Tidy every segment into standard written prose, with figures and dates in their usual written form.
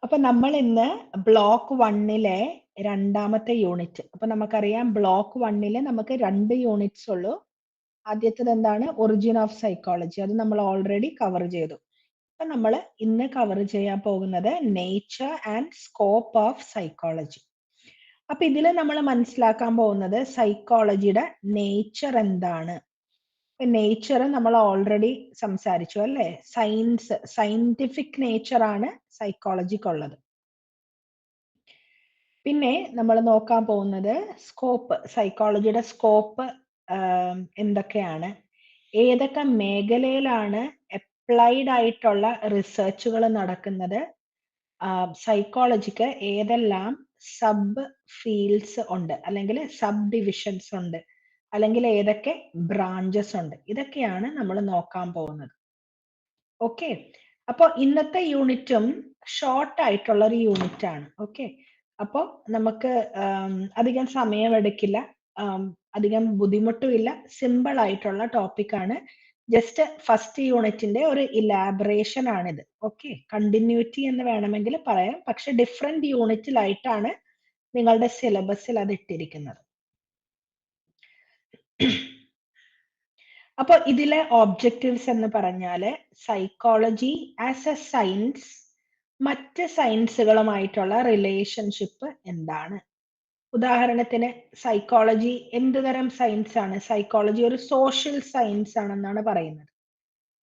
അപ്പൊ നമ്മൾ ഇന്ന് ബ്ലോക്ക് 1-ലെ രണ്ടാമത്തെ യൂണിറ്റ്. അപ്പൊ നമുക്കറിയാം ബ്ലോക്ക് 1-ല് നമുക്ക് 2 യൂണിറ്റ്സ് ഉള്ളൂ. ആദ്യത്തേത് എന്താണ്? Origin of psychology. അത് നമ്മൾ ഓൾറെഡി കവർ ചെയ്തു. അപ്പൊ നമ്മൾ ഇന്ന് കവർ ചെയ്യാൻ പോകുന്നത് nature and scope of psychology. അപ്പൊ ഇതില് നമ്മൾ മനസ്സിലാക്കാൻ പോകുന്നത് സൈക്കോളജിയുടെ നേച്ചർ എന്താണ്. നേച്ചർ നമ്മൾ ഓൾറെഡി സംസാരിച്ചു അല്ലേ? സയന്റിഫിക് നേച്ചർ ആണ് സൈക്കോളജിക്കുള്ളത്. പിന്നെ നമ്മൾ നോക്കാൻ പോകുന്നത് സ്കോപ്പ്, സൈക്കോളജിയുടെ സ്കോപ്പ് എന്തൊക്കെയാണ്, ഏതൊക്കെ മേഖലയിലാണ് അപ്ലൈഡ് ആയിട്ടുള്ള റിസർച്ചുകൾ നടക്കുന്നത്, സൈക്കോളജിക്ക് ഏതെല്ലാം സബ് ഫീൽഡ്സ് ഉണ്ട് അല്ലെങ്കിൽ സബ് ഡിവിഷൻസ് ഉണ്ട്, അല്ലെങ്കിൽ ഏതൊക്കെ ബ്രാഞ്ചസ് ഉണ്ട്, ഇതൊക്കെയാണ് നമ്മൾ നോക്കാൻ പോകുന്നത്. ഓക്കെ, അപ്പോൾ ഇന്നത്തെ യൂണിറ്റും ഷോർട്ട് ആയിട്ടുള്ള ഒരു യൂണിറ്റ് ആണ്. ഓക്കെ, അപ്പോൾ നമുക്ക് അധികം സമയമെടുക്കില്ല, അധികം ബുദ്ധിമുട്ടുമില്ല, സിമ്പിൾ ആയിട്ടുള്ള ടോപ്പിക് ആണ്. ജസ്റ്റ് ഫസ്റ്റ് യൂണിറ്റിന്റെ ഒരു ഇലാബറേഷൻ ആണിത്. ഓക്കെ, കണ്ടിന്യൂറ്റി എന്ന് വേണമെങ്കിൽ പറയാം, പക്ഷെ ഡിഫറെന്റ് യൂണിറ്റിലായിട്ടാണ് നിങ്ങളുടെ സിലബസിൽ അത് ഇട്ടിരിക്കുന്നത്. അപ്പോൾ ഇതിലെ ഒബ്ജക്റ്റീവ്സ് എന്ന് പറഞ്ഞാൽ സൈക്കോളജി ആസ് എ സയൻസ് മറ്റ് സയൻസുകളുമായിട്ടുള്ള റിലേഷൻഷിപ്പ് എന്താണ്. ഉദാഹരണത്തിന് സൈക്കോളജി എന്തുതരം സയൻസ് ആണ്? സൈക്കോളജി ഒരു സോഷ്യൽ സയൻസ് ആണെന്നാണ് പറയുന്നത്.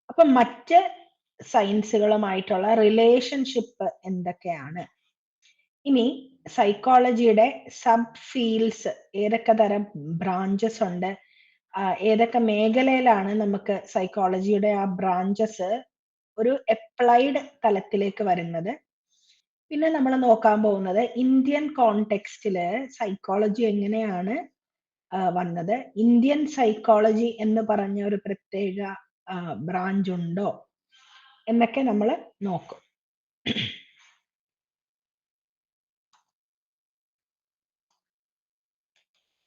അപ്പൊ മറ്റ് സയൻസുകളുമായിട്ടുള്ള റിലേഷൻഷിപ്പ് എന്തൊക്കെയാണ്? ഇനി സൈക്കോളജിയുടെ സബ് ഫീൽഡ്സ്, ഏതൊക്കെ തരം ബ്രാഞ്ചസ് ഉണ്ട്, ഏതൊക്കെ മേഖലയിലാണ് നമുക്ക് സൈക്കോളജിയുടെ ആ ബ്രാഞ്ചസ് ഒരു അപ്ലൈഡ് തലത്തിലേക്ക് വരുന്നത്. പിന്നെ നമ്മൾ നോക്കാൻ പോകുന്നത് ഇന്ത്യൻ കോണ്ടെക്സ്റ്റില് സൈക്കോളജി എങ്ങനെയാണ് വന്നത്, ഇന്ത്യൻ സൈക്കോളജി എന്ന് പറഞ്ഞ ഒരു പ്രത്യേക ബ്രാഞ്ച് ഉണ്ടോ എന്നൊക്കെ നമ്മൾ നോക്കും.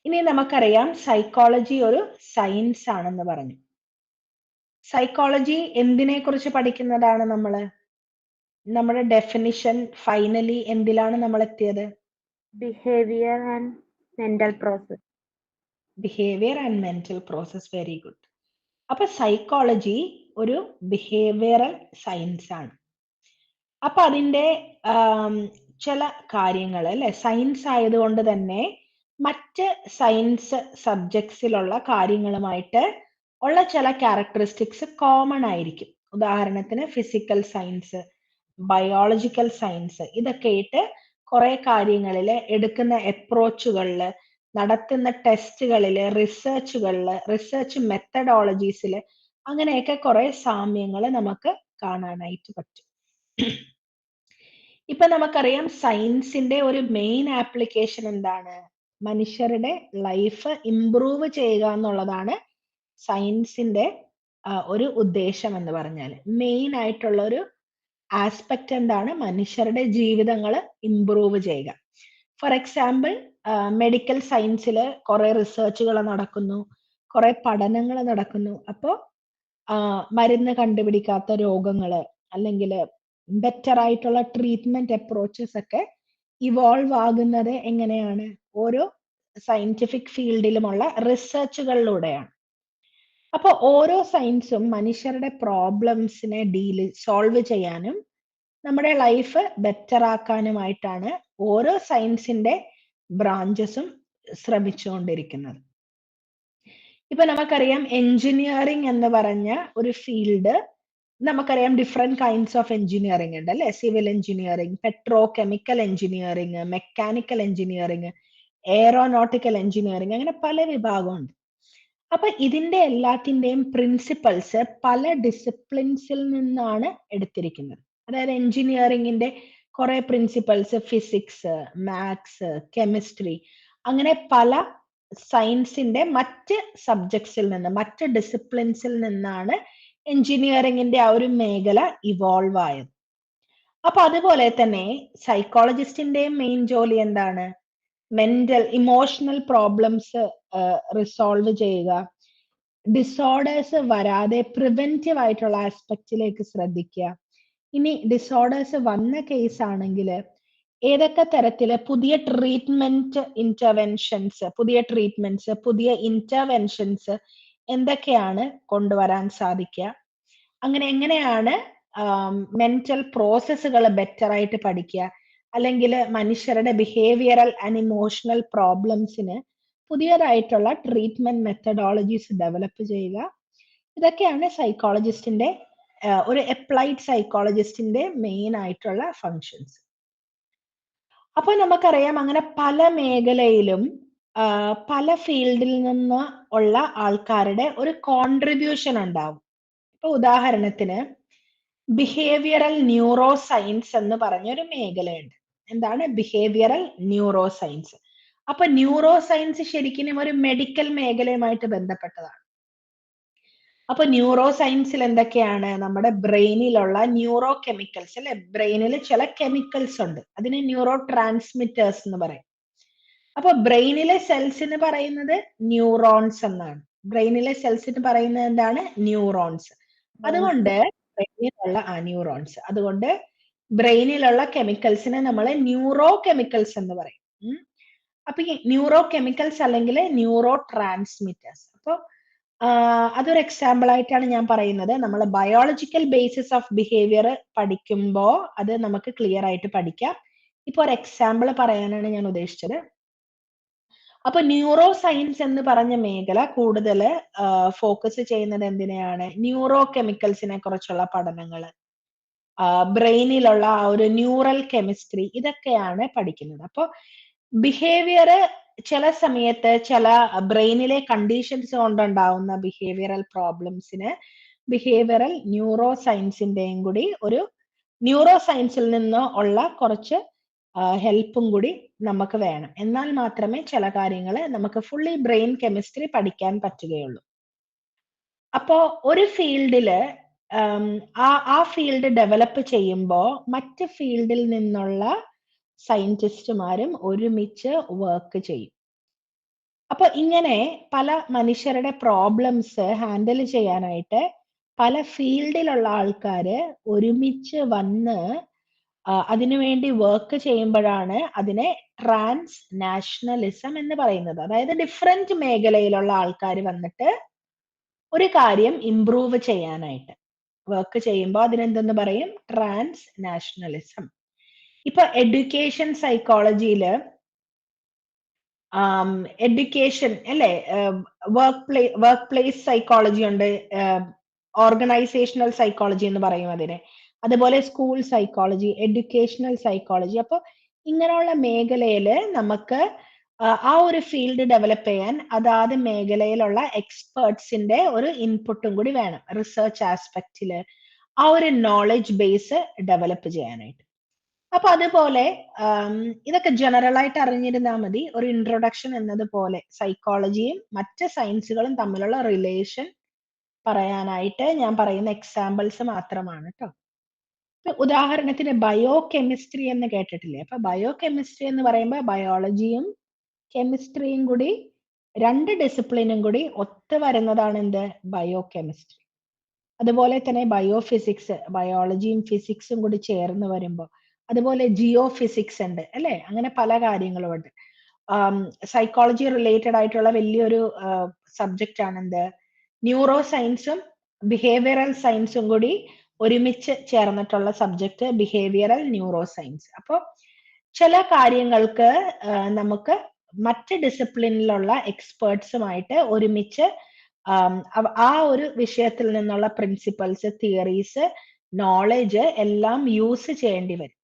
ഇനി നമുക്കറിയാം സൈക്കോളജി ഒരു സയൻസ് ആണെന്ന് പറഞ്ഞു. സൈക്കോളജി എന്തിനെ കുറിച്ച് പഠിക്കുന്നതാണ് നമ്മള്? നമ്മുടെ ഡെഫിനിഷൻ ഫൈനലി എന്തിലാണ് നമ്മൾ എത്തിയത്? Behavior and mental process. Behaviour and mental process. Very good. അപ്പൊ സൈക്കോളജി ഒരു ബിഹേവിയറൽ സയൻസ് ആണ്. അപ്പൊ അതിന്റെ ചില കാര്യങ്ങൾ അല്ലെ, സയൻസ് ആയതുകൊണ്ട് തന്നെ മറ്റ് സയൻസ് സബ്ജക്ട്സിലുള്ള കാര്യങ്ങളുമായിട്ട് ഉള്ള ചില ക്യാരക്ടറിസ്റ്റിക്സ് കോമൺ ആയിരിക്കും. ഉദാഹരണത്തിന് ഫിസിക്കൽ സയൻസ്, ബയോളജിക്കൽ സയൻസ്, ഇതൊക്കെ ആയിട്ട് കുറെ കാര്യങ്ങളിൽ എടുക്കുന്ന അപ്രോച്ചുകളിൽ, നടത്തുന്ന ടെസ്റ്റുകളിൽ, റിസർച്ച് മെത്തഡോളജീസിൽ അങ്ങനെയൊക്കെ കുറെ സാമ്യങ്ങൾ നമുക്ക് കാണാനായിട്ട് പറ്റും. ഇപ്പൊ നമുക്കറിയാം സയൻസിന്റെ ഒരു മെയിൻ ആപ്ലിക്കേഷൻ എന്താണ്? മനുഷ്യരുടെ ലൈഫ് ഇംപ്രൂവ് ചെയ്യുക എന്നുള്ളതാണ് സയൻസിന്റെ ഒരു ഉദ്ദേശം എന്ന് പറഞ്ഞാൽ. മെയിൻ ആയിട്ടുള്ള ഒരു ആസ്പെക്ട് എന്താണ്? മനുഷ്യരുടെ ജീവിതങ്ങൾ ഇംപ്രൂവ് ചെയ്യുക. ഫോർ എക്സാമ്പിൾ മെഡിക്കൽ സയൻസിൽ കുറെ റിസർച്ചുകൾ നടക്കുന്നു, കുറെ പഠനങ്ങൾ നടക്കുന്നു. അപ്പോൾ മരുന്ന് കണ്ടുപിടിക്കാത്ത രോഗങ്ങള് അല്ലെങ്കിൽ ബെറ്റർ ആയിട്ടുള്ള ട്രീറ്റ്മെന്റ് അപ്രോച്ചസ് ഒക്കെ ഇവോൾവ് ആകുന്നത് എങ്ങനെയാണ്? ഓരോ സയന്റിഫിക് ഫീൽഡിലുമുള്ള റിസർച്ചുകളിലൂടെയാണ്. അപ്പൊ ഓരോ സയൻസും മനുഷ്യരുടെ പ്രോബ്ലംസിനെ സോൾവ് ചെയ്യാനും നമ്മുടെ ലൈഫ് ബെറ്റർ ആക്കാനുമായിട്ടാണ് ഓരോ സയൻസിന്റെ ബ്രാഞ്ചസും ശ്രമിച്ചുകൊണ്ടിരിക്കുന്നത്. ഇപ്പൊ നമുക്കറിയാം എഞ്ചിനീയറിംഗ് എന്ന് പറഞ്ഞ ഒരു ഫീൽഡ്, നമുക്കറിയാം ഡിഫറെന്റ് കൈൻഡ്സ് ഓഫ് എഞ്ചിനീയറിംഗ് ഉണ്ട് അല്ലെ? Civil engineering, petro chemical engineering, mechanical engineering, aeronautical engineering, അങ്ങനെ പല വിഭാഗമുണ്ട്. അപ്പൊ ഇതിന്റെ എല്ലാത്തിന്റെയും പ്രിൻസിപ്പൽസ് പല ഡിസിപ്ലിൻസിൽ നിന്നാണ് എടുത്തിരിക്കുന്നത്. അതായത് എഞ്ചിനീയറിംഗിന്റെ കുറെ പ്രിൻസിപ്പൽസ് ഫിസിക്സ്, മാത്സ്, കെമിസ്ട്രി, അങ്ങനെ പല സയൻസിന്റെ മറ്റ് സബ്ജക്ട്സിൽ നിന്ന്, മറ്റ് ഡിസിപ്ലിൻസിൽ നിന്നാണ് എഞ്ചിനീയറിംഗിന്റെ ആ ഒരു മേഖല ഇവോൾവ് ആയത്. അപ്പൊ അതുപോലെ തന്നെ സൈക്കോളജിസ്റ്റിന്റെയും മെയിൻ ജോലി എന്താണ്? ഇമോഷണൽ പ്രോബ്ലംസ് റിസോൾവ് ചെയ്യുക, ഡിസോർഡേഴ്സ് വരാതെ പ്രിവെന്റീവ് ആയിട്ടുള്ള ആസ്പെക്റ്റിലേക്ക് ശ്രദ്ധിക്കുക, ഇനി ഡിസോർഡേഴ്സ് വന്ന കേസ് ആണെങ്കിൽ ഏതൊക്കെ തരത്തില് പുതിയ ട്രീറ്റ്മെന്റ് ഇന്റർവെൻഷൻസ്, പുതിയ ഇന്റർവെൻഷൻസ് എന്തൊക്കെയാണ് കൊണ്ടുവരാൻ സാധിക്കുക? അങ്ങനെ എങ്ങനെയാണ് മെന്റൽ പ്രോസസ്സുകൾ ബെറ്റർ ആയിട്ട് പഠിക്കുക, അല്ലെങ്കിൽ മനുഷ്യരുടെ ബിഹേവിയറൽ ആൻഡ് ഇമോഷണൽ പ്രോബ്ലംസിന് പുതിയതായിട്ടുള്ള ട്രീറ്റ്മെന്റ് മെത്തഡോളജീസ് ഡെവലപ്പ് ചെയ്യുക. ഇതൊക്കെയാണ് സൈക്കോളജിസ്റ്റിന്റെ ഒരു അപ്ലൈഡ് സൈക്കോളജിസ്റ്റിന്റെ മെയിൻ ആയിട്ടുള്ള ഫങ്ഷൻസ്. അപ്പൊ നമുക്കറിയാം അങ്ങനെ പല മേഖലയിലും പല ഫീൽഡിൽ നിന്ന് ഉള്ള ആൾക്കാരുടെ ഒരു കോൺട്രിബ്യൂഷൻ ഉണ്ടാവും. ഇപ്പൊ ഉദാഹരണത്തിന് ബിഹേവിയറൽ ന്യൂറോ സയൻസ് എന്ന് പറഞ്ഞൊരു മേഖലയുണ്ട്. എന്താണ് ബിഹേവിയറൽ ന്യൂറോ സയൻസ്? അപ്പൊ ന്യൂറോ സയൻസ് ശരിക്കും ഒരു മെഡിക്കൽ മേഖലയുമായിട്ട് ബന്ധപ്പെട്ടതാണ്. അപ്പൊ ന്യൂറോ സയൻസിൽ എന്തൊക്കെയാണ്? നമ്മുടെ ബ്രെയിനിലുള്ള ന്യൂറോ കെമിക്കൽസ് അല്ലെ, ബ്രെയിനിൽ ചില കെമിക്കൽസ് ഉണ്ട്, അതിന് ന്യൂറോ ട്രാൻസ്മിറ്റേഴ്സ് എന്ന് പറയും. അപ്പൊ ബ്രെയിനിലെ സെൽസിന് പറയുന്നത് ന്യൂറോൺസ് എന്നാണ്. ബ്രെയിനിലെ സെൽസിന് പറയുന്നത് എന്താണ്? ന്യൂറോൺസ്. അതുകൊണ്ട് അതുകൊണ്ട് ബ്രെയിനിലുള്ള കെമിക്കൽസിനെ നമ്മൾ ന്യൂറോ കെമിക്കൽസ് എന്ന് പറയും. അപ്പൊ ഈ ന്യൂറോ കെമിക്കൽസ് അല്ലെങ്കിൽ ന്യൂറോ ട്രാൻസ്മിറ്റേഴ്സ്. അപ്പൊ അതൊരു എക്സാമ്പിൾ ആയിട്ടാണ് ഞാൻ പറയുന്നത്. നമ്മൾ ബയോളജിക്കൽ ബേസിസ് ഓഫ് ബിഹേവിയർ പഠിക്കുമ്പോൾ അത് നമുക്ക് ക്ലിയർ ആയിട്ട് പഠിക്കാം. ഇപ്പൊ ഒരു എക്സാമ്പിൾ പറയാനാണ് ഞാൻ ഉദ്ദേശിച്ചത്. അപ്പൊ ന്യൂറോ സയൻസ് എന്ന് പറഞ്ഞ മേഖല കൂടുതൽ ഫോക്കസ് ചെയ്യുന്നത് എന്തിനെയാണ്? ന്യൂറോ കെമിക്കൽസിനെ കുറിച്ചുള്ള പഠനങ്ങൾ, ബ്രെയിനിലുള്ള ആ ഒരു ന്യൂറൽ കെമിസ്ട്രി, ഇതൊക്കെയാണ് പഠിക്കുന്നത്. അപ്പൊ ബിഹേവിയർ ചില സമയത്ത് ചില ബ്രെയിനിലെ കണ്ടീഷൻസ് കൊണ്ടുണ്ടാവുന്ന ബിഹേവിയറൽ പ്രോബ്ലംസിന് ബിഹേവിയറൽ ന്യൂറോ സയൻസിന്റെയും കൂടി ഒരു ന്യൂറോ സയൻസിൽ നിന്ന് ഉള്ള കുറച്ച് ഹെൽപ്പും കൂടി നമുക്ക് വേണം. എന്നാൽ മാത്രമേ ചില കാര്യങ്ങൾ നമുക്ക് ഫുള്ളി ബ്രെയിൻ കെമിസ്ട്രി പഠിക്കാൻ പറ്റുകയുള്ളൂ. അപ്പോ ഒരു ഫീൽഡില് ആ ഫീൽഡ് ഡെവലപ്പ് ചെയ്യുമ്പോൾ മറ്റ് ഫീൽഡിൽ നിന്നുള്ള സയന്റിസ്റ്റുമാരും ഒരുമിച്ച് വർക്ക് ചെയ്യും. അപ്പൊ ഇങ്ങനെ പല മനുഷ്യരുടെ പ്രോബ്ലംസ് ഹാൻഡിൽ ചെയ്യാനായിട്ട് പല ഫീൽഡിലുള്ള ആൾക്കാര് ഒരുമിച്ച് വന്ന് അതിനുവേണ്ടി വർക്ക് ചെയ്യുമ്പോഴാണ് അതിനെ ട്രാൻസ് നാഷണലിസം എന്ന് പറയുന്നത്. അതായത് ഡിഫറെന്റ് മേഖലയിലുള്ള ആൾക്കാർ വന്നിട്ട് ഒരു കാര്യം ഇംപ്രൂവ് ചെയ്യാനായിട്ട് വർക്ക് ചെയ്യുമ്പോൾ അതിനെന്തെന്ന് പറയും? Transnationalism. ഇപ്പൊ എഡ്യൂക്കേഷൻ സൈക്കോളജിയില് എഡ്യൂക്കേഷൻ അല്ലെ, വർക്ക് പ്ലേസ് സൈക്കോളജി ഉണ്ട്, ഓർഗനൈസേഷണൽ സൈക്കോളജി എന്ന് പറയും അതിനെ. അതുപോലെ സ്കൂൾ സൈക്കോളജി, എഡ്യൂക്കേഷണൽ സൈക്കോളജി. അപ്പൊ ഇങ്ങനെയുള്ള മേഖലയില് നമുക്ക് ആ ഒരു ഫീൽഡ് ഡെവലപ്പ് ചെയ്യാൻ അതാത് മേഖലയിലുള്ള എക്സ്പേർട്സിന്റെ ഒരു ഇൻപുട്ടും കൂടി വേണം. റിസർച്ച് ആസ്പെക്റ്റില് ആ ഒരു നോളജ് ബേസ് ഡെവലപ്പ് ചെയ്യാനായിട്ട്. അപ്പൊ അതുപോലെ ഇതൊക്കെ ജനറൽ ആയിട്ട് അറിഞ്ഞിരുന്നാൽ മതി. ഒരു ഇൻട്രൊഡക്ഷൻ എന്നതുപോലെ സൈക്കോളജിയും മറ്റ് സയൻസുകളും തമ്മിലുള്ള റിലേഷൻ പറയാനായിട്ട് ഞാൻ പറയുന്ന എക്സാമ്പിൾസ് മാത്രമാണ് കേട്ടോ. ഉദാഹരണത്തിന് ബയോ കെമിസ്ട്രി എന്ന് കേട്ടിട്ടില്ലേ? അപ്പൊ ബയോ കെമിസ്ട്രി എന്ന് പറയുമ്പോൾ ബയോളജിയും കെമിസ്ട്രിയും കൂടി, രണ്ട് ഡിസിപ്ലിനും കൂടി ഒത്തു വരുന്നതാണ് എന്ത്? Bio chemistry. അതുപോലെ തന്നെ ബയോ ഫിസിക്സ്, ബയോളജിയും ഫിസിക്സും കൂടി ചേർന്ന് വരുമ്പോൾ, അതുപോലെ ജിയോ ഫിസിക്സ് ഉണ്ട് അല്ലെ? അങ്ങനെ പല കാര്യങ്ങളും ഉണ്ട്. സൈക്കോളജി റിലേറ്റഡ് ആയിട്ടുള്ള വലിയൊരു സബ്ജക്റ്റ് ആണ് എന്ത്? ന്യൂറോ സയൻസും ബിഹേവിയറൽ സയൻസും കൂടി ഒരുമിച്ച് ചേർന്നിട്ടുള്ള സബ്ജക്റ്റ് ബിഹേവിയറൽ ന്യൂറോ സയൻസ്. അപ്പോൾ ചില കാര്യങ്ങൾക്ക് നമുക്ക് മറ്റ് ഡിസിപ്ലിനിലുള്ള എക്സ്പേർട്സുമായിട്ട് ഒരുമിച്ച് ആ ഒരു വിഷയത്തിൽ നിന്നുള്ള പ്രിൻസിപ്പൽസ്, തിയറീസ്, നോളജ് എല്ലാം യൂസ് ചെയ്യേണ്ടി വരും.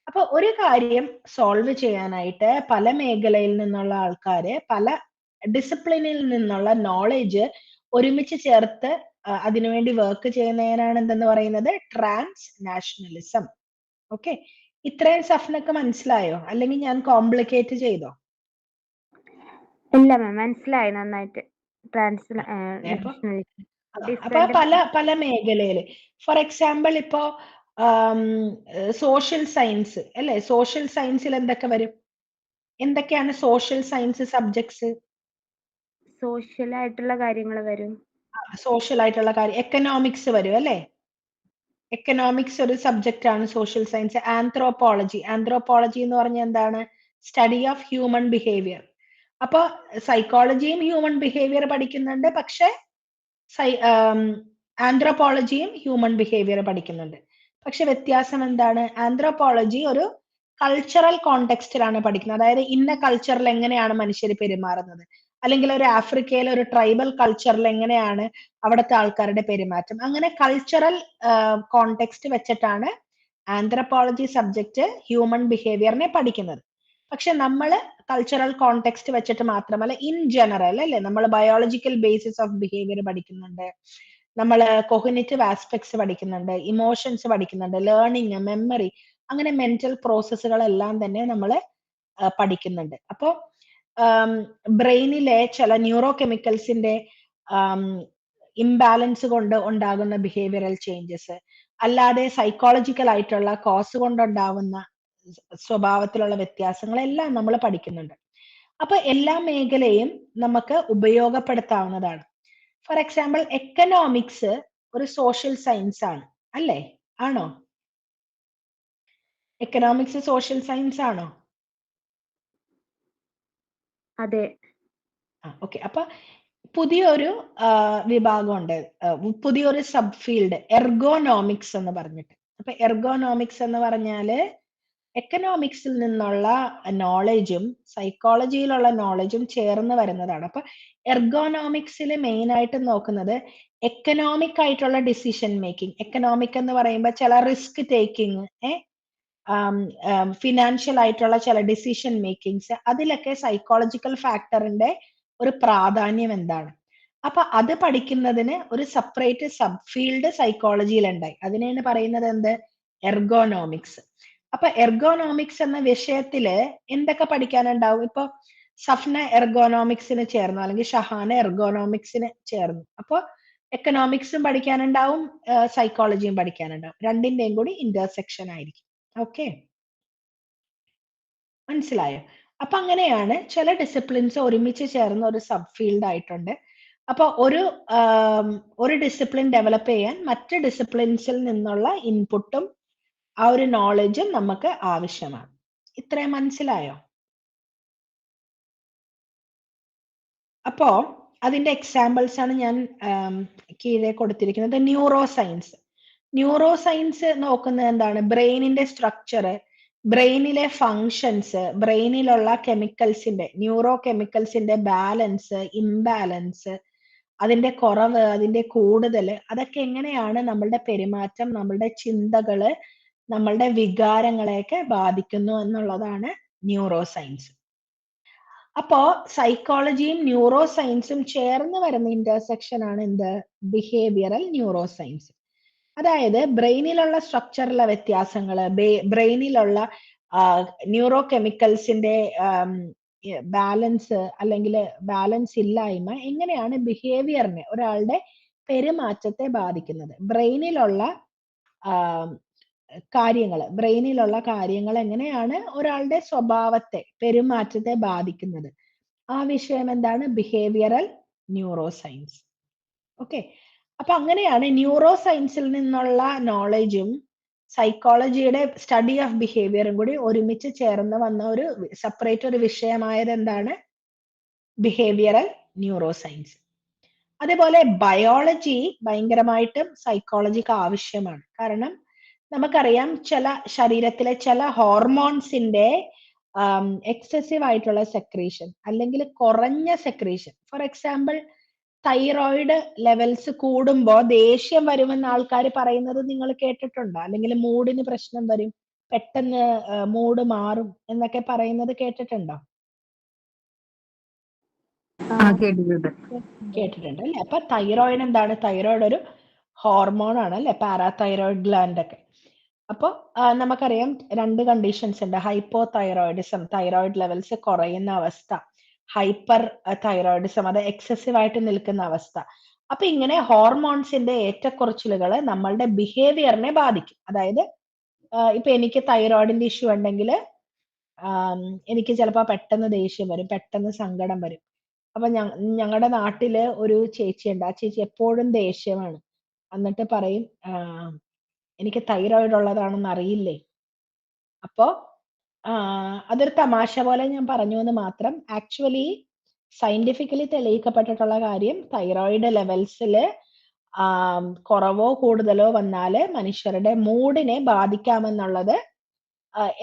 അപ്പൊ ഒരു കാര്യം സോൾവ് ചെയ്യാനായിട്ട് പല മേഖലയിൽ നിന്നുള്ള ആൾക്കാര് പല ഡിസിപ്ലിനിൽ നിന്നുള്ള നോളജ് ഒരുമിച്ച് ചേർത്ത് അതിനുവേണ്ടി വർക്ക് ചെയ്യുന്നതിനാണ് എന്തെന്ന് പറയുന്നത്? Trans nationalism. ഓക്കെ, ഇത്രയും സഫ്നക്ക് മനസ്സിലായോ? അല്ലെങ്കിൽ ഞാൻ കോംപ്ലിക്കേറ്റ് ചെയ്തോ? ഇല്ല മാം, മനസ്സിലായി നന്നായിട്ട്. അപ്പൊ പല മേഖലയില്, ഫോർ എക്സാമ്പിൾ ഇപ്പോ സോഷ്യൽ സയൻസ് അല്ലെ? സോഷ്യൽ സയൻസിൽ എന്തൊക്കെ വരും? എന്തൊക്കെയാണ് സോഷ്യൽ സയൻസ് സബ്ജക്ട്സ്? സോഷ്യൽ ആയിട്ടുള്ള കാര്യങ്ങൾ വരും. സോഷ്യൽ ആയിട്ടുള്ള കാര്യം, എക്കണോമിക്സ് വരും അല്ലെ? എക്കണോമിക്സ് ഒരു സബ്ജക്റ്റ് ആണ്, സോഷ്യൽ സയൻസ്. ആന്ത്രോപോളജി എന്ന് പറഞ്ഞാൽ എന്താണ്? Study of human behaviour. അപ്പൊ സൈക്കോളജിയും ഹ്യൂമൻ ബിഹേവിയർ പഠിക്കുന്നുണ്ട്, പക്ഷെ ആന്ത്രോപോളജിയും ഹ്യൂമൻ ബിഹേവിയർ പഠിക്കുന്നുണ്ട്. പക്ഷെ വ്യത്യാസം എന്താണ്? ആന്ത്രോപോളജി ഒരു കൾച്ചറൽ കോണ്ടെക്സ്റ്റിലാണ് പഠിക്കുന്നത്. അതായത് ഇന്ന കൾച്ചറിൽ എങ്ങനെയാണ് മനുഷ്യർ പെരുമാറുന്നത്, അല്ലെങ്കിൽ ഒരു ആഫ്രിക്കയിലെ ഒരു ട്രൈബൽ കൾച്ചറിൽ എങ്ങനെയാണ് അവിടുത്തെ ആൾക്കാരുടെ പെരുമാറ്റം, അങ്ങനെ കൾച്ചറൽ കോണ്ടെക്സ്റ്റ് വെച്ചിട്ടാണ് ആന്ത്രോപോളജി സബ്ജക്റ്റ് ഹ്യൂമൻ ബിഹേവിയറിനെ പഠിക്കുന്നത്. പക്ഷെ നമ്മൾ കൾച്ചറൽ കോണ്ടെക്സ്റ്റ് വെച്ചിട്ട് മാത്രമല്ല, ഇൻ ജനറൽ അല്ലെ, നമ്മൾ ബയോളജിക്കൽ ബേസിസ് ഓഫ് ബിഹേവിയർ പഠിക്കുന്നുണ്ട്, നമ്മൾ കോഗ്നിറ്റീവ് ആസ്പെക്ട്സ് പഠിക്കുന്നുണ്ട്, ഇമോഷൻസ് പഠിക്കുന്നുണ്ട്, ലേണിംഗ്, മെമ്മറി, അങ്ങനെ മെന്റൽ പ്രോസസ്സുകളെല്ലാം തന്നെ നമ്മൾ പഠിക്കുന്നുണ്ട്. അപ്പോൾ ബ്രെയിനിലെ ചില ന്യൂറോ കെമിക്കൽസിന്റെ ഇംബാലൻസ് കൊണ്ട് ഉണ്ടാകുന്ന ബിഹേവിയറൽ ചേഞ്ചസ്, അല്ലാതെ സൈക്കോളജിക്കൽ ആയിട്ടുള്ള കോസ് കൊണ്ടുണ്ടാവുന്ന സ്വഭാവത്തിലുള്ള വ്യത്യാസങ്ങളെല്ലാം നമ്മൾ പഠിക്കുന്നുണ്ട്. അപ്പൊ എല്ലാ മേഖലയും നമുക്ക് ഉപയോഗപ്പെടുത്താവുന്നതാണ്. ഫോർ എക്സാമ്പിൾ, എക്കണോമിക്സ് ഒരു സോഷ്യൽ സയൻസ് ആണ്, അല്ലേ? ആണോ? എക്കണോമിക്സ് സോഷ്യൽ സയൻസ് ആണോ? അതെ. ഓക്കെ. അപ്പൊ പുതിയൊരു വിഭാഗമുണ്ട്, പുതിയൊരു സബ് ഫീൽഡ്, എർഗോനോമിക്സ് എന്ന് പറഞ്ഞിട്ട്. അപ്പൊ എർഗോനോമിക്സ് എന്ന് പറഞ്ഞാല് എക്കണോമിക്സിൽ നിന്നുള്ള നോളജും സൈക്കോളജിയിലുള്ള നോളജും ചേർന്ന് വരുന്നതാണ്. അപ്പൊ എർഗോനോമിക്സിൽ മെയിൻ ആയിട്ട് നോക്കുന്നത് എക്കണോമിക് ആയിട്ടുള്ള ഡിസിഷൻ മേക്കിംഗ്. എക്കണോമിക് എന്ന് പറയുമ്പോൾ ചില റിസ്ക് ടേക്കിംഗ്, ഫിനാൻഷ്യൽ ആയിട്ടുള്ള ചില ഡിസിഷൻ മേക്കിങ്സ്, അതിലൊക്കെ സൈക്കോളജിക്കൽ ഫാക്ടറിന്റെ ഒരു പ്രാധാന്യം എന്താണ്. അപ്പൊ അത് പഠിക്കുന്നതിന് ഒരു സെപ്പറേറ്റ് സബ് ഫീൽഡ് സൈക്കോളജിയിൽ ഉണ്ടായി. അതിനെയാണ് പറയുന്നത് എന്ത്? എർഗോനോമിക്സ്. അപ്പൊ എർഗോനോമിക്സ് എന്ന വിഷയത്തില് എന്തൊക്കെ പഠിക്കാനുണ്ടാവും? ഇപ്പൊ സഫ്ന എർഗോനോമിക്സിന് ചേർന്നു, അല്ലെങ്കിൽ ഷഹാന എർഗോനോമിക്സിന് ചേർന്നു. അപ്പൊ എക്കണോമിക്സും പഠിക്കാനുണ്ടാവും, സൈക്കോളജിയും പഠിക്കാനുണ്ടാവും. രണ്ടിന്റെയും കൂടി ഇന്റർസെക്ഷൻ ആയിരിക്കും. ഓക്കെ, മനസ്സിലായോ? അപ്പൊ അങ്ങനെയാണ് ചില ഡിസിപ്ലിൻസ് ഒരുമിച്ച് ചേർന്ന ഒരു സബ് ഫീൽഡ് ആയിട്ടുണ്ട്. അപ്പൊ ഒരു ഡിസിപ്ലിൻ ഡെവലപ്പ് ചെയ്യാൻ മറ്റ് ഡിസിപ്ലിൻസിൽ നിന്നുള്ള ഇൻപുട്ടും ആ ഒരു നോളജും നമുക്ക് ആവശ്യമാണ്. ഇത്രയും മനസ്സിലായോ? അപ്പോ അതിന്റെ എക്സാമ്പിൾസ് ആണ് ഞാൻ കീഴെ കൊടുത്തിരിക്കുന്നത്. ന്യൂറോ സയൻസ് നോക്കുന്നത് എന്താണ്? ബ്രെയിനിന്റെ സ്ട്രക്ചർ, ബ്രെയിനിലെ ഫങ്ഷൻസ്, ബ്രെയിനിലുള്ള കെമിക്കൽസിന്റെ, ന്യൂറോ കെമിക്കൽസിന്റെ ബാലൻസ്, ഇംബാലൻസ്, അതിന്റെ കുറവ്, അതിന്റെ കൂടുതൽ, അതൊക്കെ എങ്ങനെയാണ് നമ്മളുടെ പെരുമാറ്റം, നമ്മളുടെ ചിന്തകള്, നമ്മളുടെ വികാരങ്ങളെയൊക്കെ ബാധിക്കുന്നു എന്നുള്ളതാണ് ന്യൂറോ സയൻസ്. അപ്പോ സൈക്കോളജിയും ന്യൂറോ സയൻസും ചേർന്ന് വരുന്ന ഇന്റർസെക്ഷൻ ആണ് എന്ത്? Behavioural neuro science. അതായത് ബ്രെയിനിലുള്ള സ്ട്രക്ചറിലെ വ്യത്യാസങ്ങള്, ബ്രെയിനിലുള്ള ന്യൂറോ കെമിക്കൽസിന്റെ ബാലൻസ് അല്ലെങ്കിൽ ബാലൻസ് ഇല്ലായ്മ എങ്ങനെയാണ് ബിഹേവിയറിനെ, ഒരാളുടെ പെരുമാറ്റത്തെ ബാധിക്കുന്നത്. ബ്രെയിനിലുള്ള കാര്യങ്ങൾ എങ്ങനെയാണ് ഒരാളുടെ സ്വഭാവത്തെ, പെരുമാറ്റത്തെ ബാധിക്കുന്നത്. ആ വിഷയം എന്താണ്? Behavioural neuro science. ഓക്കെ. അപ്പൊ അങ്ങനെയാണ് ന്യൂറോ സയൻസിൽ നിന്നുള്ള നോളജും സൈക്കോളജിയുടെ സ്റ്റഡി ഓഫ് ബിഹേവിയറും കൂടി ഒരുമിച്ച് ചേർന്ന് വന്ന ഒരു സെപ്പറേറ്റ് ഒരു വിഷയമായത് എന്താണ്? Behavioural neuro science. അതേപോലെ ബയോളജി ഭയങ്കരമായിട്ടും സൈക്കോളജിക്ക് ആവശ്യമാണ്. കാരണം നമുക്കറിയാം ശരീരത്തിലെ ചില ഹോർമോൺസിന്റെ എക്സസീവ് ആയിട്ടുള്ള സെക്രീഷൻ അല്ലെങ്കിൽ കുറഞ്ഞ secretion. For example, thyroid levels കൂടുമ്പോ ദേഷ്യം വരുമെന്ന് ആൾക്കാർ പറയുന്നത് നിങ്ങൾ കേട്ടിട്ടുണ്ടോ? അല്ലെങ്കിൽ മൂഡിന് പ്രശ്നം വരും, പെട്ടെന്ന് മൂഡ് മാറും എന്നൊക്കെ പറയുന്നത് കേട്ടിട്ടുണ്ടോ? കേട്ടിട്ടുണ്ട് അല്ലെ? അപ്പൊ തൈറോയിഡ് എന്താണ്? തൈറോയിഡ് ഒരു ഹോർമോൺ ആണ് അല്ലെ, പാരാതൈറോയിഡ് ഗ്ലാൻഡ് ഒക്കെ. അപ്പൊ നമുക്കറിയാം രണ്ട് കണ്ടീഷൻസ് ഉണ്ട്. ഹൈപ്പോ തൈറോയിഡിസം, തൈറോയിഡ് ലെവൽസ് കുറയുന്ന അവസ്ഥ. ഹൈപ്പർ തൈറോയിഡിസം, അത് എക്സസീവ് ആയിട്ട് നിൽക്കുന്ന അവസ്ഥ. അപ്പൊ ഇങ്ങനെ ഹോർമോൺസിന്റെ ഏറ്റക്കുറച്ചിലുകൾ നമ്മളുടെ ബിഹേവിയറിനെ ബാധിക്കും. അതായത് ഇപ്പൊ എനിക്ക് തൈറോയിഡിന്റെ ഇഷ്യൂ ഉണ്ടെങ്കിൽ എനിക്ക് ചിലപ്പോൾ പെട്ടെന്ന് ദേഷ്യം വരും, പെട്ടെന്ന് സങ്കടം വരും. അപ്പൊ ഞങ്ങളുടെ നാട്ടില് ഒരു ചേച്ചിയുണ്ട്. ആ ചേച്ചി എപ്പോഴും ദേഷ്യമാണ്. എന്നിട്ട് പറയും എനിക്ക് തൈറോയിഡ് ഉള്ളതാണെന്ന് അറിയില്ലേ? അപ്പോ അതൊരു തമാശ പോലെ ഞാൻ പറഞ്ഞു എന്ന് മാത്രം. ആക്ച്വലി സയന്റിഫിക്കലി തെളിയിക്കപ്പെട്ടിട്ടുള്ള കാര്യം തൈറോയിഡ് ലെവൽസില് കുറവോ കൂടുതലോ വന്നാല് മനുഷ്യരുടെ മൂഡിനെ ബാധിക്കാമെന്നുള്ളത്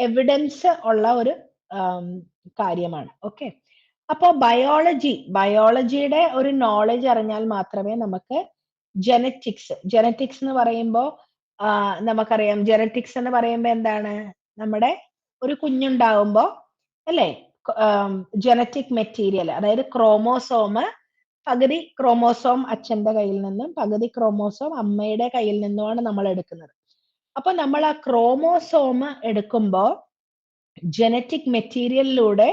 എവിഡൻസ് ഉള്ള ഒരു കാര്യമാണ്. ഓക്കെ. അപ്പോ ബയോളജിയുടെ ഒരു നോളജ് അറിഞ്ഞാൽ മാത്രമേ നമുക്ക് ജെനറ്റിക്സ് എന്ന് പറയുമ്പോൾ നമുക്കറിയാം ജെനറ്റിക്സ് എന്ന് പറയുമ്പോൾ എന്താണ്? നമ്മുടെ ഒരു കുഞ്ഞുണ്ടാവുമ്പോ അല്ലേ ജെനറ്റിക് മെറ്റീരിയൽ അതായത് പകുതി ക്രോമോസോം അച്ഛന്റെ കയ്യിൽ നിന്നും പകുതി ക്രോമോസോം അമ്മയുടെ കയ്യിൽ നിന്നുമാണ് നമ്മൾ എടുക്കുന്നത്. അപ്പൊ നമ്മൾ ആ ക്രോമോസോം എടുക്കുമ്പോ ജെനറ്റിക് മെറ്റീരിയലിലൂടെ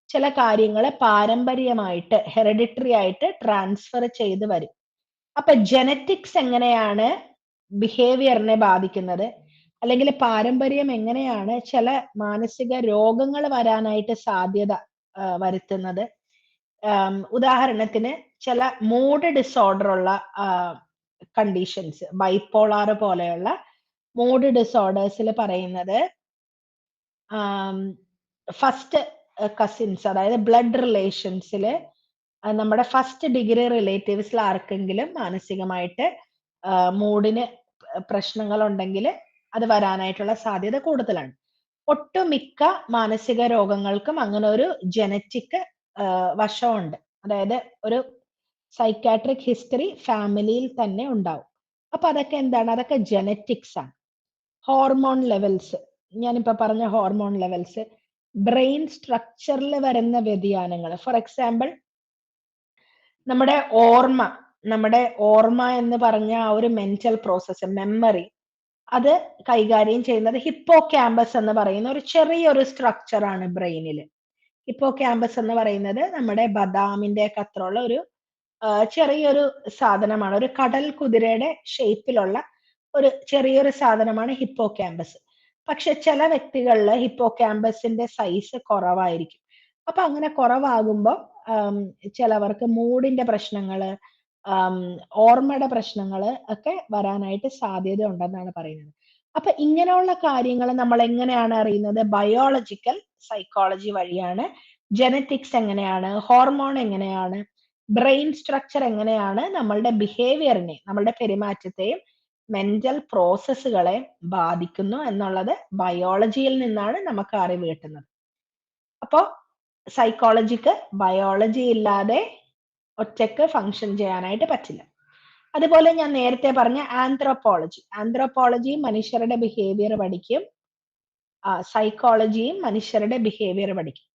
ചില കാര്യങ്ങൾ പാരമ്പര്യമായിട്ട് ഹെറിഡിറ്ററി ആയിട്ട് ട്രാൻസ്ഫർ ചെയ്ത് വരും. അപ്പൊ ജെനറ്റിക്സ് എങ്ങനെയാണ് ബിഹേവിയറിനെ ബാധിക്കുന്നത്, അല്ലെങ്കിൽ പാരമ്പര്യം എങ്ങനെയാണ് ചില മാനസിക രോഗങ്ങൾ വരാനായിട്ട് സാധ്യത വരുത്തുന്നത്. ഉദാഹരണത്തിന് ചില മൂഡ് ഡിസോർഡർ ഉള്ള കണ്ടീഷൻസ്, ബൈപ്പോളാർ പോലെയുള്ള മൂഡ് ഡിസോർഡേഴ്സിൽ പറയുന്നത് ഫസ്റ്റ് കസിൻസ് അതായത് ബ്ലഡ് റിലേഷൻസിൽ നമ്മുടെ ഫസ്റ്റ് ഡിഗ്രി റിലേറ്റീവ്സിൽ ആർക്കെങ്കിലും മാനസികമായിട്ട് മൂഡിന് പ്രശ്നങ്ങൾ ഉണ്ടെങ്കിൽ അത് വരാനായിട്ടുള്ള സാധ്യത കൂടുതലാണ്. ഒട്ടുമിക്ക മാനസിക രോഗങ്ങൾക്കും അങ്ങനെ ഒരു ജെനറ്റിക് വശമുണ്ട്. അതായത് ഒരു സൈക്കാട്രിക് ഹിസ്റ്ററി ഫാമിലിയിൽ തന്നെ ഉണ്ടാവും. അപ്പൊ അതൊക്കെ എന്താണ്? അതൊക്കെ ജെനറ്റിക്സ് ആണ്. ഹോർമോൺ ലെവൽസ്, ഞാനിപ്പോ പറഞ്ഞ ഹോർമോൺ ലെവൽസ്, ബ്രെയിൻ സ്ട്രക്ചറിൽ വരുന്ന വ്യതിയാനങ്ങൾ. ഫോർ എക്സാമ്പിൾ നമ്മുടെ ഓർമ്മ എന്ന് പറഞ്ഞ ആ ഒരു മെന്റൽ പ്രോസസ്സ്, മെമ്മറി, അത് കൈകാര്യം ചെയ്യുന്നത് ഹിപ്പോ ക്യാമ്പസ് എന്ന് പറയുന്ന ഒരു ചെറിയൊരു സ്ട്രക്ചർ ആണ് ബ്രെയിനിൽ. ഹിപ്പോ ക്യാമ്പസ് എന്ന് പറയുന്നത് നമ്മുടെ ബദാമിന്റെ ഒക്കെ അത്രയുള്ള ഒരു ചെറിയൊരു സാധനമാണ്. ഒരു കടൽ കുതിരയുടെ ഷേപ്പിലുള്ള ഒരു ചെറിയൊരു സാധനമാണ് ഹിപ്പോ ക്യാമ്പസ്. പക്ഷെ ചില വ്യക്തികളിൽ ഹിപ്പോ ക്യാമ്പസിന്റെ സൈസ് കുറവായിരിക്കും. അപ്പൊ അങ്ങനെ കുറവാകുമ്പോൾ ചിലവർക്ക് മൂഡിന്റെ പ്രശ്നങ്ങള്, ഓർമ്മയുടെ പ്രശ്നങ്ങള് ഒക്കെ വരാനായിട്ട് സാധ്യത ഉണ്ടെന്നാണ് പറയുന്നത്. അപ്പൊ ഇങ്ങനെയുള്ള കാര്യങ്ങൾ നമ്മൾ എങ്ങനെയാണ് അറിയുന്നത്? ബയോളജിക്കൽ സൈക്കോളജി വഴിയാണ്. ജെനറ്റിക്സ് എങ്ങനെയാണ്, ഹോർമോൺ എങ്ങനെയാണ്, ബ്രെയിൻ സ്ട്രക്ചർ എങ്ങനെയാണ് നമ്മളുടെ ബിഹേവിയറിനെ, നമ്മളുടെ പെരുമാറ്റത്തെയും മെന്റൽ പ്രോസസ്സുകളെ ബാധിക്കുന്നു എന്നുള്ളത് ബയോളജിയിൽ നിന്നാണ് നമുക്ക് അറിവ് കിട്ടുന്നത്. അപ്പോ സൈക്കോളജിക്ക് ബയോളജി ഇല്ലാതെ ഒറ്റക്ക് ഫങ്ഷൻ ചെയ്യാനായിട്ട് പറ്റില്ല. അതുപോലെ ഞാൻ നേരത്തെ പറഞ്ഞ ആന്ത്രോപോളജി മനുഷ്യരുടെ ബിഹേവിയർ പഠിക്കും, സൈക്കോളജിയും മനുഷ്യരുടെ ബിഹേവിയർ പഠിക്കും.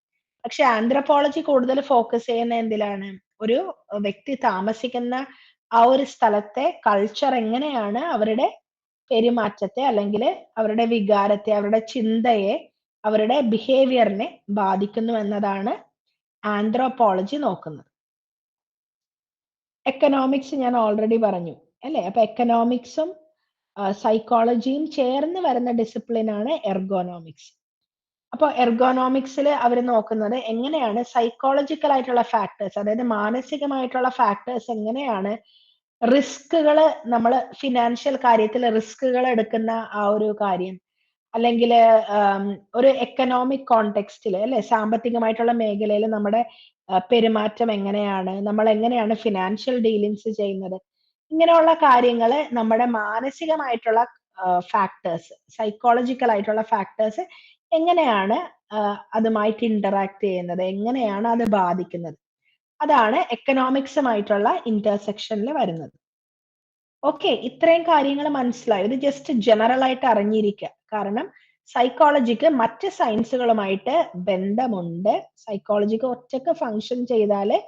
പക്ഷെ ആന്ത്രോപോളജി കൂടുതൽ ഫോക്കസ് ചെയ്യുന്ന എന്തിലാണ്? ഒരു വ്യക്തി താമസിക്കുന്ന ആ ഒരു സ്ഥലത്തെ കൾച്ചർ എങ്ങനെയാണ് അവരുടെ പെരുമാറ്റത്തെ അല്ലെങ്കിൽ അവരുടെ വികാരത്തെ, അവരുടെ ചിന്തയെ, അവരുടെ ബിഹേവിയറിനെ ബാധിക്കുന്നു എന്നതാണ് ആന്ത്രോപോളജി നോക്കുന്നത്. എക്കണോമിക്സ് ഞാൻ ഓൾറെഡി പറഞ്ഞു അല്ലേ? അപ്പൊ എക്കണോമിക്സും സൈക്കോളജിയും ചേർന്ന് വരുന്ന ഡിസിപ്ലിൻ ആണ് എർഗോണോമിക്സ്. അപ്പൊ എർഗോണോമിക്സിൽ അവർ നോക്കുന്നത് എങ്ങനെയാണ് സൈക്കോളജിക്കൽ ആയിട്ടുള്ള ഫാക്ടേഴ്സ്, അതായത് മാനസികമായിട്ടുള്ള ഫാക്ടേഴ്സ് എങ്ങനെയാണ് റിസ്കുകൾ, നമ്മൾ ഫിനാൻഷ്യൽ കാര്യത്തിൽ റിസ്കുകൾ എടുക്കുന്ന ആ ഒരു കാര്യം, അല്ലെങ്കിൽ ഒരു എക്കണോമിക് കോണ്ടെക്സ്റ്റിൽ അല്ലെ, സാമ്പത്തികമായിട്ടുള്ള മേഖലയിൽ നമ്മുടെ പെരുമാറ്റം എങ്ങനെയാണ്, നമ്മൾ എങ്ങനെയാണ് ഫിനാൻഷ്യൽ ഡീലിങ്സ് ചെയ്യുന്നത്, ഇങ്ങനെയുള്ള കാര്യങ്ങൾ നമ്മുടെ മാനസികമായിട്ടുള്ള ഫാക്ടേഴ്സ്, സൈക്കോളജിക്കൽ ആയിട്ടുള്ള ഫാക്ടേഴ്സ് എങ്ങനെയാണ് അതുമായിട്ട് ഇന്ററാക്ട് ചെയ്യുന്നത്, എങ്ങനെയാണ് അത് ബാധിക്കുന്നത്, അതാണ് എക്കണോമിക്സുമായിട്ടുള്ള ഇന്റർസെക്ഷനിൽ വരുന്നത്. ഓക്കെ, ഇത്രയും കാര്യങ്ങൾ മനസ്സിലായി. ഇത് ജസ്റ്റ് ജനറൽ ആയിട്ട് അറിഞ്ഞിരിക്കുക. കാരണം സൈക്കോളജിക്ക് മറ്റ് സയൻസുകളുമായിട്ട് ബന്ധമുണ്ട്. സൈക്കോളജിക്ക് ഒറ്റക്ക് ഫങ്ഷൻ ചെയ്താല്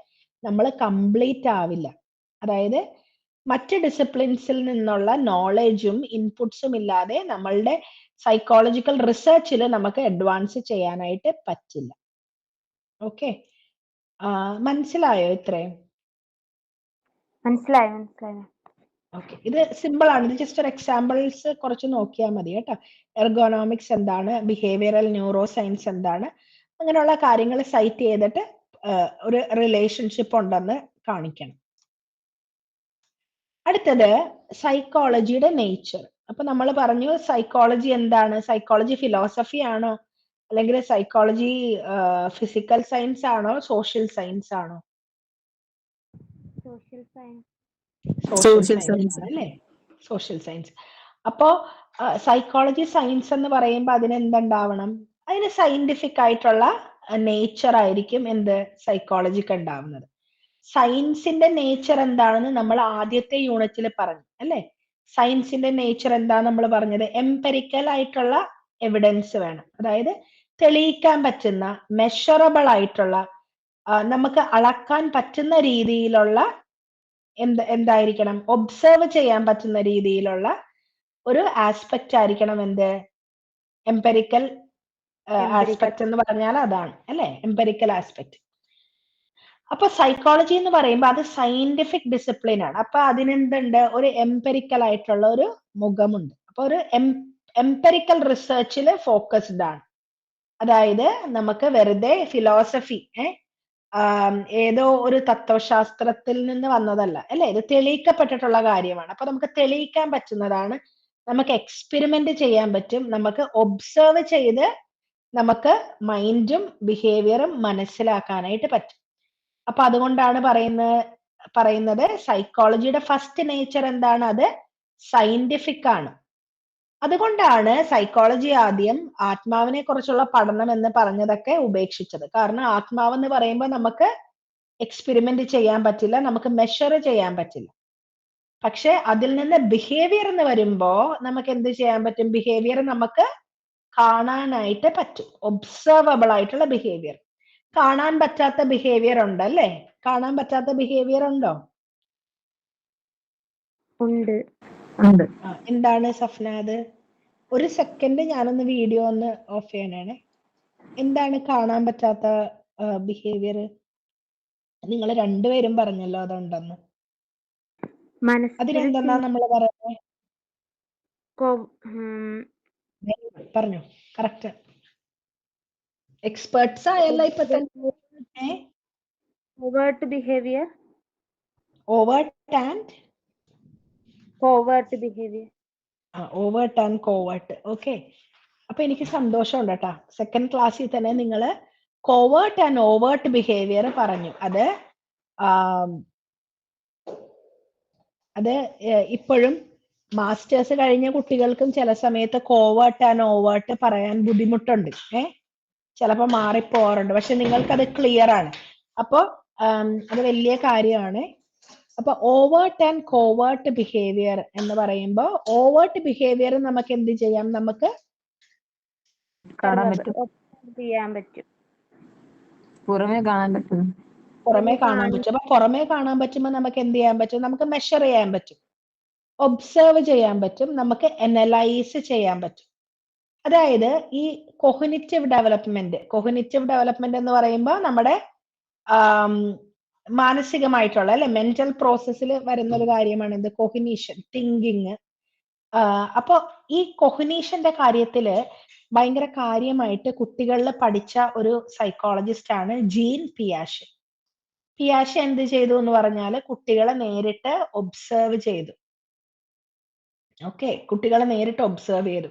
നമ്മൾ കംപ്ലീറ്റ് ആവില്ല. അതായത് മറ്റ് ഡിസിപ്ലിൻസിൽ നിന്നുള്ള നോളജും ഇൻപുട്സും ഇല്ലാതെ നമ്മളുടെ സൈക്കോളജിക്കൽ റിസർച്ചിൽ നമുക്ക് അഡ്വാൻസ് ചെയ്യാനായിട്ട് പറ്റില്ല. ഓക്കെ, മനസ്സിലായോ ഇത്രയും? മനസ്സിലായി. ഓക്കെ, ഇത് സിമ്പിൾ ആണ്. ഇത് ജസ്റ്റ് ഒരു എക്സാമ്പിൾസ് കുറച്ച് നോക്കിയാൽ മതി കേട്ടോ. എർഗോണോമിക്സ് എന്താണ്, ബിഹേവിയറൽ ന്യൂറോ സയൻസ് എന്താണ്, അങ്ങനെയുള്ള കാര്യങ്ങൾ സൈറ്റ് ചെയ്തിട്ട് ഒരു റിലേഷൻഷിപ്പ് ഉണ്ടെന്ന് കാണിക്കണം. അടുത്തത് സൈക്കോളജിയുടെ നേച്ചർ. അപ്പൊ നമ്മൾ പറഞ്ഞു സൈക്കോളജി എന്താണ്? സൈക്കോളജി ഫിലോസഫി ആണോ, അല്ലെങ്കിൽ സൈക്കോളജി ഫിസിക്കൽ സയൻസ് ആണോ, സോഷ്യൽ സയൻസ് ആണോ? Social science. സോഷ്യൽ സയൻസ് ആണ് അല്ലേ? Social science. അപ്പോ സൈക്കോളജി സയൻസ് എന്ന് പറയുമ്പോൾ അതിന് എന്തുണ്ടാവണം? അതിന് സയന്റിഫിക് ആയിട്ടുള്ള നേച്ചർ ആയിരിക്കും എന്ത് സൈക്കോളജിക്ക് ഉണ്ടാവുന്നത്. സയൻസിന്റെ നേച്ചർ എന്താണെന്ന് നമ്മൾ ആദ്യത്തെ യൂണിറ്റിൽ പറഞ്ഞു അല്ലേ? സയൻസിന്റെ നേച്ചർ എന്താ നമ്മൾ പറഞ്ഞത്? എംപെരിക്കൽ ആയിട്ടുള്ള എവിഡൻസ് വേണം. അതായത് തെളിയിക്കാൻ പറ്റുന്ന, മെഷറബിൾ ആയിട്ടുള്ള, നമുക്ക് അളക്കാൻ പറ്റുന്ന രീതിയിലുള്ള എന്തായിരിക്കണം? ഒബ്സർവ് ചെയ്യാൻ പറ്റുന്ന രീതിയിലുള്ള ഒരു ആസ്പെക്ട് ആയിരിക്കണം എന്ത്? എംപെരിക്കൽ ആസ്പെക്ട് എന്ന് പറഞ്ഞാൽ അതാണ് അല്ലെ? Empirical aspect. അപ്പൊ സൈക്കോളജി എന്ന് പറയുമ്പോൾ അത് സയന്റിഫിക് ഡിസിപ്ലിൻ ആണ്. അപ്പൊ അതിനെന്തുണ്ട്? ഒരു എംപെരിക്കൽ ആയിട്ടുള്ള ഒരു മുഖമുണ്ട്. അപ്പൊ ഒരു എംപെരിക്കൽ റിസർച്ചിൽ ഫോക്കസ്ഡ് ആണ്. അതായത് നമുക്ക് വെറുതെ ഫിലോസഫി ഏതോ ഒരു തത്വശാസ്ത്രത്തിൽ നിന്ന് വന്നതല്ല അല്ലെ? ഇത് തെളിയിക്കപ്പെട്ടിട്ടുള്ള കാര്യമാണ്. അപ്പൊ നമുക്ക് തെളിയിക്കാൻ പറ്റുന്നതാണ്, നമുക്ക് എക്സ്പെരിമെന്റ് ചെയ്യാൻ പറ്റും, നമുക്ക് ഒബ്സർവ് ചെയ്ത് നമുക്ക് മൈൻഡും ബിഹേവിയറും മനസ്സിലാക്കാനായിട്ട് പറ്റും. അപ്പൊ അതുകൊണ്ടാണ് പറയുന്നത് സൈക്കോളജിയുടെ ഫസ്റ്റ് നേച്ചർ എന്താണ്? അത് സയന്റിഫിക് ആണ്. അതുകൊണ്ടാണ് സൈക്കോളജി ആദ്യം ആത്മാവിനെ കുറിച്ചുള്ള പഠനം എന്ന് പറഞ്ഞതൊക്കെ ഉപേക്ഷിച്ചത്. കാരണം ആത്മാവ് എന്ന് പറയുമ്പോൾ നമുക്ക് എക്സ്പെരിമെന്റ് ചെയ്യാൻ പറ്റില്ല, നമുക്ക് മെഷർ ചെയ്യാൻ പറ്റില്ല. പക്ഷെ അതിൽ നിന്ന് ബിഹേവിയർ എന്ന് വരുമ്പോ നമുക്ക് എന്ത് ചെയ്യാൻ പറ്റും? ബിഹേവിയർ നമുക്ക് കാണാനായിട്ട് പറ്റും. ഒബ്സർവബിൾ ആയിട്ടുള്ള ബിഹേവിയർ. കാണാൻ പറ്റാത്ത ബിഹേവിയർ ഉണ്ടല്ലേ? കാണാൻ പറ്റാത്ത ബിഹേവിയർ ഉണ്ടോ? ഉണ്ട്. എന്താണ് സഫ്ന അത്? ഒരു സെക്കൻഡ് ഞാനൊന്ന് വീഡിയോ ഒന്ന് ഓഫ് ചെയ്യണേ. എന്താണ് കാണാൻ പറ്റാത്ത ബിഹേവിയർ? നിങ്ങൾ രണ്ടുപേരും പറഞ്ഞല്ലോ അതുണ്ടെന്ന്. അതിനെന്താ നമ്മൾ പറയുന്നത്? പറഞ്ഞു. കറക്റ്റ്. എക്സ്പേർട്സ് ആയല്ല ഇപ്പൊ തന്നെ. Overt behaviour. Overt and covert behaviour. Overt and covert. Okay. അപ്പൊ എനിക്ക് സന്തോഷമുണ്ട് കേട്ടാ. സെക്കൻഡ് ക്ലാസ്സിൽ തന്നെ നിങ്ങൾ കോവേർട്ട് ആൻഡ് ഓവേർട്ട് ബിഹേവിയർ പറഞ്ഞു. അത് ഇപ്പോഴും മാസ്റ്റേഴ്സ് കഴിഞ്ഞ കുട്ടികൾക്കും ചില സമയത്ത് കോവേർട്ട് ആൻഡ് ഓവേർട്ട് പറയാൻ ബുദ്ധിമുട്ടുണ്ട്. ചിലപ്പോൾ മാറിപ്പോവാറുണ്ട്. പക്ഷെ നിങ്ങൾക്കത് ക്ലിയർ ആണ്. അപ്പൊ അത് വലിയ കാര്യമാണ്. അപ്പൊ ഓവേർട്ട് ആൻഡ് കോവേർട്ട് ബിഹേവിയർ എന്ന് പറയുമ്പോൾ ഓവേർട്ട് ബിഹേവിയർ നമുക്ക് എന്ത് ചെയ്യാം? നമുക്ക് കാണാൻ പറ്റും, ചെയ്യാൻ പറ്റും, പുറമേ കാണാൻ പറ്റും. പുറമേ കാണാൻ പറ്റും. അപ്പൊ പുറമേ കാണാൻ പറ്റുമ്പോൾ നമുക്ക് എന്ത് ചെയ്യാൻ പറ്റും? നമുക്ക് മെഷർ ചെയ്യാൻ പറ്റും, ഒബ്സർവ് ചെയ്യാൻ പറ്റും, നമുക്ക് അനലൈസ് ചെയ്യാൻ പറ്റും. അതായത് ഈ കൊഗ്നിറ്റീവ് ഡെവലപ്മെന്റ് എന്ന് പറയുമ്പോൾ നമ്മുടെ മാനസികമായിട്ടുള്ള അല്ലെ മെന്റൽ പ്രോസസ്സിൽ വരുന്ന ഒരു കാര്യമാണ് ഇത് കൊഗ്നീഷൻ, തിങ്കിങ്. അപ്പൊ ഈ കൊഗ്നീഷന്റെ കാര്യത്തില് ഭയങ്കര കാര്യമായിട്ട് കുട്ടികളിൽ പഠിച്ച ഒരു സൈക്കോളജിസ്റ്റ് ആണ് ജീൻ പിയാഷെ. പിയാഷെ എന്ത് ചെയ്തു എന്ന് പറഞ്ഞാൽ കുട്ടികളെ നേരിട്ട് ഒബ്സർവ് ചെയ്തു. ഓക്കെ, കുട്ടികളെ നേരിട്ട് ഒബ്സർവ് ചെയ്തു.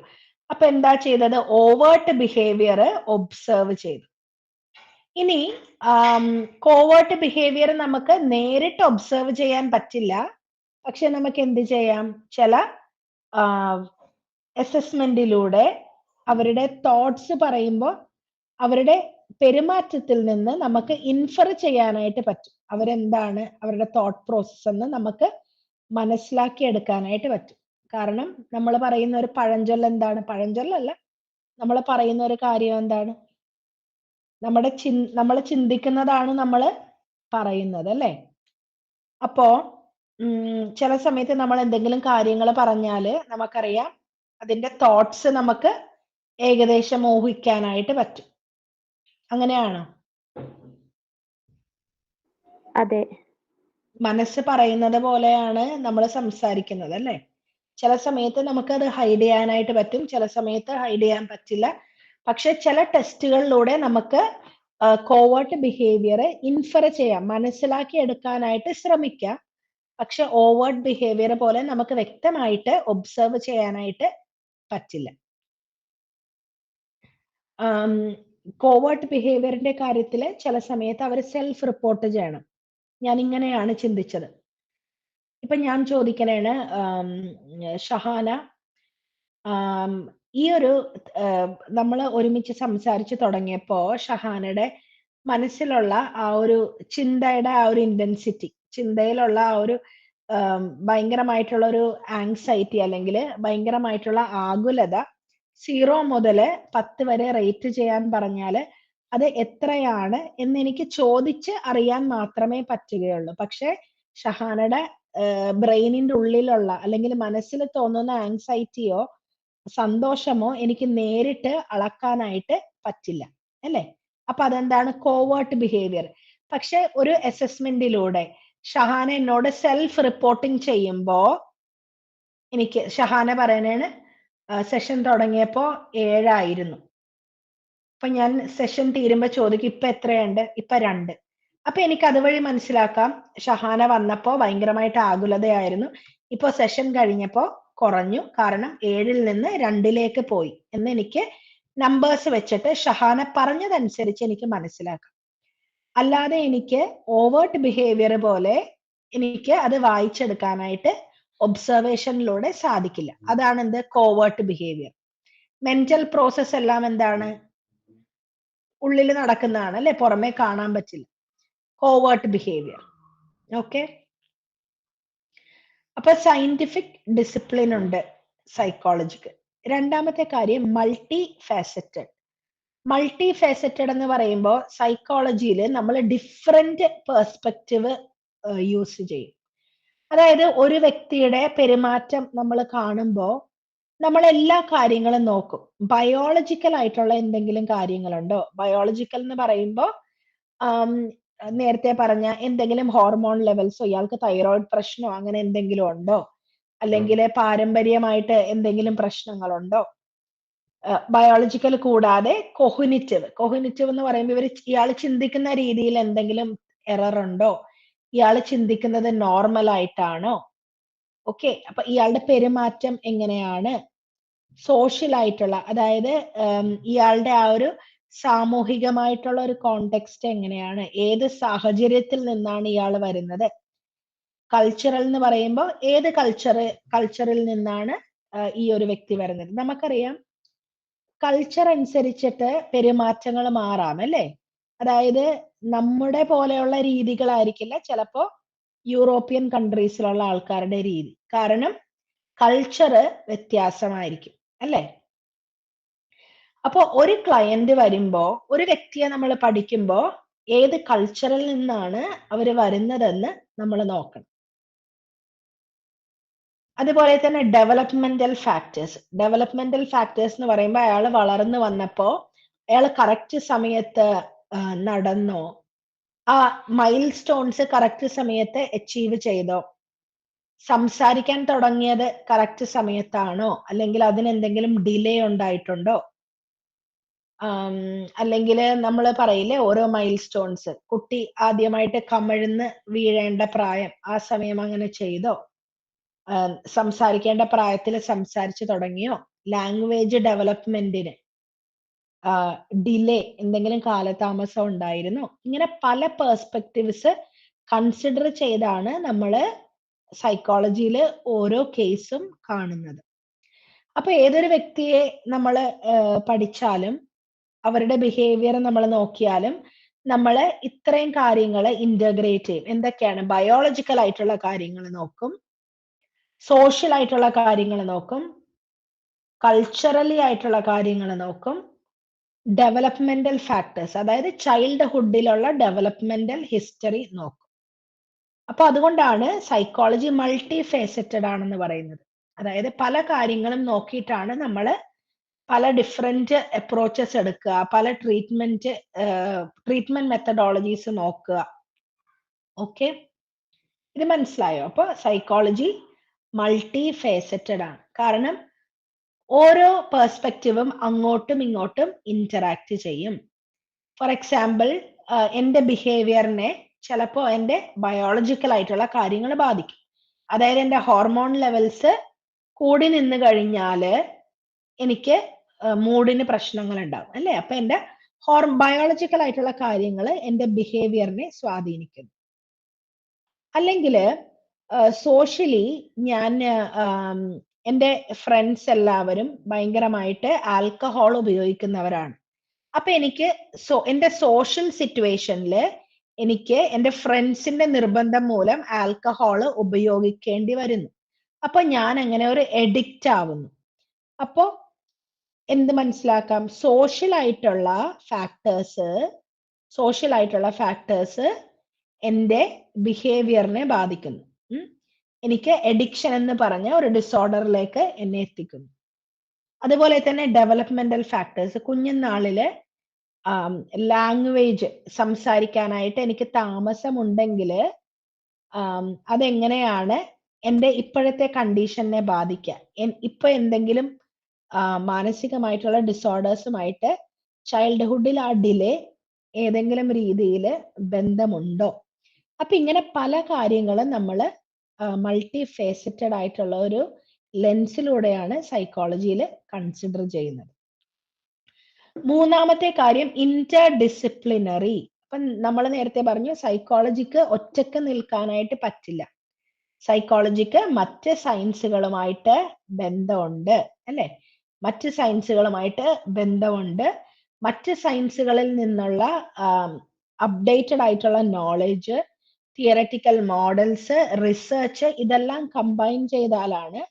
അപ്പൊ എന്താ ചെയ്തത്? ഓവേർട്ട് ബിഹേവിയർ ഒബ്സർവ് ചെയ്തു. ഇനി കോവേർട്ട് ബിഹേവിയർ നമുക്ക് നേരിട്ട് ഒബ്സർവ് ചെയ്യാൻ പറ്റില്ല. പക്ഷെ നമുക്ക് എന്ത് ചെയ്യാം? ചില അസസ്മെന്റിലൂടെ അവരുടെ തോട്ട്സ് പറയുമ്പോൾ അവരുടെ പെരുമാറ്റത്തിൽ നിന്ന് നമുക്ക് ഇൻഫർ ചെയ്യാനായിട്ട് പറ്റും. അവരെന്താണ് അവരുടെ തോട്ട് പ്രോസസ് എന്ന് നമുക്ക് മനസ്സിലാക്കി എടുക്കാനായിട്ട് പറ്റും. കാരണം നമ്മൾ പറയുന്ന ഒരു പഴഞ്ചൊല്ല് എന്താണ്? പഴഞ്ചൊല്ലല്ല, നമ്മൾ പറയുന്ന ഒരു കാര്യം എന്താണ്? നമ്മൾ ചിന്തിക്കുന്നതാണ് നമ്മൾ പറയുന്നത് അല്ലേ? അപ്പോ ചില സമയത്ത് നമ്മൾ എന്തെങ്കിലും കാര്യങ്ങൾ പറഞ്ഞാല് നമുക്കറിയാം അതിന്റെ തോട്ട്സ് നമുക്ക് ഏകദേശം ഊഹിക്കാനായിട്ട് പറ്റും. അങ്ങനെയാണോ? അതെ. മനസ്സ് പറയുന്നത് പോലെയാണ് നമ്മൾ സംസാരിക്കുന്നത് അല്ലേ? ചില സമയത്ത് നമുക്കത് ഹൈഡ് ചെയ്യാനായിട്ട് പറ്റും, ചില സമയത്ത് ഹൈഡ് ചെയ്യാൻ പറ്റില്ല. പക്ഷെ ചില ടെസ്റ്റുകളിലൂടെ നമുക്ക് കോവേർട്ട് ബിഹേവിയർ ഇൻഫർ ചെയ്യാം, മനസ്സിലാക്കി എടുക്കാനായിട്ട് ശ്രമിക്കാം. പക്ഷെ ഓവേർട്ട് ബിഹേവിയർ പോലെ നമുക്ക് വ്യക്തമായിട്ട് ഒബ്സർവ് ചെയ്യാനായിട്ട് പറ്റില്ല. കോവേർട്ട് ബിഹേവിയറിന്റെ കാര്യത്തിൽ ചില സമയത്ത് അവർ സെൽഫ് റിപ്പോർട്ട് ചെയ്യണം. ഞാൻ ഇങ്ങനെയാണ് ചിന്തിച്ചത്. ഇപ്പൊ ഞാൻ ചോദിക്കണേണ്, ഷഹാന, ഈ ഒരു നമ്മൾ ഒരുമിച്ച് സംസാരിച്ച് തുടങ്ങിയപ്പോ ഷഹാനയുടെ മനസ്സിലുള്ള ആ ഒരു ചിന്തയുടെ ആ ഒരു ഇന്റൻസിറ്റി, ചിന്തയിലുള്ള ആ ഒരു ഭയങ്കരമായിട്ടുള്ള ഒരു ആങ്സൈറ്റി അല്ലെങ്കിൽ ഭയങ്കരമായിട്ടുള്ള ആകുലത 0 മുതൽ 10 വരെ റേറ്റ് ചെയ്യാൻ പറഞ്ഞാല് അത് എത്രയാണ് എന്ന് എനിക്ക് ചോദിച്ച് അറിയാൻ മാത്രമേ പറ്റുകയുള്ളൂ. പക്ഷെ ഷഹാനയുടെ ബ്രെയിനിന്റെ ഉള്ളിലുള്ള അല്ലെങ്കിൽ മനസ്സിൽ തോന്നുന്ന ആങ്സൈറ്റിയോ സന്തോഷമോ എനിക്ക് നേരിട്ട് അളക്കാനായിട്ട് പറ്റില്ല, അല്ലേ? അപ്പൊ അതെന്താണ്? Covert behaviour. പക്ഷെ ഒരു അസസ്മെന്റിലൂടെ ഷഹാന എന്നോട് സെൽഫ് റിപ്പോർട്ടിംഗ് ചെയ്യുമ്പോ എനിക്ക് ഷഹാന പറയണേണ് സെഷൻ തുടങ്ങിയപ്പോ 7 ആയിരുന്നു. അപ്പൊ ഞാൻ സെഷൻ തീരുമ്പോ ചോദിക്കും ഇപ്പൊ എത്രയുണ്ട്? ഇപ്പൊ 2. അപ്പൊ എനിക്ക് അതുവഴി മനസ്സിലാക്കാം ഷഹാന വന്നപ്പോ ഭയങ്കരമായിട്ട് ആകുലതയായിരുന്നു, ഇപ്പൊ സെഷൻ കഴിഞ്ഞപ്പോ കുറഞ്ഞു, കാരണം 7ൽ നിന്ന് 2ലേക്ക് പോയി എന്ന് എനിക്ക് നമ്പേഴ്സ് വെച്ചിട്ട് ഷഹാന പറഞ്ഞതനുസരിച്ച് എനിക്ക് മനസ്സിലാക്കാം. അല്ലാതെ എനിക്ക് ഓവേർട്ട് ബിഹേവിയർ പോലെ എനിക്ക് അത് വായിച്ചെടുക്കാനായിട്ട് ഒബ്സർവേഷനിലൂടെ സാധിക്കില്ല. അതാണ് എന്ത്? Covert behaviour. മെന്റൽ പ്രോസസ് എല്ലാം എന്താണ്? ഉള്ളിൽ നടക്കുന്നതാണ്, അല്ലെ? പുറമെ കാണാൻ പറ്റില്ല. Covert behaviour. ഓക്കെ. അപ്പൊ സയന്റിഫിക് ഡിസിപ്ലിൻ ഉണ്ട് സൈക്കോളജിക്ക്. രണ്ടാമത്തെ കാര്യം മൾട്ടി ഫാസറ്റഡ്. മൾട്ടി ഫാസറ്റഡ് എന്ന് പറയുമ്പോൾ സൈക്കോളജിയിൽ നമ്മൾ ഡിഫറെന്റ് പെർസ്പെക്റ്റീവ് യൂസ് ചെയ്യും. അതായത് ഒരു വ്യക്തിയുടെ പെരുമാറ്റം നമ്മൾ കാണുമ്പോൾ നമ്മൾ എല്ലാ കാര്യങ്ങളും നോക്കും. ബയോളജിക്കൽ ആയിട്ടുള്ള എന്തെങ്കിലും കാര്യങ്ങളുണ്ടോ? ബയോളജിക്കൽ എന്ന് പറയുമ്പോൾ നേരത്തെ പറഞ്ഞ എന്തെങ്കിലും ഹോർമോൺ ലെവൽസോ, ഇയാൾക്ക് തൈറോയിഡ് പ്രശ്നമോ അങ്ങനെ എന്തെങ്കിലും ഉണ്ടോ, അല്ലെങ്കിൽ പാരമ്പര്യമായിട്ട് എന്തെങ്കിലും പ്രശ്നങ്ങളുണ്ടോ? ബയോളജിക്കൽ കൂടാതെ കൊഹ്നിറ്റീവ് എന്ന് പറയുമ്പോൾ ഇയാൾ ചിന്തിക്കുന്ന രീതിയിൽ എന്തെങ്കിലും എറർ ഉണ്ടോ, ഇയാൾ ചിന്തിക്കുന്നത് നോർമൽ ആയിട്ടാണോ? ഓക്കെ. അപ്പൊ ഇയാളുടെ പെരുമാറ്റം എങ്ങനെയാണ്? സോഷ്യൽ ആയിട്ടുള്ള, അതായത് ഇയാളുടെ ആ ഒരു സാമൂഹികമായിട്ടുള്ള ഒരു കോണ്ടെക്സ്റ്റ് എങ്ങനെയാണ്? ഏത് സാഹചര്യത്തിൽ നിന്നാണ് ഇയാൾ വരുന്നത്? കൾച്ചറൽ എന്ന് പറയുമ്പോൾ ഏത് കൾച്ചറിൽ നിന്നാണ് ഈ ഒരു വ്യക്തി വരുന്നത്? നമുക്കറിയാം കൾച്ചർ അനുസരിച്ചിട്ട് പെരുമാറ്റങ്ങൾ മാറാം, അല്ലേ? അതായത് നമ്മുടെ പോലെയുള്ള രീതികളായിരിക്കില്ല ചിലപ്പോ യൂറോപ്യൻ കൺട്രീസിലുള്ള ആൾക്കാരുടെ രീതി, കാരണം കൾച്ചർ വ്യത്യാസമായിരിക്കും, അല്ലേ? അപ്പോ ഒരു ക്ലയന്റ് വരുമ്പോ, ഒരു വ്യക്തിയെ നമ്മൾ പഠിക്കുമ്പോ ഏത് കൾച്ചറിൽ നിന്നാണ് അവര് വരുന്നതെന്ന് നമ്മൾ നോക്കണം. അതുപോലെ തന്നെ ഡെവലപ്മെന്റൽ ഫാക്ടേഴ്സ് എന്ന് പറയുമ്പോൾ അയാൾ വളർന്നു വന്നപ്പോ അയാൾ കറക്റ്റ് സമയത്ത് നടന്നോ, ആ മൈൽ സ്റ്റോൺസ് കറക്റ്റ് സമയത്ത് അച്ചീവ് ചെയ്തോ, സംസാരിക്കാൻ തുടങ്ങിയത് കറക്റ്റ് സമയത്താണോ, അല്ലെങ്കിൽ അതിനെന്തെങ്കിലും ഡിലേ ഉണ്ടായിട്ടുണ്ടോ, അല്ലെങ്കിൽ നമ്മൾ പറയില്ലേ ഓരോ മൈൽ സ്റ്റോൺസ്, കുട്ടി ആദ്യമായിട്ട് കമിഴ്ന്ന് വീഴേണ്ട പ്രായം, ആ സമയം അങ്ങനെ ചെയ്തോ, സംസാരിക്കേണ്ട പ്രായത്തിൽ സംസാരിച്ചു തുടങ്ങിയോ, ലാംഗ്വേജ് ഡെവലപ്മെന്റിന് ഡിലേ, എന്തെങ്കിലും കാലതാമസം ഉണ്ടായിരുന്നോ? ഇങ്ങനെ പല പെർസ്പെക്റ്റീവ്സ് കൺസിഡർ ചെയ്താണ് നമ്മൾ സൈക്കോളജിയിൽ ഓരോ കേസും കാണുന്നത്. അപ്പൊ ഏതൊരു വ്യക്തിയെ നമ്മൾ പഠിച്ചാലും അവരുടെ ബിഹേവിയർ നമ്മൾ നോക്കിയാലും നമ്മൾ ഇത്രയും കാര്യങ്ങൾ ഇന്റഗ്രേറ്റ് ചെയ്യും. എന്തൊക്കെയാണ്? ബയോളജിക്കൽ ആയിട്ടുള്ള കാര്യങ്ങൾ നോക്കും, സോഷ്യൽ ആയിട്ടുള്ള കാര്യങ്ങൾ നോക്കും, കൾച്ചറലി ആയിട്ടുള്ള കാര്യങ്ങൾ നോക്കും, ഡെവലപ്മെന്റൽ ഫാക്ടേഴ്സ്, അതായത് ചൈൽഡ്ഹുഡിലുള്ള ഡെവലപ്മെന്റൽ ഹിസ്റ്ററി നോക്കും. അപ്പൊ അതുകൊണ്ടാണ് സൈക്കോളജി മൾട്ടി ഫേസറ്റഡ് ആണെന്ന് പറയുന്നത്. അതായത് പല കാര്യങ്ങളും നോക്കിയിട്ടാണ് നമ്മൾ പല ഡിഫറെന്റ് അപ്രോച്ചസ് എടുക്കുക, പല ട്രീറ്റ്മെന്റ് മെത്തഡോളജീസ് നോക്കുക. ഓക്കെ, ഇത് മനസ്സിലായോ? അപ്പൊ സൈക്കോളജി മൾട്ടി ഫേസറ്റഡ് ആണ്, കാരണം ഓരോ പെർസ്പെക്റ്റീവും അങ്ങോട്ടും ഇങ്ങോട്ടും ഇന്ററാക്ട് ചെയ്യും. ഫോർ എക്സാമ്പിൾ, എന്റെ ബിഹേവിയറിനെ ചിലപ്പോൾ എന്റെ ബയോളജിക്കൽ ആയിട്ടുള്ള കാര്യങ്ങൾ ബാധിക്കും. അതായത് എൻ്റെ ഹോർമോൺ ലെവൽസ് കൂടി നിന്ന് കഴിഞ്ഞാല് എനിക്ക് മൂഡിന് പ്രശ്നങ്ങൾ ഉണ്ടാവും അല്ലേ? അപ്പൊ എൻ്റെ ബയോളജിക്കൽ ആയിട്ടുള്ള കാര്യങ്ങൾ എൻ്റെ ബിഹേവിയറിനെ സ്വാധീനിക്കുന്നു. അല്ലെങ്കിൽ സോഷ്യലി ഞാൻ എൻ്റെ ഫ്രണ്ട്സ് എല്ലാവരും ഭയങ്കരമായിട്ട് ആൽക്കഹോൾ ഉപയോഗിക്കുന്നവരാണ്. അപ്പൊ എനിക്ക് എൻ്റെ സോഷ്യൽ സിറ്റുവേഷനിൽ എനിക്ക് എൻ്റെ ഫ്രണ്ട്സിന്റെ നിർബന്ധം മൂലം ആൽക്കഹോൾ ഉപയോഗിക്കേണ്ടി വരുന്നു. അപ്പൊ ഞാൻ അങ്ങനെ ഒരു എഡിക്റ്റ് ആവുന്നു. അപ്പോ എന്ത് മനസ്സിലാക്കാം? സോഷ്യൽ ആയിട്ടുള്ള ഫാക്ടേഴ്സ് എൻ്റെ ബിഹേവിയറിനെ ബാധിക്കുന്നു. എനിക്ക് എഡിക്ഷൻ എന്ന് പറഞ്ഞ ഒരു ഡിസോർഡറിലേക്ക് എന്നെ എത്തിക്കുന്നു. അതുപോലെ തന്നെ ഡെവലപ്മെന്റൽ ഫാക്ടേഴ്സ്, കുഞ്ഞുനാളില് ലാംഗ്വേജ് സംസാരിക്കാനായിട്ട് എനിക്ക് താമസമുണ്ടെങ്കിൽ അതെങ്ങനെയാണ് എൻ്റെ ഇപ്പോഴത്തെ കണ്ടീഷനെ ബാധിക്കുക? ഇപ്പൊ എന്തെങ്കിലും മാനസികമായിട്ടുള്ള ഡിസോർഡേഴ്സുമായിട്ട് ചൈൽഡ്ഹുഡിൽ ആ ഡിലേ ഏതെങ്കിലും രീതിയിൽ ബന്ധമുണ്ടോ? അപ്പൊ ഇങ്ങനെ പല കാര്യങ്ങളും നമ്മൾ മൾട്ടി ഫേസറ്റഡ് ആയിട്ടുള്ള ഒരു ലെൻസിലൂടെയാണ് സൈക്കോളജിയിൽ കൺസിഡർ ചെയ്യുന്നത്. മൂന്നാമത്തെ കാര്യം ഇന്റർ ഡിസിപ്ലിനറി. അപ്പം നമ്മൾ നേരത്തെ പറഞ്ഞു സൈക്കോളജിക്ക് ഒറ്റക്ക് നിൽക്കാനായിട്ട് പറ്റില്ല. സൈക്കോളജിക്ക് മറ്റ് സയൻസുകളുമായിട്ട് ബന്ധമുണ്ട് അല്ലെ? മറ്റ് സയൻസുകളിൽ നിന്നുള്ള അപ്ഡേറ്റഡ് ആയിട്ടുള്ള നോളജ്, തിയററ്റിക്കൽ മോഡൽസ്, റിസർച്ച് ഇതെല്ലാം കമ്പൈൻ ചെയ്താലാണ്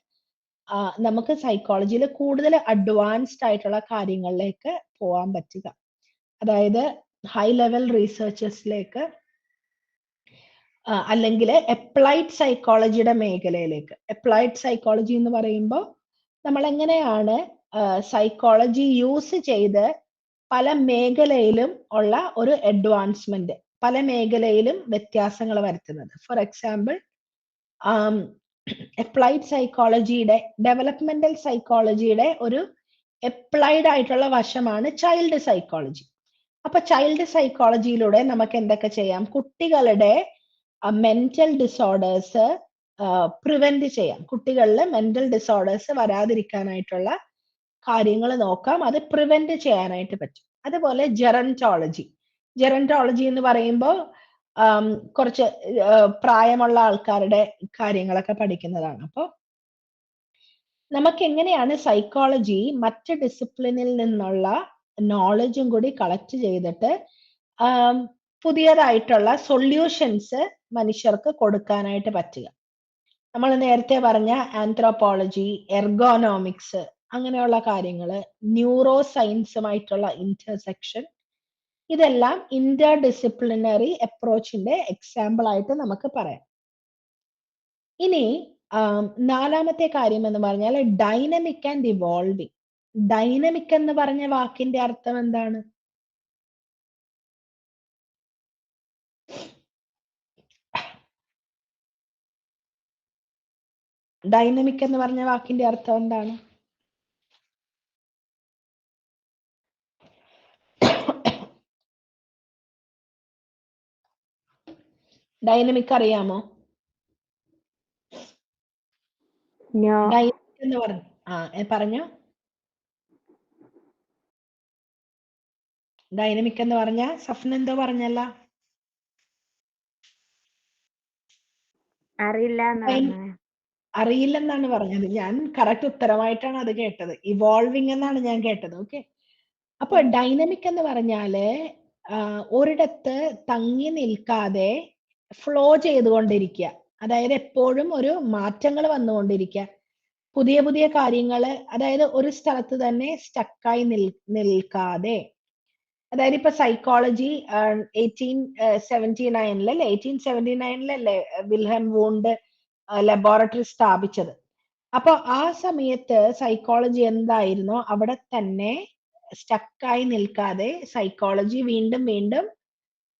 നമുക്ക് സൈക്കോളജിയിൽ കൂടുതൽ അഡ്വാൻസ്ഡ് ആയിട്ടുള്ള കാര്യങ്ങളിലേക്ക് പോകാൻ പറ്റുക. അതായത് ഹൈ ലെവൽ റിസർച്ചസിലേക്ക് അല്ലെങ്കിൽ അപ്ലൈഡ് സൈക്കോളജിയുടെ മേഖലയിലേക്ക്. അപ്ലൈഡ് സൈക്കോളജി എന്ന് പറയുമ്പോൾ നമ്മൾ എങ്ങനെയാണ് സൈക്കോളജി യൂസ് ചെയ്ത് പല മേഖലയിലും ഉള്ള ഒരു അഡ്വാൻസ്മെന്റ്, പല മേഖലയിലും വ്യത്യാസങ്ങൾ വരുത്തുന്നത്. ഫോർ എക്സാമ്പിൾ അപ്ലൈഡ് സൈക്കോളജിയുടെ, ഡെവലപ്മെന്റൽ സൈക്കോളജിയുടെ ഒരു അപ്ലൈഡ് ആയിട്ടുള്ള വശമാണ് ചൈൽഡ് സൈക്കോളജി. അപ്പൊ ചൈൽഡ് സൈക്കോളജിയിലൂടെ നമുക്ക് എന്തൊക്കെ ചെയ്യാം? കുട്ടികളുടെ മെന്റൽ ഡിസോർഡേഴ്സ് പ്രിവെന്റ് ചെയ്യാം. കുട്ടികളിൽ മെന്റൽ ഡിസോർഡേഴ്സ് വരാതിരിക്കാനായിട്ടുള്ള കാര്യങ്ങൾ നോക്കാം, അത് പ്രിവെന്റ് ചെയ്യാനായിട്ട് പറ്റും. അതുപോലെ ജെറന്റോളജി എന്ന് പറയുമ്പോൾ കുറച്ച് പ്രായമുള്ള ആൾക്കാരുടെ കാര്യങ്ങളൊക്കെ പഠിക്കുന്നതാണ്. അപ്പോൾ നമുക്ക് എങ്ങനെയാണ് സൈക്കോളജി മറ്റ് ഡിസിപ്ലിനിൽ നിന്നുള്ള നോളജും കൂടി കളക്ട് ചെയ്തിട്ട് പുതിയതായിട്ടുള്ള സൊല്യൂഷൻസ് മനുഷ്യർക്ക് കൊടുക്കാനായിട്ട് പറ്റുക? നമ്മൾ നേരത്തെ പറഞ്ഞ ആന്ത്രോപോളജി, എർഗോനോമിക്സ്, അങ്ങനെയുള്ള കാര്യങ്ങൾ, ന്യൂറോ സയൻസുമായിട്ടുള്ള ഇന്റർസെക്ഷൻ, ഇതെല്ലാം ഇന്റർ ഡിസിപ്ലിനറി അപ്രോച്ചിന്റെ എക്സാമ്പിൾ ആയിട്ട് നമുക്ക് പറയാം. ഇനി നാലാമത്തെ കാര്യം എന്ന് പറഞ്ഞാൽ ഡൈനമിക് ആൻഡ് ഇവോൾവിങ്. ഡൈനമിക് എന്ന് പറഞ്ഞ വാക്കിന്റെ അർത്ഥം എന്താണ്? ഡൈനമിക് എന്ന് പറഞ്ഞ വാക്കിന്റെ അർത്ഥം എന്താണ്? ഡൈനമിക് അറിയാമോ? ഡൈനമിക് എന്ന് പറഞ്ഞു പറഞ്ഞോ. ഡൈനമിക് എന്ന് പറഞ്ഞ സഫ്ന എന്തോ പറഞ്ഞല്ല? അറിയില്ലെന്നാണ് പറഞ്ഞത്. ഞാൻ കറക്റ്റ് ഉത്തരമായിട്ടാണ് അത് കേട്ടത്. ഇവോൾവിങ് എന്നാണ് ഞാൻ കേട്ടത്. ഓക്കെ. അപ്പൊ ഡൈനമിക് എന്ന് പറഞ്ഞാല് ഒരിടത്ത് തങ്ങി നിൽക്കാതെ ഫ്ലോ ചെയ്തുകൊണ്ടിരിക്കുക. അതായത് എപ്പോഴും ഒരു മാറ്റങ്ങൾ വന്നുകൊണ്ടിരിക്കുക, പുതിയ പുതിയ കാര്യങ്ങള്, അതായത് ഒരു സ്ഥലത്ത് തന്നെ സ്റ്റക്കായി നിൽക്കാതെ. അതായത് ഇപ്പൊ സൈക്കോളജി 1879 വിൽഹെം വൂണ്ട് ലബോറട്ടറി സ്ഥാപിച്ചത്. അപ്പൊ ആ സമയത്ത് സൈക്കോളജി എന്തായിരുന്നോ അവിടെ തന്നെ സ്റ്റക്കായി നിൽക്കാതെ സൈക്കോളജി വീണ്ടും വീണ്ടും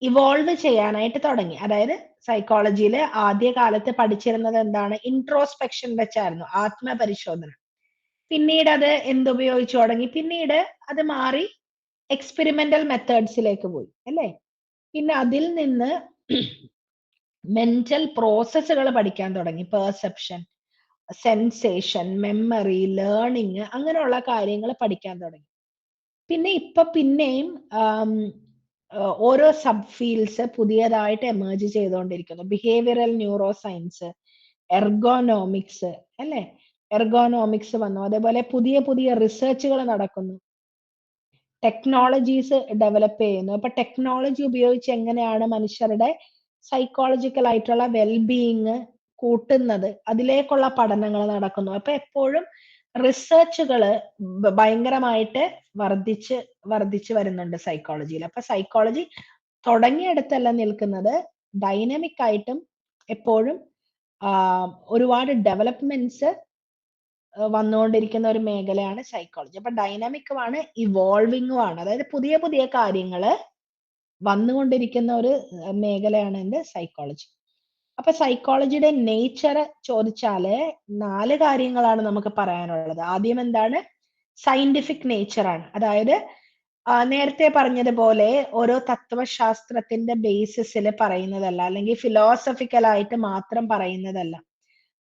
ഇവോൾവ് ചെയ്യാനായിട്ട് തുടങ്ങി. അതായത് സൈക്കോളജിയിൽ ആദ്യ കാലത്ത് പഠിച്ചിരുന്നത് എന്താണ്? ഇൻട്രോസ്പെക്ഷൻ വെച്ചായിരുന്നു, ആത്മപരിശോധന. പിന്നീട് അത് എന്തുപയോഗിച്ചു തുടങ്ങി? പിന്നീട് അത് മാറി എക്സ്പെരിമെന്റൽ മെത്തേഡ്സിലേക്ക് പോയി അല്ലേ? പിന്നെ അതിൽ നിന്ന് മെന്റൽ പ്രോസസ്സുകൾ പഠിക്കാൻ തുടങ്ങി. പെർസെപ്ഷൻ, സെൻസേഷൻ, മെമ്മറി, ലേണിംഗ് അങ്ങനെയുള്ള കാര്യങ്ങൾ പഠിക്കാൻ തുടങ്ങി. പിന്നെ പിന്നെയും ഓരോ സബ് ഫീൽഡ്സ് പുതിയതായിട്ട് എമേർജ് ചെയ്തുകൊണ്ടിരിക്കുന്നു. ബിഹേവിയറൽ ന്യൂറോ സയൻസ്, എർഗോനോമിക്സ് അല്ലെ, എർഗോനോമിക്സ് വന്നു. അതേപോലെ പുതിയ പുതിയ റിസർച്ചുകൾ നടക്കുന്നു. ടെക്നോളജീസ് ഡെവലപ്പ് ചെയ്യുന്നു. അപ്പൊ ടെക്നോളജി ഉപയോഗിച്ച് എങ്ങനെയാണ് മനുഷ്യരുടെ സൈക്കോളജിക്കൽ ആയിട്ടുള്ള വെൽബീയിങ് കൂട്ടുന്നത്, അതിലേക്കുള്ള പഠനങ്ങൾ നടക്കുന്നു. അപ്പൊ എപ്പോഴും റിസർച്ചുകൾ ഭയങ്കരമായിട്ട് വർദ്ധിച്ച് വരുന്നുണ്ട് സൈക്കോളജിയിൽ. അപ്പൊ സൈക്കോളജി തുടങ്ങിയെടുത്തല്ല നിൽക്കുന്നത്, ഡൈനമിക് ആയിട്ടും എപ്പോഴും ഒരുപാട് ഡെവലപ്മെന്റ്സ് വന്നുകൊണ്ടിരിക്കുന്ന ഒരു മേഖലയാണ് സൈക്കോളജി. അപ്പൊ ഡൈനാമിക്കുമാണ്, ഇവോൾവിംഗുമാണ്. അതായത് പുതിയ പുതിയ കാര്യങ്ങള് വന്നുകൊണ്ടിരിക്കുന്ന ഒരു മേഖലയാണ് എന്ത്, സൈക്കോളജി. അപ്പൊ സൈക്കോളജിയുടെ നേച്ചർ ചോദിച്ചാല് 4 കാര്യങ്ങളാണ് നമുക്ക് പറയാനുള്ളത്. ആദ്യം എന്താണ്, സയന്റിഫിക് നേച്ചറാണ്. അതായത് നേരത്തെ പറഞ്ഞതുപോലെ ഓരോ തത്വശാസ്ത്രത്തിന്റെ ബേസിസിൽ പറയുന്നതല്ല, അല്ലെങ്കിൽ ഫിലോസഫിക്കലായിട്ട് മാത്രം പറയുന്നതല്ല,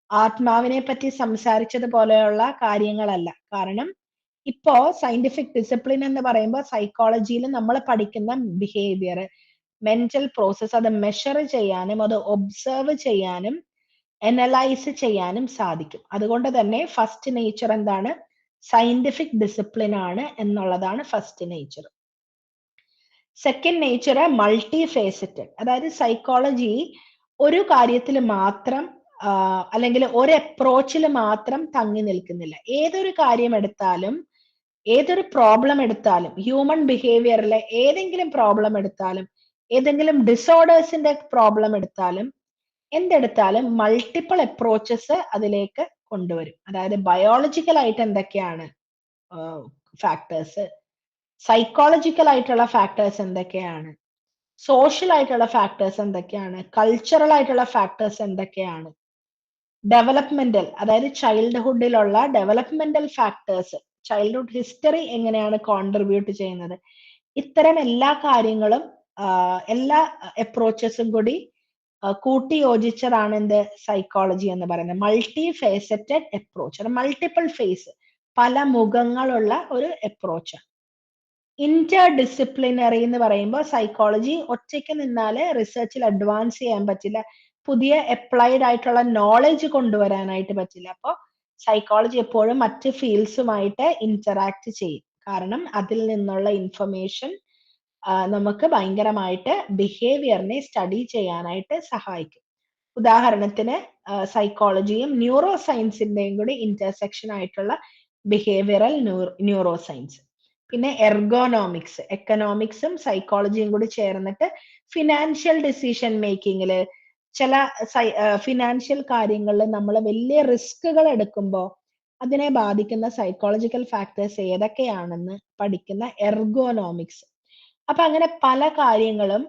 ആത്മാവിനെ പറ്റി സംസാരിച്ചതുപോലെയുള്ള കാര്യങ്ങളല്ല. കാരണം ഇപ്പോ സയന്റിഫിക് ഡിസിപ്ലിൻ എന്ന് പറയുമ്പോൾ സൈക്കോളജിയിൽ നമ്മൾ പഠിക്കുന്ന ബിഹേവിയർ, മെന്റൽ പ്രോസസ്, അത് മെഷർ ചെയ്യാനും അത് ഒബ്സർവ് ചെയ്യാനും അനലൈസ് ചെയ്യാനും സാധിക്കും. അതുകൊണ്ട് തന്നെ ഫസ്റ്റ് നേച്ചർ എന്താണ്, സയന്റിഫിക് ഡിസിപ്ലിൻ ആണ് എന്നുള്ളതാണ് first nature. Second nature multi faceted. അതായത് സൈക്കോളജി ഒരു കാര്യത്തിൽ മാത്രം അല്ലെങ്കിൽ ഒരു അപ്രോച്ചിൽ മാത്രം തങ്ങി നിൽക്കുന്നില്ല. ഏതൊരു കാര്യം എടുത്താലും, ഏതൊരു പ്രോബ്ലം എടുത്താലും, ഹ്യൂമൻ ബിഹേവിയറിലെ ഏതെങ്കിലും പ്രോബ്ലം എടുത്താലും, ഏതെങ്കിലും ഡിസോർഡേഴ്സിന്റെ പ്രോബ്ലം എടുത്താലും, എന്തെടുത്താലും മൾട്ടിപ്പിൾ അപ്രോച്ചസ് അതിലേക്ക് കൊണ്ടുവരും. അതായത് ബയോളജിക്കൽ ആയിട്ട് എന്തൊക്കെയാണ് ഫാക്ടേഴ്സ്, സൈക്കോളജിക്കൽ ആയിട്ടുള്ള ഫാക്ടേഴ്സ് എന്തൊക്കെയാണ്, സോഷ്യൽ ആയിട്ടുള്ള ഫാക്ടേഴ്സ് എന്തൊക്കെയാണ്, കൾച്ചറൽ ആയിട്ടുള്ള ഫാക്ടേഴ്സ് എന്തൊക്കെയാണ്, ഡെവലപ്മെന്റൽ, അതായത് ചൈൽഡ്ഹുഡിലുള്ള ഡെവലപ്മെന്റൽ ഫാക്ടേഴ്സ്, ചൈൽഡ്ഹുഡ് ഹിസ്റ്ററി എങ്ങനെയാണ് കോൺട്രിബ്യൂട്ട് ചെയ്യുന്നത്, ഇത്തരം എല്ലാ കാര്യങ്ങളും എല്ലാ അപ്രോച്ചസും കൂടി കൂട്ടി യോജിച്ചതാണ് എന്ത്, സൈക്കോളജി എന്ന് പറയുന്നത്. Multi faceted approach, multiple face, പല മുഖങ്ങളുള്ള ഒരു അപ്രോച്ച്. ഇന്റർ ഡിസിപ്ലിനറി എന്ന് പറയുമ്പോൾ സൈക്കോളജി ഒറ്റയ്ക്ക് നിന്നാല് റിസർച്ചിൽ അഡ്വാൻസ് ചെയ്യാൻ പറ്റില്ല, പുതിയ അപ്ലൈഡ് ആയിട്ടുള്ള നോളജ് കൊണ്ടുവരാനായിട്ട് പറ്റില്ല. അപ്പോൾ സൈക്കോളജി എപ്പോഴും മറ്റ് ഫീൽഡ്സുമായിട്ട് ഇന്ററാക്ട് ചെയ്യും. കാരണം അതിൽ നിന്നുള്ള ഇൻഫർമേഷൻ നമുക്ക് ഭയങ്കരമായിട്ട് ബിഹേവിയറിനെ സ്റ്റഡി ചെയ്യാനായിട്ട് സഹായിക്കും. ഉദാഹരണത്തിന് സൈക്കോളജിയും ന്യൂറോ സയൻസിന്റെയും കൂടി ഇന്റർസെക്ഷൻ ആയിട്ടുള്ള ബിഹേവിയറൽ ന്യൂറോ സയൻസ്. പിന്നെ എർഗോനോമിക്സ്, എക്കണോമിക്സും സൈക്കോളജിയും കൂടി ചേർന്നിട്ട് ഫിനാൻഷ്യൽ ഡിസിഷൻ മേക്കിങ്ങില്, ചില ഫിനാൻഷ്യൽ കാര്യങ്ങളിൽ നമ്മൾ വലിയ റിസ്കുകൾ എടുക്കുമ്പോൾ അതിനെ ബാധിക്കുന്ന സൈക്കോളജിക്കൽ ഫാക്ടേഴ്സ് ഏതൊക്കെയാണെന്ന് പഠിക്കുന്ന എർഗോനോമിക്സ്. അപ്പൊ അങ്ങനെ പല കാര്യങ്ങളും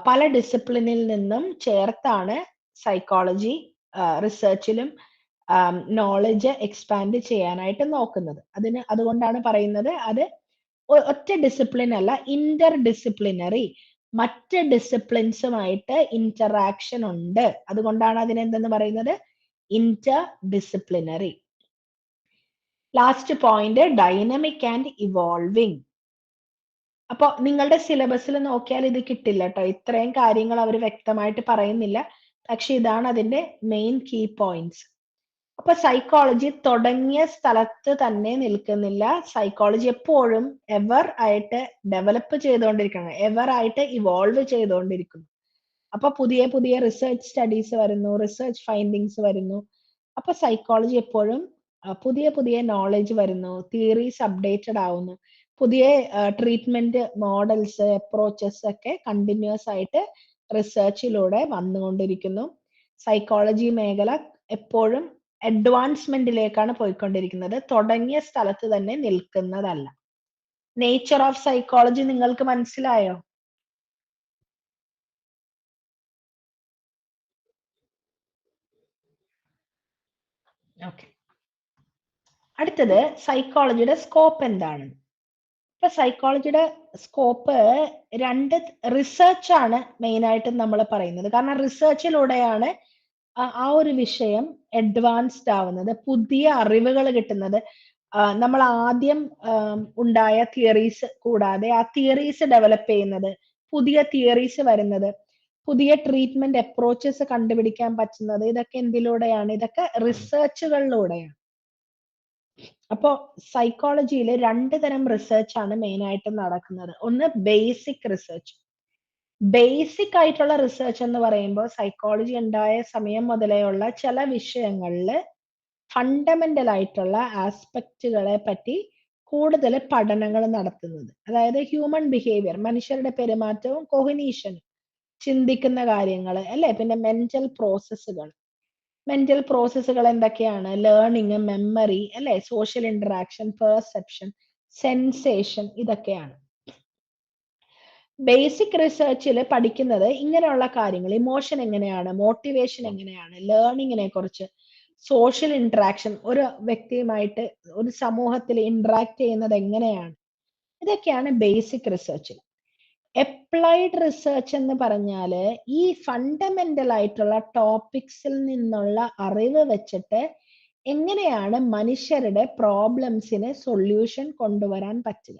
പല ഡിസിപ്ലിനിൽ നിന്നും ചേർത്താണ് സൈക്കോളജി റിസർച്ചിലും നോളജ് എക്സ്പാൻഡ് ചെയ്യാനായിട്ട് നോക്കുന്നത്. അതുകൊണ്ടാണ് പറയുന്നത് അത് ഒറ്റ ഡിസിപ്ലിൻ അല്ല, ഇന്റർ ഡിസിപ്ലിനറി, മറ്റ് ഡിസിപ്ലിൻസുമായിട്ട് ഇന്ററാക്ഷൻ ഉണ്ട്. അതുകൊണ്ടാണ് അതിനെന്തെന്ന് പറയുന്നത്, Inter disciplinary. Last point, dynamic and evolving. അപ്പൊ നിങ്ങളുടെ സിലബസിൽ നോക്കിയാൽ ഇത് കിട്ടില്ല കേട്ടോ, ഇത്രയും കാര്യങ്ങൾ അവർ വ്യക്തമായിട്ട് പറയുന്നില്ല. പക്ഷെ ഇതാണ് അതിന്റെ മെയിൻ കീ പോയിന്റ്സ്. അപ്പൊ സൈക്കോളജി തുടങ്ങിയ സ്ഥലത്ത് തന്നെ നിൽക്കുന്നില്ല. സൈക്കോളജി എപ്പോഴും എവർ ആയിട്ട് ഡെവലപ്പ് ചെയ്തുകൊണ്ടിരിക്കണം, എവർ ആയിട്ട് ഇവോൾവ് ചെയ്തുകൊണ്ടിരിക്കുന്നു. അപ്പൊ പുതിയ പുതിയ റിസർച്ച് സ്റ്റഡീസ് വരുന്നു, റിസർച്ച് ഫൈൻഡിങ്സ് വരുന്നു. അപ്പൊ സൈക്കോളജി എപ്പോഴും പുതിയ പുതിയ നോളജ് വരുന്നു, തിയറീസ് അപ്ഡേറ്റഡ് ആവുന്നു, പുതിയ ട്രീറ്റ്മെന്റ് മോഡൽസ്, അപ്രോച്ചസ് ഒക്കെ കണ്ടിന്യൂസ് ആയിട്ട് റിസർച്ചിലൂടെ വന്നുകൊണ്ടിരിക്കുന്നു. സൈക്കോളജി മേഖല എപ്പോഴും അഡ്വാൻസ്മെന്റിലേക്കാണ് പോയിക്കൊണ്ടിരിക്കുന്നത്, തുടങ്ങിയ സ്ഥലത്ത് തന്നെ നിൽക്കുന്നതല്ല. നേച്ചർ ഓഫ് സൈക്കോളജി നിങ്ങൾക്ക് മനസ്സിലായോ? ഓക്കെ. അടുത്തത് സൈക്കോളജിയുടെ സ്കോപ്പ് എന്താണ്? ഇപ്പൊ സൈക്കോളജിയുടെ സ്കോപ്പ് രണ്ട് റിസർച്ച് ആണ് മെയിൻ ആയിട്ട് നമ്മൾ പറയുന്നത്. കാരണം റിസർച്ചിലൂടെയാണ് ആ ഒരു വിഷയം അഡ്വാൻസ്ഡ് ആവുന്നത്, പുതിയ അറിവുകൾ കിട്ടുന്നത്. നമ്മൾ ആദ്യം ഉണ്ടായ തിയറീസ് കൂടാതെ ആ തിയറീസ് ഡെവലപ്പ് ചെയ്യുന്നത്, പുതിയ തിയറീസ് വരുന്നത്, പുതിയ ട്രീറ്റ്മെന്റ് അപ്രോച്ചസ് കണ്ടുപിടിക്കാൻ പറ്റുന്നത്, ഇതൊക്കെ എന്തിലൂടെയാണ്? ഇതൊക്കെ റിസർച്ചുകളിലൂടെയാണ്. അപ്പോ സൈക്കോളജിയിൽ രണ്ട് തരം റിസർച്ച് ആണ് മെയിൻ ആയിട്ട് നടക്കുന്നത്. ഒന്ന് ബേസിക് റിസർച്ച്. ബേസിക് ആയിട്ടുള്ള റിസർച്ച് എന്ന് പറയുമ്പോൾ സൈക്കോളജി ഉണ്ടായ സമയം മുതലേ ഉള്ള ചില വിഷയങ്ങളിൽ ഫണ്ടമെന്റൽ ആയിട്ടുള്ള ആസ്പെക്റ്റുകളെ പറ്റി കൂടുതൽ പഠനങ്ങൾ നടത്തുന്നത്. അതായത് ഹ്യൂമൻ ബിഹേവിയർ, മനുഷ്യരുടെ പെരുമാറ്റവും കോഗ്നിഷനും, ചിന്തിക്കുന്ന കാര്യങ്ങൾ അല്ലെ, പിന്നെ മെന്റൽ പ്രോസസ്സുകൾ. മെന്റൽ പ്രോസസ്സുകൾ എന്തൊക്കെയാണ്? ലേണിംഗ്, മെമ്മറി അല്ലെ, സോഷ്യൽ ഇന്ററാക്ഷൻ, പെർസെപ്ഷൻ, സെൻസേഷൻ, ഇതൊക്കെയാണ്. ബേസിക് റിസർച്ചിൽ പഠിക്കുന്നത് ഇങ്ങനെയുള്ള കാര്യങ്ങൾ. ഇമോഷൻ എങ്ങനെയാണ്, മോട്ടിവേഷൻ എങ്ങനെയാണ്, ലേണിങ്ങിനെ കുറിച്ച്, സോഷ്യൽ ഇന്ററാക്ഷൻ, ഒരു വ്യക്തിയുമായിട്ട് ഒരു സമൂഹത്തിൽ ഇന്ററാക്ട് ചെയ്യുന്നത് എങ്ങനെയാണ്, ഇതൊക്കെയാണ് ബേസിക് റിസർച്ചിൽ. അപ്ലൈഡ് റിസർച്ച് എന്ന് പറഞ്ഞാല് ഈ ഫണ്ടമെന്റൽ ആയിട്ടുള്ള ടോപ്പിക്സിൽ നിന്നുള്ള അറിവ് വെച്ചിട്ട് എങ്ങനെയാണ് മനുഷ്യരുടെ പ്രോബ്ലംസിന് സൊല്യൂഷൻ കൊണ്ടുവരാൻ പറ്റുക.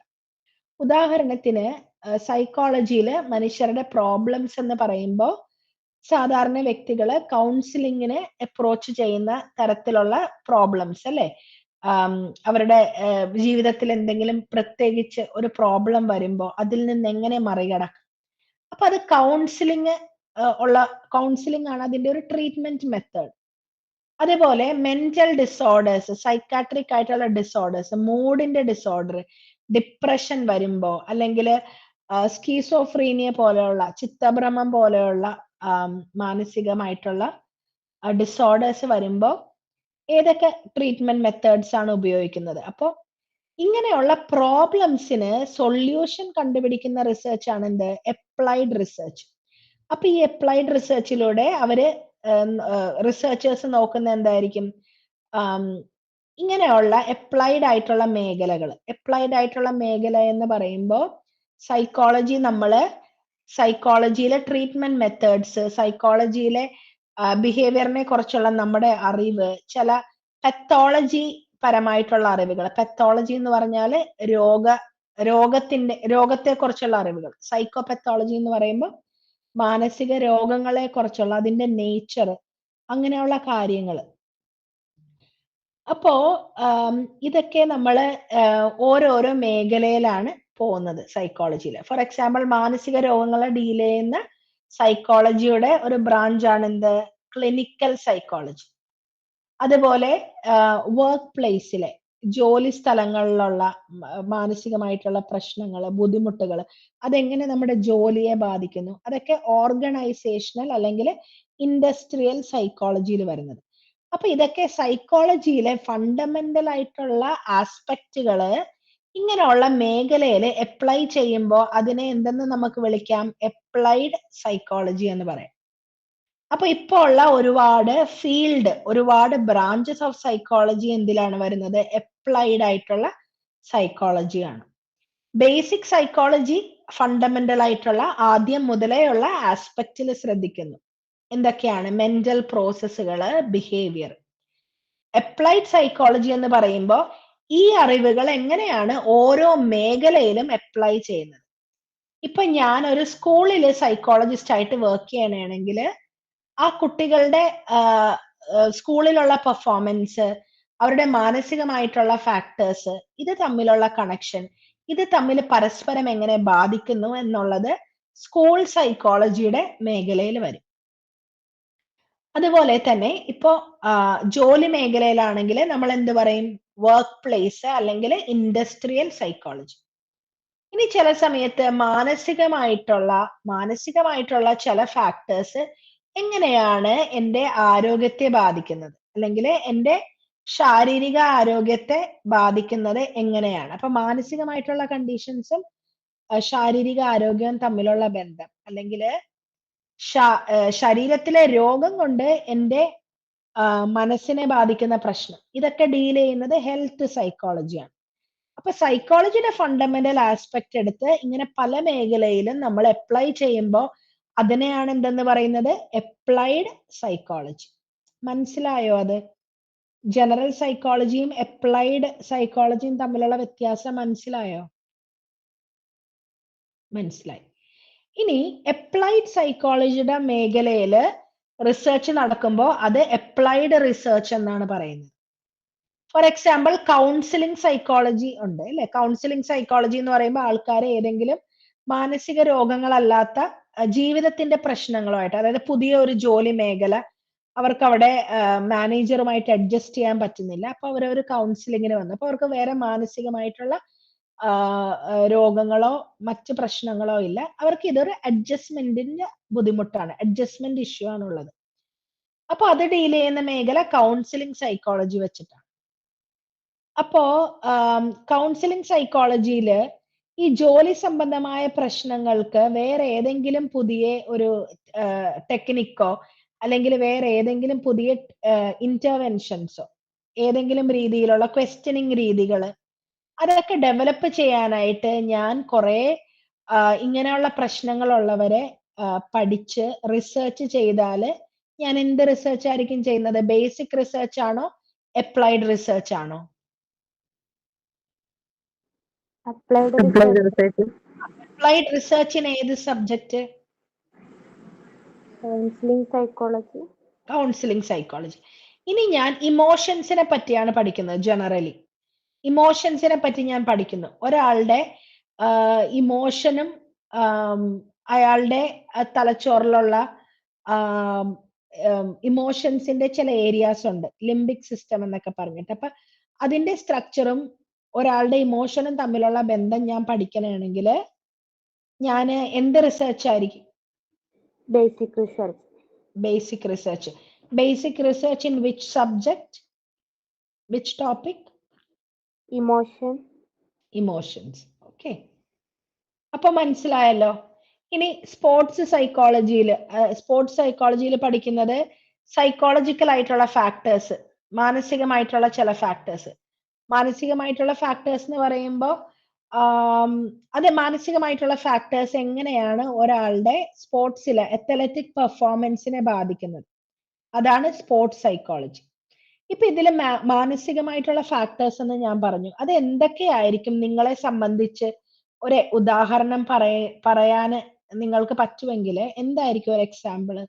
ഉദാഹരണത്തിന് സൈക്കോളജിയിൽ മനുഷ്യരുടെ പ്രോബ്ലംസ് എന്ന് പറയുമ്പോൾ സാധാരണ വ്യക്തികള് കൗൺസിലിങ്ങിന് അപ്രോച്ച് ചെയ്യുന്ന തരത്തിലുള്ള പ്രോബ്ലംസ് അല്ലെ, അവരുടെ ജീവിതത്തിൽ എന്തെങ്കിലും പ്രത്യേകിച്ച് ഒരു പ്രോബ്ലം വരുമ്പോൾ അതിൽ നിന്ന് എങ്ങനെ മറികടക്കാം. അപ്പൊ അത് കൗൺസിലിംഗ് ആണ് അതിന്റെ ഒരു ട്രീറ്റ്മെന്റ് മെത്തേഡ്. അതേപോലെ മെന്റൽ ഡിസോർഡേഴ്സ്, സൈക്കാട്രിക് ആയിട്ടുള്ള ഡിസോർഡേഴ്സ്, മൂഡിന്റെ ഡിസോർഡർ, ഡിപ്രഷൻ വരുമ്പോ, അല്ലെങ്കിൽ സ്കീസോഫ്രീനിയ പോലെയുള്ള, ചിത്തഭ്രമം പോലെയുള്ള മാനസികമായിട്ടുള്ള ഡിസോർഡേഴ്സ് വരുമ്പോ ഏതൊക്കെ ട്രീറ്റ്മെന്റ് മെത്തേഡ്സ് ആണ് ഉപയോഗിക്കുന്നത്. അപ്പോൾ ഇങ്ങനെയുള്ള പ്രോബ്ലംസിന് സൊല്യൂഷൻ കണ്ടുപിടിക്കുന്ന റിസർച്ച് ആണ് എന്ത്? Applied research. അപ്പൊ ഈ അപ്ലൈഡ് റിസർച്ചിലൂടെ അവര് റിസർച്ചേഴ്സ് നോക്കുന്ന എന്തായിരിക്കും? ഇങ്ങനെയുള്ള അപ്ലൈഡ് ആയിട്ടുള്ള മേഖലകൾ. അപ്ലൈഡ് ആയിട്ടുള്ള മേഖല എന്ന് പറയുമ്പോൾ സൈക്കോളജിയിലെ ട്രീറ്റ്മെന്റ് മെത്തേഡ്സ്, സൈക്കോളജിയിലെ ബിഹേവിയറിനെ കുറിച്ചുള്ള നമ്മുടെ അറിവ്, ചില പത്തോളജി പരമായിട്ടുള്ള അറിവുകൾ. പത്തോളജി എന്ന് പറഞ്ഞാൽ രോഗത്തെ കുറിച്ചുള്ള അറിവുകൾ. സൈക്കോപത്തോളജി എന്ന് പറയുമ്പോൾ മാനസിക രോഗങ്ങളെ കുറിച്ചുള്ള അതിന്റെ നേച്ചർ, അങ്ങനെയുള്ള കാര്യങ്ങൾ. അപ്പോ ഇതൊക്കെ നമ്മള് ഓരോരോ മേഖലയിലാണ് പോകുന്നത് സൈക്കോളജിയിൽ. ഫോർ എക്സാമ്പിൾ, മാനസിക രോഗങ്ങളെ ഡീൽ ചെയ്യുന്ന സൈക്കോളജിയുടെ ഒരു ബ്രാഞ്ചാണ് എന്ത്? Clinical psychology. അതുപോലെ വർക്ക് പ്ലേസിലെ, ജോലി സ്ഥലങ്ങളിലുള്ള മാനസികമായിട്ടുള്ള പ്രശ്നങ്ങൾ, ബുദ്ധിമുട്ടുകൾ, അതെങ്ങനെ നമ്മുടെ ജോലിയെ ബാധിക്കുന്നു, അതൊക്കെ ഓർഗനൈസേഷണൽ അല്ലെങ്കിൽ ഇൻഡസ്ട്രിയൽ സൈക്കോളജിയിൽ വരുന്നത്. അപ്പൊ ഇതൊക്കെ സൈക്കോളജിയിലെ ഫണ്ടമെന്റൽ ആയിട്ടുള്ള ആസ്പെക്റ്റുകള് ഇങ്ങനെയുള്ള മേഖലയിൽ അപ്ലൈ ചെയ്യുമ്പോൾ അതിനെ എന്തെന്ന് നമുക്ക് വിളിക്കാം? അപ്ലൈഡ് സൈക്കോളജി എന്ന് പറയാം. അപ്പൊ ഇപ്പൊ ഉള്ള ഒരുപാട് ബ്രാഞ്ചസ് ഓഫ് സൈക്കോളജി എന്തിലാണ് വരുന്നത്? അപ്ലൈഡ് ആയിട്ടുള്ള സൈക്കോളജിയാണ്. ബേസിക് സൈക്കോളജി ഫണ്ടമെന്റൽ ആയിട്ടുള്ള ആദ്യം മുതലേ ഉള്ള ആസ്പെക്റ്റിൽ ശ്രദ്ധിക്കുന്നു. എന്തൊക്കെയാണ്? മെന്റൽ പ്രോസസ്സുകള്, ബിഹേവിയർ. അപ്ലൈഡ് സൈക്കോളജി എന്ന് പറയുമ്പോൾ ഈ അറിവുകൾ എങ്ങനെയാണ് ഓരോ മേഖലയിലും അപ്ലൈ ചെയ്യുന്നത്. ഇപ്പൊ ഞാൻ ഒരു സ്കൂളിൽ സൈക്കോളജിസ്റ്റ് ആയിട്ട് വർക്ക് ചെയ്യണമെങ്കിൽ ആ കുട്ടികളുടെ സ്കൂളിലുള്ള പെർഫോമൻസ്, അവരുടെ മാനസികമായിട്ടുള്ള ഫാക്ടേഴ്സ്, ഇത് തമ്മിലുള്ള കണക്ഷൻ, ഇത് തമ്മിൽ പരസ്പരം എങ്ങനെ ബാധിക്കുന്നു എന്നുള്ളത് സ്കൂൾ സൈക്കോളജിയുടെ മേഖലയിൽ വരും. അതുപോലെ തന്നെ ഇപ്പോ ജോലി മേഖലയിലാണെങ്കിൽ നമ്മൾ എന്ത് പറയും? വർക്ക് പ്ലേസ് അല്ലെങ്കിൽ ഇൻഡസ്ട്രിയൽ സൈക്കോളജി. ഇനി ചില സമയത്ത് മാനസികമായിട്ടുള്ള ചില ഫാക്ടേഴ്സ് എങ്ങനെയാണ് എൻ്റെ ആരോഗ്യത്തെ ബാധിക്കുന്നത്, അല്ലെങ്കിൽ എൻ്റെ ശാരീരിക ആരോഗ്യത്തെ ബാധിക്കുന്നത് എങ്ങനെയാണ്. അപ്പൊ മാനസികമായിട്ടുള്ള കണ്ടീഷൻസും ശാരീരിക ആരോഗ്യവും തമ്മിലുള്ള ബന്ധം, അല്ലെങ്കിൽ ശരീരത്തിലെ രോഗം കൊണ്ട് എൻ്റെ മനസ്സിനെ ബാധിക്കുന്ന പ്രശ്നം, ഇതൊക്കെ ഡീൽ ചെയ്യുന്നത് ഹെൽത്ത് സൈക്കോളജിയാണ്. അപ്പൊ സൈക്കോളജിയുടെ ഫണ്ടമെന്റൽ ആസ്പെക്ട് എടുത്ത് ഇങ്ങനെ പല മേഖലയിലും നമ്മൾ അപ്ലൈ ചെയ്യുമ്പോൾ അതിനെയാണ് എന്തെന്ന് പറയുന്നത്? Applied psychology. മനസ്സിലായോ അത്? ജനറൽ സൈക്കോളജിയും അപ്ലൈഡ് സൈക്കോളജിയും തമ്മിലുള്ള വ്യത്യാസം മനസ്സിലായോ? മനസ്സിലായി. ഇനി അപ്ലൈഡ് സൈക്കോളജിയുടെ മേഖലയില് റിസർച്ച് നടക്കുമ്പോൾ അത് അപ്ലൈഡ് റിസർച്ച് എന്നാണ് പറയുന്നത്. ഫോർ എക്സാമ്പിൾ കൗൺസിലിംഗ് സൈക്കോളജി ഉണ്ട് അല്ലെ? കൗൺസിലിംഗ് സൈക്കോളജി എന്ന് പറയുമ്പോൾ ആൾക്കാരെ ഏതെങ്കിലും മാനസിക രോഗങ്ങളല്ലാത്ത ജീവിതത്തിന്റെ പ്രശ്നങ്ങളുമായിട്ട്, അതായത് പുതിയ ഒരു ജോലി മേഖല അവർക്ക് അവിടെ മാനേജറുമായിട്ട് അഡ്ജസ്റ്റ് ചെയ്യാൻ പറ്റുന്നില്ല, അപ്പൊ അവരൊരു കൗൺസിലിങ്ങിന് വന്നു. അപ്പൊ അവർക്ക് വേറെ മാനസികമായിട്ടുള്ള രോഗങ്ങളോ മറ്റ് പ്രശ്നങ്ങളോ ഇല്ല, അവർക്ക് ഇതൊരു അഡ്ജസ്റ്റ്മെന്റിന്റെ ബുദ്ധിമുട്ടാണ്, അഡ്ജസ്റ്റ്മെന്റ് ഇഷ്യൂ ആണുള്ളത്. അപ്പൊ അത് ഡീൽ ചെയ്യുന്ന മേഖല കൗൺസിലിംഗ് സൈക്കോളജി വെച്ചിട്ടാണ്. അപ്പോ കൗൺസിലിംഗ് സൈക്കോളജിയില് ഈ ജോലി സംബന്ധമായ പ്രശ്നങ്ങൾക്ക് വേറെ ഏതെങ്കിലും പുതിയ ഒരു ടെക്നിക്കോ അല്ലെങ്കിൽ വേറെ ഏതെങ്കിലും പുതിയ ഇന്റർവെൻഷൻസോ ഏതെങ്കിലും രീതിയിലുള്ള ക്വസ്റ്റ്യനിങ് രീതികൾ അതൊക്കെ ഡെവലപ്പ് ചെയ്യാനായിട്ട് ഞാൻ കുറെ ഇങ്ങനെയുള്ള പ്രശ്നങ്ങളുള്ളവരെ പഠിച്ച് റിസർച്ച് ചെയ്താല് ഞാൻ എന്ത് റിസർച്ച് ആയിരിക്കും ചെയ്യുന്നത്? ബേസിക് റിസർച്ച് ആണോ അപ്ലൈഡ് റിസർച്ച് ആണോ? Applied research. അപ്ലൈഡ് റിസർച്ചിന് ഏത് subject? Counselling psychology. Counselling psychology. ഇനി ഞാൻ ഇമോഷൻസിനെ പറ്റിയാണ് പഠിക്കുന്നത്. ജനറലി ഇമോഷൻസിനെ പറ്റി ഞാൻ പഠിക്കുന്നു. ഒരാളുടെ ഇമോഷനും അയാളുടെ തലച്ചോറിലുള്ള ഇമോഷൻസിന്റെ ചില ഏരിയാസ് ഉണ്ട്, ലിംബിക് സിസ്റ്റം എന്നൊക്കെ പറഞ്ഞിട്ട്. അപ്പൊ അതിന്റെ സ്ട്രക്ചറും ഒരാളുടെ ഇമോഷനും തമ്മിലുള്ള ബന്ധം ഞാൻ പഠിക്കണമെങ്കിൽ ഞാൻ എന്ത് റിസർച്ച് ആയിരിക്കും? Basic research. Basic research. Basic research in which subject, which topic? Emotions. Okay, അപ്പൊ മനസ്സിലായല്ലോ. ഇനി സ്പോർട്സ് സൈക്കോളജിയിൽ പഠിക്കുന്നത് സൈക്കോളജിക്കൽ ആയിട്ടുള്ള ഫാക്ടേഴ്സ്, മാനസികമായിട്ടുള്ള ചില ഫാക്ടേഴ്സ്. മാനസികമായിട്ടുള്ള ഫാക്ടേഴ്സ് എന്ന് പറയുമ്പോൾ അത് മാനസികമായിട്ടുള്ള ഫാക്ടേഴ്സ് എങ്ങനെയാണ് ഒരാളുടെ സ്പോർട്സിലെ അത്ലറ്റിക് പെർഫോമൻസിനെ ബാധിക്കുന്നത്, അതാണ് സ്പോർട്സ് സൈക്കോളജി. ഇപ്പൊ ഇതില് മാനസികമായിട്ടുള്ള ഫാക്ടേഴ്സ് എന്ന് ഞാൻ പറഞ്ഞു. അത് എന്തൊക്കെയായിരിക്കും നിങ്ങളെ സംബന്ധിച്ച് ഒരു ഉദാഹരണം പറയാൻ നിങ്ങൾക്ക് പറ്റുമെങ്കിൽ എന്തായിരിക്കും ഒരു എക്സാമ്പിള്?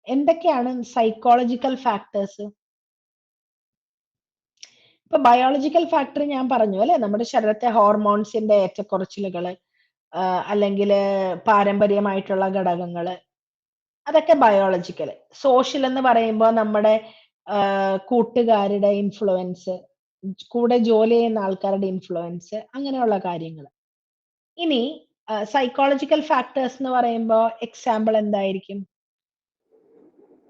എന്തൊക്കെയാണ് സൈക്കോളജിക്കൽ ഫാക്ടേഴ്സ്? ഇപ്പൊ ബയോളജിക്കൽ ഫാക്ടർ ഞാൻ പറഞ്ഞു അല്ലെ, നമ്മുടെ ശരീരത്തെ ഹോർമോൺസിന്റെ ഏറ്റക്കുറച്ചിലുകള് അല്ലെങ്കിൽ പാരമ്പര്യമായിട്ടുള്ള ഘടകങ്ങള്, അതൊക്കെ ബയോളജിക്കൽ. സോഷ്യൽ എന്ന് പറയുമ്പോൾ നമ്മുടെ കൂട്ടുകാരുടെ ഇൻഫ്ലുവൻസ്, കൂടെ ജോലി ചെയ്യുന്ന ആൾക്കാരുടെ ഇൻഫ്ലുവൻസ്, അങ്ങനെയുള്ള കാര്യങ്ങൾ. ഇനി സൈക്കോളജിക്കൽ ഫാക്ടേഴ്സ് എന്ന് പറയുമ്പോൾ എക്സാമ്പിൾ എന്തായിരിക്കും?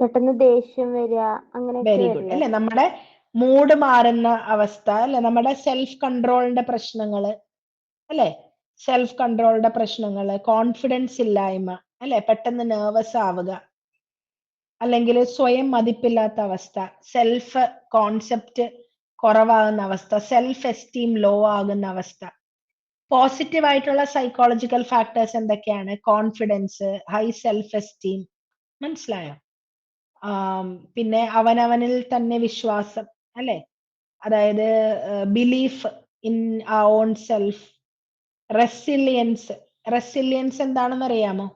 പെട്ടെന്ന് ദേഷ്യം വരിക, അങ്ങനെ. വെരി ഗുഡ് അല്ലെ, നമ്മുടെ മൂഡ് മാറുന്ന അവസ്ഥ അല്ലെ, നമ്മുടെ സെൽഫ് കൺട്രോളിന്റെ പ്രശ്നങ്ങള് അല്ലെ, സെൽഫ് കൺട്രോളിന്റെ പ്രശ്നങ്ങള്, കോൺഫിഡൻസ് ഇല്ലായ്മ അല്ലെ, പെട്ടെന്ന് നെർവസ് ആവുക, അല്ലെങ്കിൽ സ്വയം മതിപ്പില്ലാത്ത അവസ്ഥ, സെൽഫ് കോൺസെപ്റ്റ് കുറവാകുന്ന അവസ്ഥ, സെൽഫ് എസ്റ്റീം ലോ ആകുന്ന അവസ്ഥ. പോസിറ്റീവ് ആയിട്ടുള്ള സൈക്കോളജിക്കൽ ഫാക്ടേഴ്സ് എന്തൊക്കെയാണ്? Confidence, high self esteem. മനസ്സിലായോ? പിന്നെ അവനവനിൽ തന്നെ വിശ്വാസം അല്ലെ, അതായത് belief in our own self. Resilience എന്താണെന്ന് അറിയാമോ?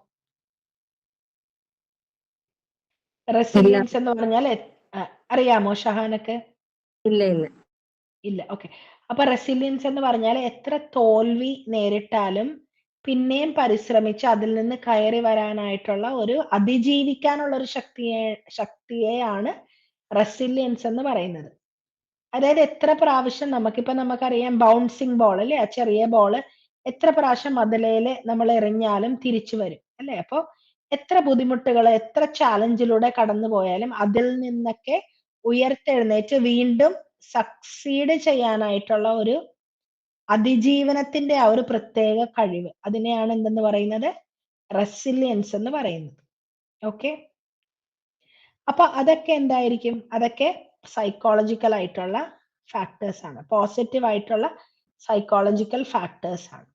റെസിലിയൻസ് എന്ന് പറഞ്ഞാൽ അറിയാമോ ഷഹാനക്ക്? ഇല്ല. ഓക്കെ. അപ്പൊ റെസിലിയൻസ് എന്ന് പറഞ്ഞാൽ എത്ര തോൽവി നേരിട്ടാലും പിന്നെയും പരിശ്രമിച്ച് അതിൽ നിന്ന് കയറി വരാനായിട്ടുള്ള ഒരു അതിജീവിക്കാനുള്ള ഒരു ശക്തിയെയാണ് റെസിലിയൻസ് എന്ന് പറയുന്നത്. അതായത് എത്ര പ്രാവശ്യം നമുക്കറിയാം ബൗൺസിങ് ബോൾ അല്ലെ, ആ ചെറിയ ബോള് എത്ര പ്രാവശ്യം മതിലേല് നമ്മൾ എറിഞ്ഞാലും തിരിച്ചു വരും അല്ലെ. അപ്പൊ എത്ര ബുദ്ധിമുട്ടുകൾ, എത്ര ചാലഞ്ചിലൂടെ കടന്നു പോയാലും അതിൽ നിന്നൊക്കെ ഉയർത്തെഴുന്നേറ്റ് വീണ്ടും സക്സീഡ് ചെയ്യാനായിട്ടുള്ള ഒരു അതിജീവനത്തിന്റെ ആ ഒരു പ്രത്യേക കഴിവ്, അതിനെയാണ് എന്തെന്ന് പറയുന്നത്? റെസിലിയൻസ് എന്ന് പറയുന്നത്. ഓക്കെ, അപ്പൊ അതൊക്കെ എന്തായിരിക്കും? അതൊക്കെ സൈക്കോളജിക്കൽ ആയിട്ടുള്ള ഫാക്ടേഴ്സ് ആണ്, പോസിറ്റീവ് ആയിട്ടുള്ള സൈക്കോളജിക്കൽ ഫാക്ടേഴ്സ് ആണ്.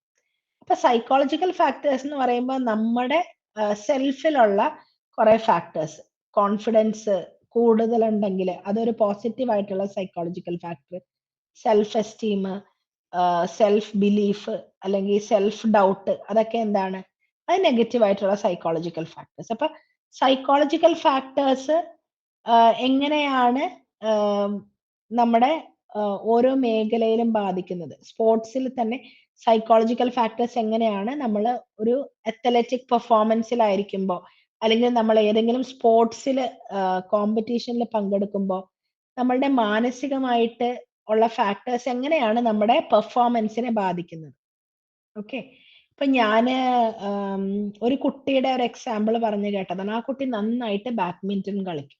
അപ്പൊ സൈക്കോളജിക്കൽ ഫാക്ടേഴ്സ് എന്ന് പറയുമ്പോൾ നമ്മുടെ സെൽഫിലുള്ള കുറെ ഫാക്ടേഴ്സ്, കോൺഫിഡൻസ് കൂടുതലുണ്ടെങ്കിൽ അതൊരു പോസിറ്റീവ് ആയിട്ടുള്ള psychological factor. Self esteem, self belief അല്ലെങ്കിൽ സെൽഫ് ഡൗട്ട്, അതൊക്കെ എന്താണ്, അത് നെഗറ്റീവ് ആയിട്ടുള്ള സൈക്കോളജിക്കൽ ഫാക്ടേഴ്സ്. അപ്പൊ സൈക്കോളജിക്കൽ ഫാക്ടേഴ്സ് എങ്ങനെയാണ് നമ്മുടെ ഓരോ മേഖലയിലും ബാധിക്കുന്നത്? സ്പോർട്സിൽ തന്നെ സൈക്കോളജിക്കൽ ഫാക്ടേഴ്സ് എങ്ങനെയാണ് നമ്മൾ ഒരു അത്ലറ്റിക് പെർഫോമൻസിലായിരിക്കുമ്പോൾ അല്ലെങ്കിൽ നമ്മൾ ഏതെങ്കിലും സ്പോർട്സിൽ കോമ്പറ്റീഷനിൽ പങ്കെടുക്കുമ്പോൾ നമ്മളുടെ മാനസികമായിട്ട് ഉള്ള ഫാക്ടേഴ്സ് എങ്ങനെയാണ് നമ്മുടെ പെർഫോമൻസിനെ ബാധിക്കുന്നത്? ഓക്കെ, ഇപ്പൊ ഞാന് ഒരു കുട്ടിയുടെ ഒരു എക്സാമ്പിൾ പറഞ്ഞു കേട്ടതാണ്. ആ കുട്ടി നന്നായിട്ട് ബാഡ്മിന്റൺ കളിക്കും.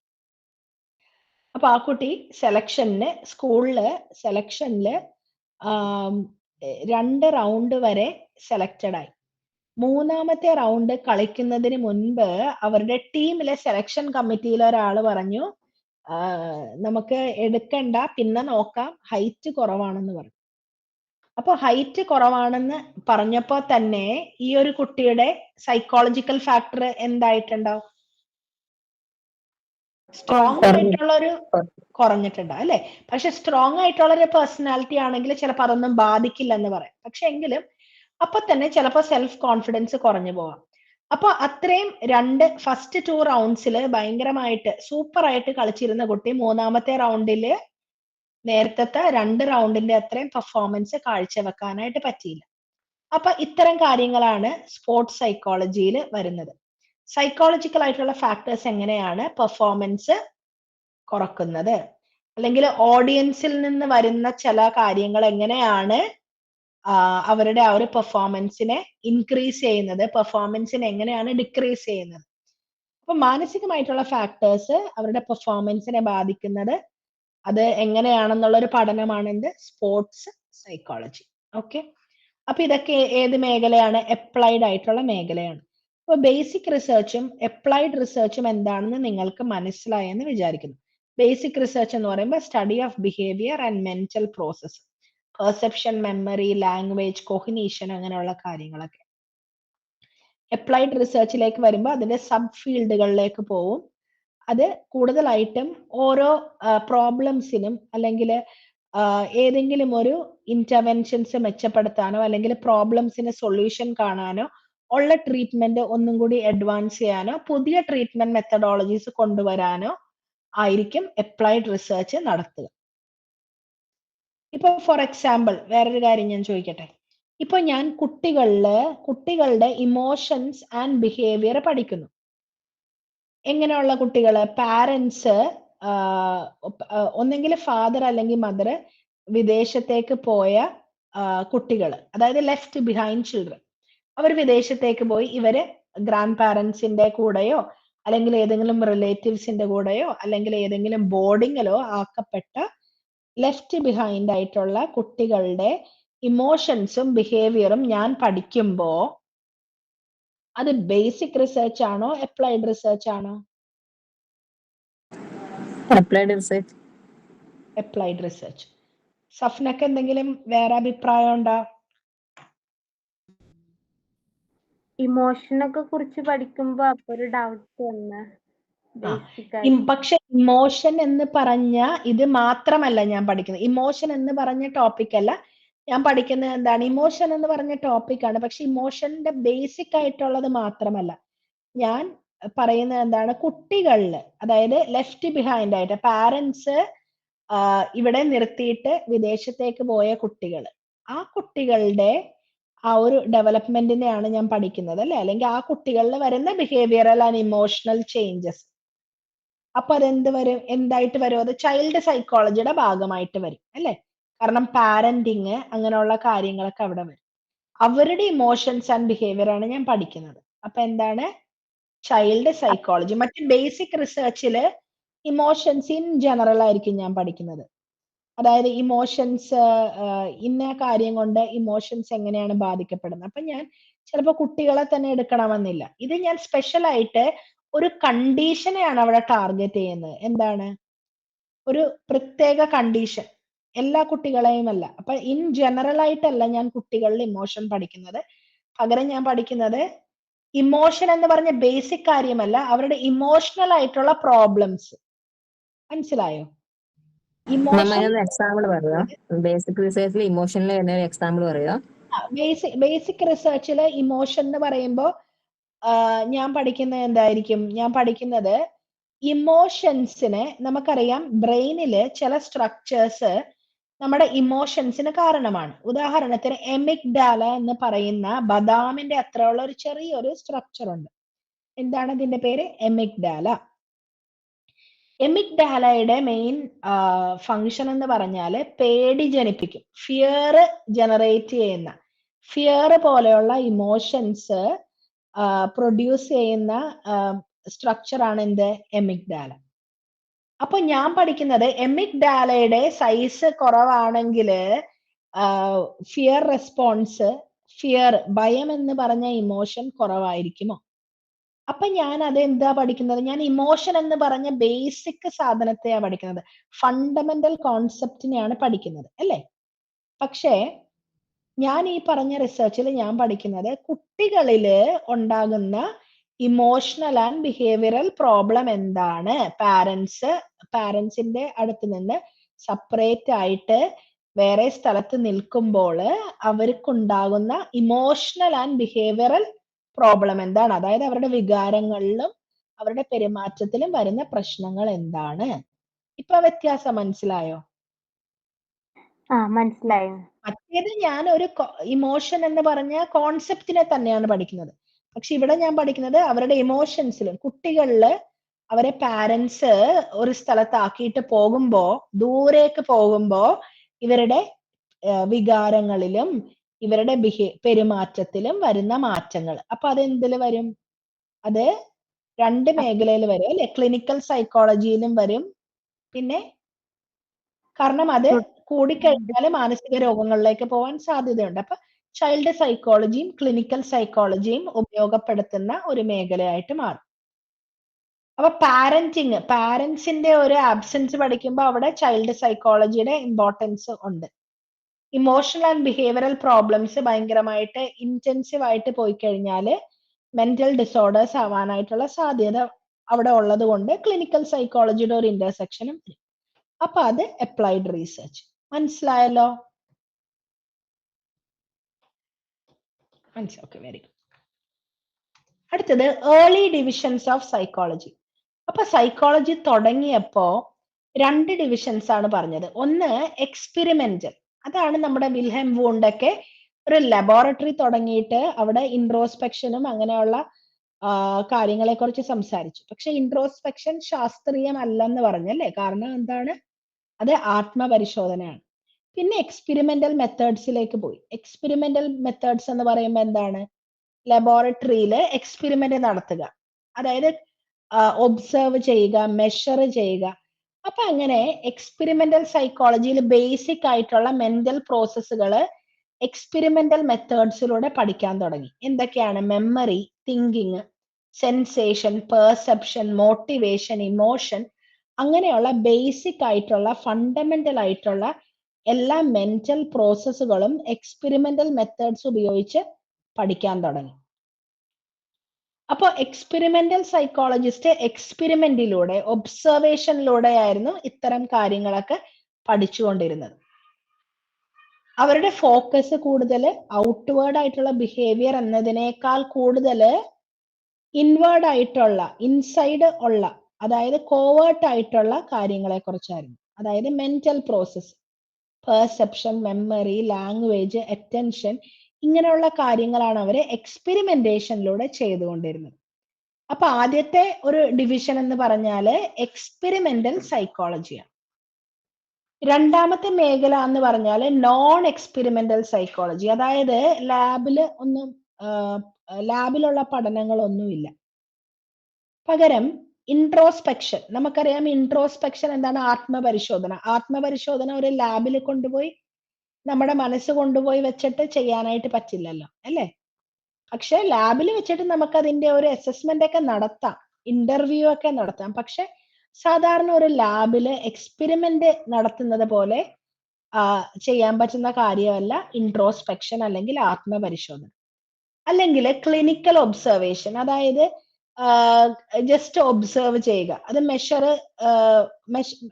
അപ്പൊ ആ കുട്ടി സെലക്ഷനില്, സ്കൂളില് സെലക്ഷനില് 2 റൗണ്ട് വരെ സെലക്റ്റഡ് ആയി. 3ാമത്തെ റൗണ്ട് കളിക്കുന്നതിന് മുൻപ് അവരുടെ ടീമിലെ സെലക്ഷൻ കമ്മിറ്റിയിലെ ഒരാൾ പറഞ്ഞു, നമുക്ക് എടുക്കണ്ട, പിന്നെ നോക്കാം, ഹൈറ്റ് കുറവാണെന്ന് പറഞ്ഞു. അപ്പൊ ഹൈറ്റ് കുറവാണെന്ന് പറഞ്ഞപ്പോ തന്നെ ഈ ഒരു കുട്ടിയുടെ സൈക്കോളജിക്കൽ ഫാക്ടർ എന്തായിട്ടുണ്ടാവും? സ്ട്രോങ് ആയിട്ടുള്ള ഒരു കുറഞ്ഞിട്ടുണ്ടാവും അല്ലെ? പക്ഷെ സ്ട്രോങ് ആയിട്ടുള്ള ഒരു പേഴ്സണാലിറ്റി ആണെങ്കിൽ ചിലപ്പോൾ അതൊന്നും ബാധിക്കില്ല എന്ന് പറയാം. പക്ഷെ എങ്കിലും അപ്പൊ തന്നെ ചിലപ്പോൾ സെൽഫ് കോൺഫിഡൻസ് കുറഞ്ഞു പോവാം. അപ്പൊ അത്രയും ഫസ്റ്റ് 2 റൗണ്ട്സിൽ ഭയങ്കരമായിട്ട് സൂപ്പർ ആയിട്ട് കളിച്ചിരുന്ന കുട്ടി 3ാമത്തെ റൗണ്ടില് നേരത്തെ 2 റൗണ്ടിന്റെ അത്രയും പെർഫോമൻസ് കാഴ്ചവെക്കാനായിട്ട് പറ്റിയില്ല. അപ്പൊ ഇത്തരം കാര്യങ്ങളാണ് സ്പോർട്സ് സൈക്കോളജിയിൽ വരുന്നത്. സൈക്കോളജിക്കൽ ആയിട്ടുള്ള ഫാക്ടേഴ്സ് എങ്ങനെയാണ് പെർഫോമൻസ് കുറക്കുന്നത്, അല്ലെങ്കിൽ ഓഡിയൻസിൽ നിന്ന് വരുന്ന ചില കാര്യങ്ങൾ എങ്ങനെയാണ് അവരുടെ ആ ഒരു പെർഫോമൻസിനെ ഇൻക്രീസ് ചെയ്യുന്നത്, പെർഫോമൻസിനെ എങ്ങനെയാണ് ഡിക്രീസ് ചെയ്യുന്നത്. അപ്പൊ മാനസികമായിട്ടുള്ള ഫാക്ടേഴ്സ് അവരുടെ പെർഫോമൻസിനെ ബാധിക്കുന്നത് അത് എങ്ങനെയാണെന്നുള്ള ഒരു പഠനമാണ് എന്ത്? Sports psychology. ഓക്കെ, അപ്പൊ ഇതൊക്കെ ഏത് മേഖലയാണ്? അപ്ലൈഡ് ആയിട്ടുള്ള മേഖലയാണ്. അപ്പൊ ബേസിക് റിസർച്ചും അപ്ലൈഡ് റിസർച്ചും എന്താണെന്ന് നിങ്ങൾക്ക് മനസ്സിലായെന്ന് വിചാരിക്കുന്നു. ബേസിക് റിസർച്ച് എന്ന് പറയുമ്പോൾ study of behaviour and mental process, perception, memory, language, cognition, അങ്ങനെയുള്ള കാര്യങ്ങളൊക്കെ. അപ്ലൈഡ് റിസർച്ചിലേക്ക് വരുമ്പോൾ അതിന്റെ സബ് ഫീൽഡുകളിലേക്ക് പോവും. അത് കൂടുതലായിട്ടും ഓരോ പ്രോബ്ലംസിനും അല്ലെങ്കിൽ ഏതെങ്കിലും ഒരു ഇന്റർവെൻഷൻസ് മെച്ചപ്പെടുത്താനോ അല്ലെങ്കിൽ പ്രോബ്ലംസിന് സൊല്യൂഷൻ കാണാനോ ഉള്ള ട്രീറ്റ്മെന്റ് ഒന്നും കൂടി അഡ്വാൻസ് ചെയ്യാനോ പുതിയ ട്രീറ്റ്മെന്റ് മെത്തഡോളജീസ് കൊണ്ടുവരാനോ ആയിരിക്കും അപ്ലൈഡ് റിസർച്ച് നടത്തുക. ഇപ്പൊ ഫോർ എക്സാമ്പിൾ വേറൊരു കാര്യം ഞാൻ ചോദിക്കട്ടെ. ഇപ്പൊ ഞാൻ കുട്ടികളുടെ ഇമോഷൻസ് ആൻഡ് ബിഹേവിയർ പഠിക്കുന്നു. എങ്ങനെയുള്ള കുട്ടികള്? പാരന്റ്സ് ഒന്നെങ്കിൽ ഫാദർ അല്ലെങ്കിൽ മദർ വിദേശത്തേക്ക് പോയ കുട്ടികള്, അതായത് ലെഫ്റ്റ് ബിഹൈൻഡ് ചിൽഡ്രൻ. അവർ വിദേശത്തേക്ക് പോയി, ഇവര് ഗ്രാൻഡ് പാരന്റ്സിന്റെ കൂടെയോ അല്ലെങ്കിൽ ഏതെങ്കിലും റിലേറ്റീവ്സിന്റെ കൂടെയോ അല്ലെങ്കിൽ ഏതെങ്കിലും ബോർഡിങ്ങിലോ ആക്കപ്പെട്ട ലെഫ്റ്റ് ബിഹൈൻഡ് ആയിട്ടുള്ള കുട്ടികളുടെ ഇമോഷൻസും ബിഹേവിയറും ഞാൻ പഠിക്കുമ്പോ അത് ബേസിക് റിസർച്ച് ആണോ അപ്ലൈഡ് റിസർച്ച് ആണോ? Applied research. Applied research. സഫ്നക്ക് എന്തെങ്കിലും വേറെ അഭിപ്രായം ഉണ്ടോ? ഇമോഷനൊക്കെ കുറിച്ച് പഠിക്കുമ്പോ അപ്പൊ ഒരു ഡൗട്ട് വന്ന് പക്ഷെ ഇമോഷൻ എന്ന് പറഞ്ഞ ഇത് മാത്രമല്ല ഞാൻ പഠിക്കുന്നത്. ഇമോഷൻ എന്ന് പറഞ്ഞ ടോപ്പിക് അല്ല ഞാൻ പഠിക്കുന്നത്. എന്താണ് ഇമോഷൻ എന്ന് പറഞ്ഞ ടോപ്പിക്കാണ്. പക്ഷെ ഇമോഷന്റെ ബേസിക് ആയിട്ടുള്ളത് മാത്രമല്ല ഞാൻ പറയുന്നത്. എന്താണ് കുട്ടികളില്, അതായത് ലെഫ്റ്റ് ബിഹൈൻഡ് ആയിട്ട് പാരന്റ്സ് ഇവിടെ നിർത്തിയിട്ട് വിദേശത്തേക്ക് പോയ കുട്ടികൾ, ആ കുട്ടികളുടെ ആ ഒരു ഡെവലപ്മെന്റിനെയാണ് ഞാൻ പഠിക്കുന്നത് അല്ലെ? അല്ലെങ്കിൽ ആ കുട്ടികളിൽ വരുന്ന ബിഹേവിയറൽ ആൻഡ് ഇമോഷണൽ ചേഞ്ചസ്. അപ്പൊ അതെന്ത് വരും? എന്തായിട്ട് വരും? അത് ചൈൽഡ് സൈക്കോളജിയുടെ ഭാഗമായിട്ട് വരും അല്ലെ? കാരണം പാരന്റിങ് അങ്ങനെയുള്ള കാര്യങ്ങളൊക്കെ അവിടെ വരും. അവരുടെ ഇമോഷൻസ് ആൻഡ് ബിഹേവിയർ ആണ് ഞാൻ പഠിക്കുന്നത്. അപ്പൊ എന്താണ്? Child psychology. മറ്റ് ബേസിക് റിസർച്ചില് ഇമോഷൻസ് ഇൻ ജനറൽ ആയിരിക്കും ഞാൻ പഠിക്കുന്നത്. അതായത് ഇമോഷൻസ് ഇന്ന കാര്യം കൊണ്ട് ഇമോഷൻസ് എങ്ങനെയാണ് ബാധിക്കപ്പെടുന്നത്. അപ്പൊ ഞാൻ ചിലപ്പോൾ കുട്ടികളെ തന്നെ എടുക്കണമെന്നില്ല. ഇത് ഞാൻ സ്പെഷ്യൽ ആയിട്ട് ഒരു കണ്ടീഷനെയാണ് അവിടെ ടാർഗറ്റ് ചെയ്യുന്നത്. എന്താണ്? ഒരു പ്രത്യേക കണ്ടീഷൻ. എല്ലാ കുട്ടികളെയും അല്ല. അപ്പൊ ഇൻ ജനറൽ ആയിട്ടല്ല ഞാൻ കുട്ടികളിൽ ഇമോഷൻ പഠിക്കുന്നത്. പകരം ഞാൻ പഠിക്കുന്നത് ഇമോഷൻ എന്ന് പറഞ്ഞ ബേസിക് കാര്യമല്ല, അവരുടെ ഇമോഷണൽ ആയിട്ടുള്ള പ്രോബ്ലംസ്. മനസ്സിലായോ? ഇമോഷൻ എക്സാമ്പിൾ പറയാ, ബേസിക് റിസർച്ചിൽ ഇമോഷനിൽ എന്തെങ്കിലും എക്സാമ്പിൾ പറയാ. ബേസിക് റിസർച്ചില് ഇമോഷൻ എന്ന് പറയുമ്പോൾ ഞാൻ പഠിക്കുന്നത് എന്തായിരിക്കും? ഞാൻ പഠിക്കുന്നത് ഇമോഷൻസിന്, നമുക്കറിയാം ബ്രെയിനില് ചില സ്ട്രക്ചേഴ്സ് നമ്മുടെ ഇമോഷൻസിന് കാരണമാണ്. ഉദാഹരണത്തിന് എമിഗ്ഡാല എന്ന് പറയുന്ന ബദാമിന്റെ അത്രയുള്ള ഒരു ചെറിയൊരു സ്ട്രക്ചർ ഉണ്ട്. എന്താണ് അതിന്റെ പേര്? എമിഗ്ഡാല. എമിഗ്ഡാലയുടെ മെയിൻ ഫങ്ഷൻ എന്ന് പറഞ്ഞാല് പേടി ജനിപ്പിക്കും, ഫിയർ ജനറേറ്റ് ചെയ്യുന്ന, ഫിയർ പോലെയുള്ള ഇമോഷൻസ് പ്രൊഡ്യൂസ് ചെയ്യുന്ന സ്ട്രക്ചർ ആണ് എന്ത്? എമിഗ്ഡാല. അപ്പൊ ഞാൻ പഠിക്കുന്നത് എമിഗ്ഡാലയുടെ സൈസ് കുറവാണെങ്കിൽ ഫിയർ റെസ്പോൺസ്, ഫിയർ, ഭയം എന്ന് പറഞ്ഞ ഇമോഷൻ കുറവായിരിക്കുമോ? അപ്പൊ ഞാൻ അത് എന്താ പഠിക്കുന്നത്? ഞാൻ ഇമോഷൻ എന്ന് പറഞ്ഞ ബേസിക് സാധനത്തെയാണ് പഠിക്കുന്നത്, ഫണ്ടമെന്റൽ കോൺസെപ്റ്റിനെയാണ് പഠിക്കുന്നത്, അല്ലേ? പക്ഷേ ഞാൻ ഈ പറഞ്ഞ റിസർച്ചിൽ ഞാൻ പഠിക്കുന്നത് കുട്ടികളില് ഉണ്ടാകുന്ന ഇമോഷണൽ ആൻഡ് ബിഹേവിയറൽ പ്രോബ്ലം എന്താണ്, പാരന്റ്സിന്റെ അടുത്ത് നിന്ന് സെപ്പറേറ്റ് ആയിട്ട് വേറെ സ്ഥലത്ത് നിൽക്കുമ്പോൾ അവർക്കുണ്ടാകുന്ന ഇമോഷണൽ ആൻഡ് ബിഹേവിയറൽ പ്രോബ്ലം എന്താണ്, അതായത് അവരുടെ വികാരങ്ങളിലും അവരുടെ പെരുമാറ്റത്തിലും വരുന്ന പ്രശ്നങ്ങൾ എന്താണ്. ഇപ്പൊ വ്യത്യാസം മനസ്സിലായോ? മനസ്സിലായി. മറ്റേത് ഞാൻ ഒരു ഇമോഷൻ എന്ന് പറഞ്ഞ കോൺസെപ്റ്റിനെ തന്നെയാണ് പഠിക്കുന്നത്. പക്ഷെ ഇവിടെ ഞാൻ പഠിക്കുന്നത് അവരുടെ ഇമോഷൻസിലും, കുട്ടികളില് അവരെ പാരന്റ്സ് ഒരു സ്ഥലത്താക്കിയിട്ട് പോകുമ്പോ, ദൂരേക്ക് പോകുമ്പോ ഇവരുടെ വികാരങ്ങളിലും ഇവരുടെ പെരുമാറ്റത്തിലും വരുന്ന മാറ്റങ്ങൾ. അപ്പൊ അതെന്തില് വരും? അത് രണ്ട് മേഖലയിൽ വരും, അല്ലെ? ക്ലിനിക്കൽ സൈക്കോളജിയിലും വരും. പിന്നെ കാരണം അത് കൂടിക്കഴിഞ്ഞാൽ മാനസിക രോഗങ്ങളിലേക്ക് പോകാൻ സാധ്യതയുണ്ട്. അപ്പൊ ചൈൽഡ് സൈക്കോളജിയും ക്ലിനിക്കൽ സൈക്കോളജിയും ഉപയോഗപ്പെടുത്തുന്ന ഒരു മേഖലയായിട്ട് മാറും. അപ്പൊ പാരന്റ്സിന്റെ ഒരു ആബ്സെൻസ് പഠിക്കുമ്പോൾ അവിടെ ചൈൽഡ് സൈക്കോളജിയുടെ ഇമ്പോർട്ടൻസ് ഉണ്ട്. ഇമോഷണൽ ആൻഡ് ബിഹേവിയറൽ പ്രോബ്ലംസ് ഭയങ്കരമായിട്ട് ഇന്റൻസീവ് ആയിട്ട് പോയി കഴിഞ്ഞാൽ മെന്റൽ ഡിസോർഡേഴ്സ് ആവാനായിട്ടുള്ള സാധ്യത അവിടെ ഉള്ളത് കൊണ്ട് ക്ലിനിക്കൽ സൈക്കോളജിയുടെ ഒരു ഇന്റർസെക്ഷനും വരും. അപ്പൊ അത് അപ്ലൈഡ് റീസെർച്ച്. മനസ്സിലായല്ലോ? Okay, very good. അടുത്തത് ഏർലി ഡിവിഷൻസ് ഓഫ് സൈക്കോളജി. അപ്പൊ സൈക്കോളജി തുടങ്ങിയപ്പോ രണ്ട് ഡിവിഷൻസ് ആണ് പറഞ്ഞത്. ഒന്ന് എക്സ്പെരിമെന്റൽ, അതാണ് നമ്മുടെ വിൽഹെം വൂണ്ടൊക്കെ ഒരു ലബോറട്ടറി തുടങ്ങിയിട്ട് അവിടെ ഇൻട്രോസ്പെക്ഷനും അങ്ങനെയുള്ള കാര്യങ്ങളെ കുറിച്ച് സംസാരിച്ചു. പക്ഷെ ഇൻട്രോസ്പെക്ഷൻ ശാസ്ത്രീയമല്ലെന്ന് പറഞ്ഞല്ലേ? കാരണം എന്താണ്? അത് ആത്മപരിശോധനയാണ്. പിന്നെ എക്സ്പെരിമെന്റൽ മെത്തേഡ്സിലേക്ക് പോയി. എക്സ്പെരിമെന്റൽ മെത്തേഡ്സ് എന്ന് പറയുമ്പോൾ എന്താണ്? ലബോറട്ടറിയിൽ എക്സ്പെരിമെന്റ് നടത്തുക, അതായത് ഒബ്സർവ് ചെയ്യുക, മെഷർ ചെയ്യുക. അപ്പൊ അങ്ങനെ എക്സ്പെരിമെന്റൽ സൈക്കോളജിയിൽ ബേസിക് ആയിട്ടുള്ള മെന്റൽ പ്രോസസ്സുകൾ എക്സ്പെരിമെന്റൽ മെത്തേഡ്സിലൂടെ പഠിക്കാൻ തുടങ്ങി. എന്തൊക്കെയാണ്? Memory, thinking, sensation, perception, motivation, emotion, അങ്ങനെയുള്ള ബേസിക് ആയിട്ടുള്ള ഫണ്ടമെന്റൽ ആയിട്ടുള്ള എല്ലാ മെന്റൽ പ്രോസസ്സുകളും എക്സ്പെരിമെന്റൽ മെത്തേഡ്സ് ഉപയോഗിച്ച് പഠിക്കാൻ തുടങ്ങി. അപ്പോൾ എക്സ്പെരിമെന്റൽ സൈക്കോളജിസ്റ്റ് എക്സ്പെരിമെന്റിലൂടെ, ഒബ്സർവേഷനിലൂടെ ആയിരുന്നു ഇത്തരം കാര്യങ്ങളൊക്കെ പഠിച്ചുകൊണ്ടിരുന്നത്. അവരുടെ ഫോക്കസ് കൂടുതൽ ഔട്ട്വേർഡ് ആയിട്ടുള്ള ബിഹേവിയർ എന്നതിനേക്കാൾ കൂടുതൽ ഇൻവേർഡ് ആയിട്ടുള്ള, ഇൻസൈഡ് ഉള്ള, അതായത് കോവേർട്ട് ആയിട്ടുള്ള കാര്യങ്ങളെ കുറിച്ചായിരുന്നു. അതായത് mental process, perception, memory, language, attention, ഇങ്ങനെയുള്ള കാര്യങ്ങളാണ് അവര് എക്സ്പെരിമെന്റേഷനിലൂടെ ചെയ്തുകൊണ്ടിരുന്നത്. അപ്പൊ ആദ്യത്തെ ഒരു ഡിവിഷൻ എന്ന് പറഞ്ഞാല് എക്സ്പെരിമെന്റൽ സൈക്കോളജിയാണ്. രണ്ടാമത്തെ മേഖല എന്ന് പറഞ്ഞാല് നോൺ എക്സ്പെരിമെന്റൽ സൈക്കോളജി, അതായത് ലാബിലുള്ള പഠനങ്ങളൊന്നുമില്ല. പകരം ഇൻട്രോസ്പെക്ഷൻ. നമുക്കറിയാം ഇൻട്രോസ്പെക്ഷൻ എന്താണ്? ആത്മപരിശോധന ഒരു ലാബിൽ കൊണ്ടുപോയി നമ്മുടെ മനസ്സ് കൊണ്ടുപോയി വെച്ചിട്ട് ചെയ്യാനായിട്ട് പറ്റില്ലല്ലോ, അല്ലേ? പക്ഷെ ലാബിൽ വെച്ചിട്ട് നമുക്ക് അതിന്റെ ഒരു അസസ്മെന്റ് ഒക്കെ നടത്താം, ഇന്റർവ്യൂ ഒക്കെ നടത്താം. പക്ഷെ സാധാരണ ഒരു ലാബില് എക്സ്പെരിമെന്റ് നടത്തുന്നത് പോലെ ചെയ്യാൻ പറ്റുന്ന കാര്യമല്ല ഇൻട്രോസ്പെക്ഷൻ അല്ലെങ്കിൽ ആത്മപരിശോധന. അല്ലെങ്കിൽ ക്ലിനിക്കൽ ഒബ്സർവേഷൻ, അതായത് ജസ്റ്റ് ഒബ്സർവ് ചെയ്യുക, അത്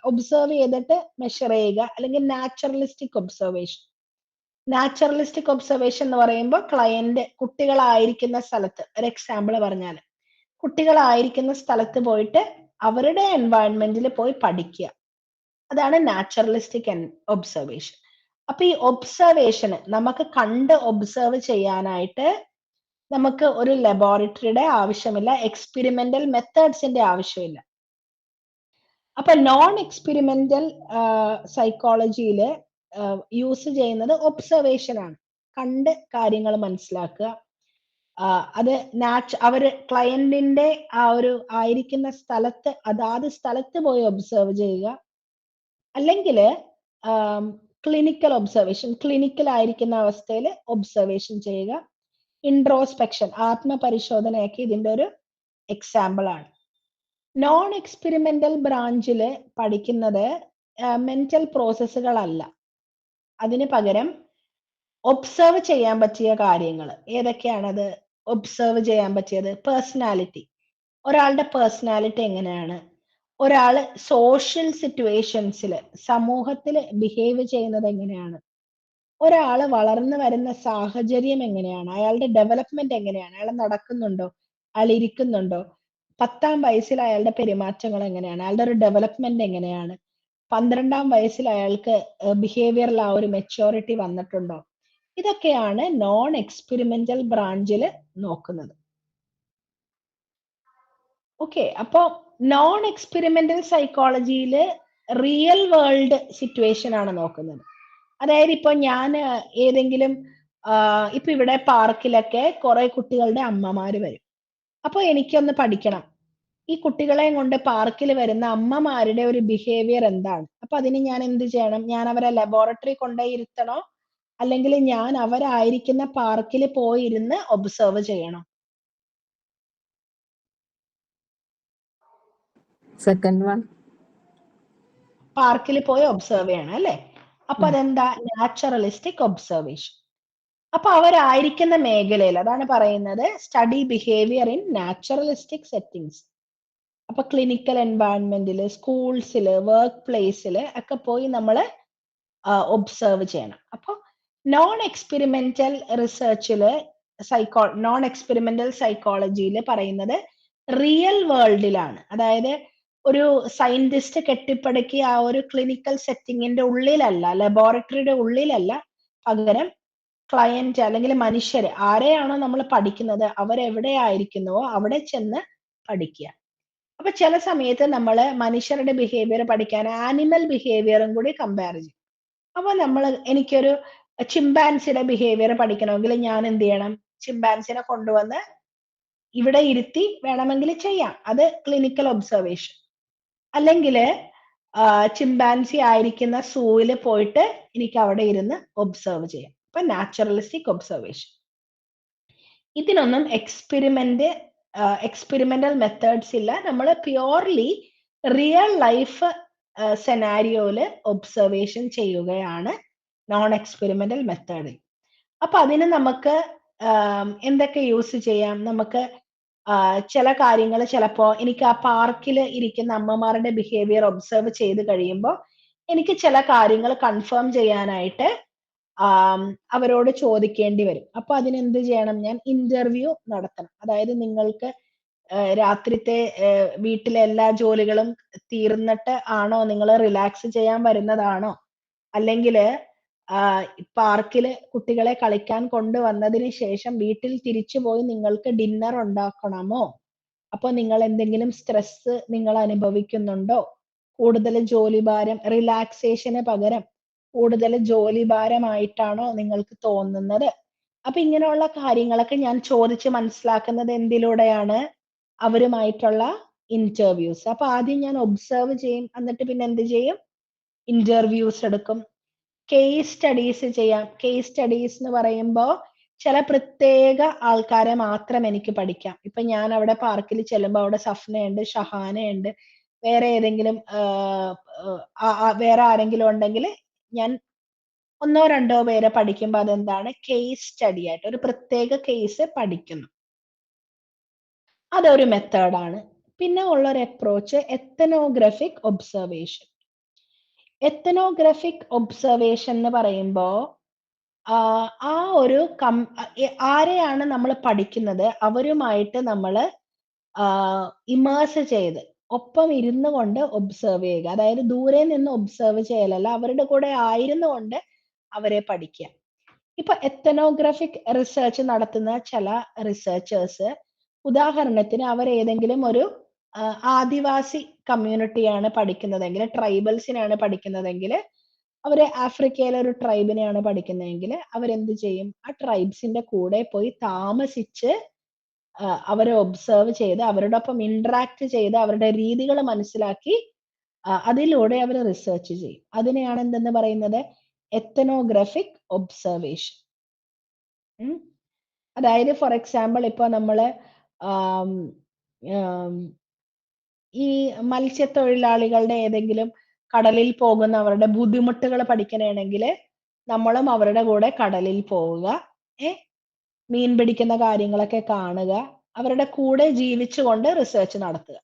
ഒബ്സർവ് ചെയ്തിട്ട് മെഷർ ചെയ്യുക, അല്ലെങ്കിൽ നാച്ചുറലിസ്റ്റിക് ഒബ്സർവേഷൻ. നാച്ചുറലിസ്റ്റിക് ഒബ്സർവേഷൻ എന്ന് പറയുമ്പോൾ ക്ലയന്റ് കുട്ടികളായിരിക്കുന്ന സ്ഥലത്ത്, ഒരു എക്സാമ്പിൾ പറഞ്ഞാൽ കുട്ടികളായിരിക്കുന്ന സ്ഥലത്ത് പോയിട്ട് അവരുടെ എൻവയൺമെന്റിൽ പോയി പഠിക്കുക, അതാണ് നാച്ചുറലിസ്റ്റിക് ഒബ്സർവേഷൻ. അപ്പൊ ഈ ഒബ്സർവേഷന് നമുക്ക് കണ്ട് ഒബ്സർവ് ചെയ്യാനായിട്ട് നമുക്ക് ഒരു ലബോറട്ടറിയുടെ ആവശ്യമില്ല, എക്സ്പെരിമെന്റൽ മെത്തേഡ്സിന്റെ ആവശ്യമില്ല. അപ്പൊ നോൺ എക്സ്പെരിമെന്റൽ സൈക്കോളജിയിൽ യൂസ് ചെയ്യുന്നത് ഒബ്സർവേഷൻ ആണ്. കണ്ട് കാര്യങ്ങൾ മനസ്സിലാക്കുക. അത് അവര് ക്ലയന്റിന്റെ ആ ഒരു ആയിരിക്കുന്ന സ്ഥലത്ത്, അതാത് സ്ഥലത്ത് പോയി ഒബ്സർവ് ചെയ്യുക, അല്ലെങ്കിൽ ക്ലിനിക്കൽ ഒബ്സർവേഷൻ, ക്ലിനിക്കൽ ആയിരിക്കുന്ന അവസ്ഥയിൽ ഒബ്സർവേഷൻ ചെയ്യുക. ഇൻട്രോസ്പെക്ഷൻ, ആത്മപരിശോധനയൊക്കെ ഇതിന്റെ ഒരു എക്സാമ്പിൾ ആണ്. നോൺ എക്സ്പെരിമെന്റൽ ബ്രാഞ്ചിൽ പഠിക്കുന്നത് മെന്റൽ പ്രോസസ്സുകളല്ല, അതിന് പകരം ഒബ്സർവ് ചെയ്യാൻ പറ്റിയ കാര്യങ്ങൾ. ഏതൊക്കെയാണത് ഒബ്സർവ് ചെയ്യാൻ പറ്റിയത്? പേഴ്സണാലിറ്റി, ഒരാളുടെ പേഴ്സണാലിറ്റി എങ്ങനെയാണ്, ഒരാൾ സോഷ്യൽ സിറ്റുവേഷൻസിൽ സമൂഹത്തിൽ ബിഹേവ് ചെയ്യുന്നത് എങ്ങനെയാണ്, ഒരാൾ വളർന്നു വരുന്ന സാഹചര്യം എങ്ങനെയാണ്, അയാളുടെ ഡെവലപ്മെന്റ് എങ്ങനെയാണ്, അയാൾ നടക്കുന്നുണ്ടോ, അയാൾ ഇരിക്കുന്നുണ്ടോ, 10ാം വയസ്സിൽ അയാളുടെ പെരുമാറ്റങ്ങൾ എങ്ങനെയാണ്, അയാളുടെ ഒരു ഡെവലപ്മെന്റ് എങ്ങനെയാണ്, 12ാം വയസ്സിൽ അയാൾക്ക് ബിഹേവിയറിൽ ആ ഒരു മെച്യൂരിറ്റി വന്നിട്ടുണ്ടോ, ഇതൊക്കെയാണ് നോൺ എക്സ്പെരിമെന്റൽ ബ്രാഞ്ചിൽ നോക്കുന്നത്. ഓക്കെ, അപ്പോ നോൺ എക്സ്പെരിമെന്റൽ സൈക്കോളജിയിൽ റിയൽ വേൾഡ് സിറ്റുവേഷൻ ആണ് നോക്കുന്നത്. അതായത് ഇപ്പൊ ഞാൻ ഏതെങ്കിലും ഇപ്പൊ ഇവിടെ പാർക്കിലൊക്കെ കുറെ കുട്ടികളുടെ അമ്മമാര് വരും. അപ്പൊ എനിക്കൊന്ന് പഠിക്കണം, ഈ കുട്ടികളെ കൊണ്ട് പാർക്കിൽ വരുന്ന അമ്മമാരുടെ ഒരു ബിഹേവിയർ എന്താണ്. അപ്പൊ അതിന് ഞാൻ എന്ത് ചെയ്യണം? ഞാൻ അവരെ ലബോറട്ടറി കൊണ്ടുപോയി ഇരുത്തണോ, അല്ലെങ്കിൽ ഞാൻ അവരായിരിക്കുന്ന പാർക്കിൽ പോയിരുന്ന് ഒബ്സർവ് ചെയ്യണോ? Second one. പാർക്കിൽ പോയി ഒബ്സർവ് ചെയ്യണം അല്ലേ? അപ്പൊ അതെന്താ? Naturalistic observation. അപ്പൊ അവരായിരിക്കുന്ന മേഖലയിൽ, അതാണ് പറയുന്നത് study behaviour in naturalistic settings. അപ്പൊ ക്ലിനിക്കൽ എൻവയൺമെന്റില്, സ്കൂൾസില്, വർക്ക് പ്ലേസില് ഒക്കെ പോയി നമ്മൾ ഒബ്സർവ് ചെയ്യണം. അപ്പൊ നോൺ എക്സ്പെരിമെന്റൽ റിസർച്ചില് നോൺ എക്സ്പെരിമെന്റൽ സൈക്കോളജിയിൽ പറയുന്നത് റിയൽ വേൾഡിലാണ്. അതായത് ഒരു സയന്റിസ്റ്റ് കെട്ടിപ്പടുക്കിയ ആ ഒരു ക്ലിനിക്കൽ സെറ്റിങ്ങിന്റെ ഉള്ളിലല്ല, ലബോറട്ടറിയുടെ ഉള്ളിലല്ല, പകരം ക്ലയന്റ് അല്ലെങ്കിൽ മനുഷ്യര് ആരെയാണോ നമ്മൾ പഠിക്കുന്നത് അവരെവിടെയായിരിക്കുന്നുവോ അവിടെ ചെന്ന് പഠിക്കുക. അപ്പൊ ചില സമയത്ത് നമ്മൾ മനുഷ്യരുടെ ബിഹേവിയർ പഠിക്കാൻ ആനിമൽ ബിഹേവിയറും കൂടി കമ്പയർ ചെയ്യും. അപ്പൊ എനിക്കൊരു ചിമ്പാൻസിയുടെ ബിഹേവിയർ പഠിക്കണമെങ്കിൽ ഞാൻ എന്ത് ചെയ്യണം? ചിമ്പാൻസിനെ കൊണ്ടുവന്ന് ഇവിടെ ഇരുത്തി വേണമെങ്കിൽ ചെയ്യാം, അത് ക്ലിനിക്കൽ ഒബ്സർവേഷൻ. അല്ലെങ്കിൽ ചിമ്പാൻസി ആയിരിക്കുന്ന സൂവിൽ പോയിട്ട് എനിക്ക് അവിടെ ഇരുന്ന് ഒബ്സർവ് ചെയ്യാം. അപ്പൊ നാച്ചുറലിസ്റ്റിക് ഒബ്സർവേഷൻ. ഇതിനൊന്നും എക്സ്പെരിമെന്റൽ മെത്തേഡ്സ് ഇല്ല. നമ്മൾ പ്യുവർലി റിയൽ ലൈഫ് സെനാരിയോയില് ഒബ്സർവേഷൻ ചെയ്യുകയാണ് നോൺ എക്സ്പെരിമെന്റൽ മെത്തേഡിൽ. അപ്പൊ അതിന് നമുക്ക് എന്തൊക്കെ യൂസ് ചെയ്യാം? നമുക്ക് ചില കാര്യങ്ങൾ, ചിലപ്പോ എനിക്ക് ആ പാർക്കിൽ ഇരിക്കുന്ന അമ്മമാരുടെ ബിഹേവിയർ ഒബ്സർവ് ചെയ്ത് കഴിയുമ്പോൾ എനിക്ക് ചില കാര്യങ്ങൾ കൺഫേം ചെയ്യാനായിട്ട് അവരോട് ചോദിക്കേണ്ടി വരും. അപ്പൊ അതിനെന്ത് ചെയ്യണം? ഞാൻ ഇന്റർവ്യൂ നടത്തണം. അതായത് നിങ്ങൾക്ക് രാത്രിത്തെ വീട്ടിലെ എല്ലാ ജോലികളും തീർന്നിട്ട് ആണോ നിങ്ങൾ റിലാക്സ് ചെയ്യാൻ വരുന്നതാണോ, അല്ലെങ്കിൽ പാർക്കിൽ കുട്ടികളെ കളിക്കാൻ കൊണ്ടുവന്നതിന് ശേഷം വീട്ടിൽ തിരിച്ചു പോയി നിങ്ങൾക്ക് ഡിന്നർ ഉണ്ടാക്കണമോ, അപ്പൊ നിങ്ങൾ എന്തെങ്കിലും സ്ട്രെസ് നിങ്ങൾ അനുഭവിക്കുന്നുണ്ടോ, കൂടുതൽ ജോലിഭാരം, റിലാക്സേഷന് പകരം കൂടുതൽ ജോലിഭാരമായിട്ടാണോ നിങ്ങൾക്ക് തോന്നുന്നത്? അപ്പൊ ഇങ്ങനെയുള്ള കാര്യങ്ങളൊക്കെ ഞാൻ ചോദിച്ച് മനസ്സിലാക്കുന്നത് എന്തിലൂടെയാണ്? അവരുമായിട്ടുള്ള ഇന്റർവ്യൂസ്. അപ്പൊ ആദ്യം ഞാൻ ഒബ്സർവ് ചെയ്യും, എന്നിട്ട് പിന്നെ എന്ത് ചെയ്യും? ഇന്റർവ്യൂസ് എടുക്കും. കേസ് സ്റ്റഡീസ് ചെയ്യാം. കേസ് സ്റ്റഡീസ് എന്ന് പറയുമ്പോൾ ചില പ്രത്യേക ആൾക്കാരെ മാത്രം എനിക്ക് പഠിക്കാം. ഇപ്പൊ ഞാൻ അവിടെ പാർക്കിൽ ചെല്ലുമ്പോൾ അവിടെ സഫ്നയുണ്ട്, ഷഹാനയുണ്ട്, വേറെ ഏതെങ്കിലും വേറെ ആരെങ്കിലും ഉണ്ടെങ്കിൽ ഞാൻ ഒന്നോ രണ്ടോ പേരെ പഠിക്കുമ്പോൾ അതെന്താണ് കേസ് സ്റ്റഡി ആയിട്ട് ഒരു പ്രത്യേക കേസ് പഠിക്കുന്നു. അതൊരു മെത്തേഡാണ്. പിന്നെ ഉള്ളൊരു അപ്രോച്ച് എത്തനോഗ്രഫിക് ഒബ്സർവേഷൻ. എത്തനോഗ്രഫിക് ഒബ്സർവേഷൻ എന്ന് പറയുമ്പോൾ ആ ഒരു ആരെയാണ് നമ്മൾ പഠിക്കുന്നത് അവരുമായിട്ട് നമ്മൾ ഇമേഴ്സ് ചെയ്ത് ഒപ്പം ഇരുന്നു കൊണ്ട് ഒബ്സർവ് ചെയ്യുക. അതായത് ദൂരെ നിന്ന് ഒബ്സർവ് ചെയ്യലല്ല, അവരുടെ കൂടെ ആയിരുന്നു കൊണ്ട് അവരെ പഠിക്കുക. ഇപ്പൊ എത്തനോഗ്രഫിക് റിസർച്ച് നടത്തുന്ന ചില റിസർച്ചേഴ്സ്, ഉദാഹരണത്തിന് അവർ ഏതെങ്കിലും ഒരു ആദിവാസി കമ്മ്യൂണിറ്റിയാണ് പഠിക്കുന്നതെങ്കിൽ, ട്രൈബൽസിനാണ് പഠിക്കുന്നതെങ്കിൽ, അവര് ആഫ്രിക്കയിലെ ഒരു ട്രൈബിനെയാണ് പഠിക്കുന്നതെങ്കിൽ അവരെന്ത് ചെയ്യും? ആ ട്രൈബ്സിന്റെ കൂടെ പോയി താമസിച്ച് അവരെ ഒബ്സർവ് ചെയ്ത് അവരോടൊപ്പം ഇന്ററാക്ട് ചെയ്ത് അവരുടെ രീതികൾ മനസ്സിലാക്കി അതിലൂടെ അവർ റിസർച്ച് ചെയ്യും. അതിനെയാണ് എന്തെന്ന് പറയുന്നത്? എത്തനോഗ്രഫിക് ഒബ്സർവേഷൻ. അതായത് ഫോർ എക്സാമ്പിൾ ഇപ്പൊ നമ്മള് ഈ മത്സ്യത്തൊഴിലാളികളുടെ ഏതെങ്കിലും കടലിൽ പോകുന്ന അവരുടെ ബുദ്ധിമുട്ടുകൾ പഠിക്കണമെങ്കിൽ നമ്മളും അവരുടെ കൂടെ കടലിൽ പോവുക, മീൻ പിടിക്കുന്ന കാര്യങ്ങളൊക്കെ കാണുക, അവരുടെ കൂടെ ജീവിച്ചുകൊണ്ട് റിസർച്ച് നടത്തുക.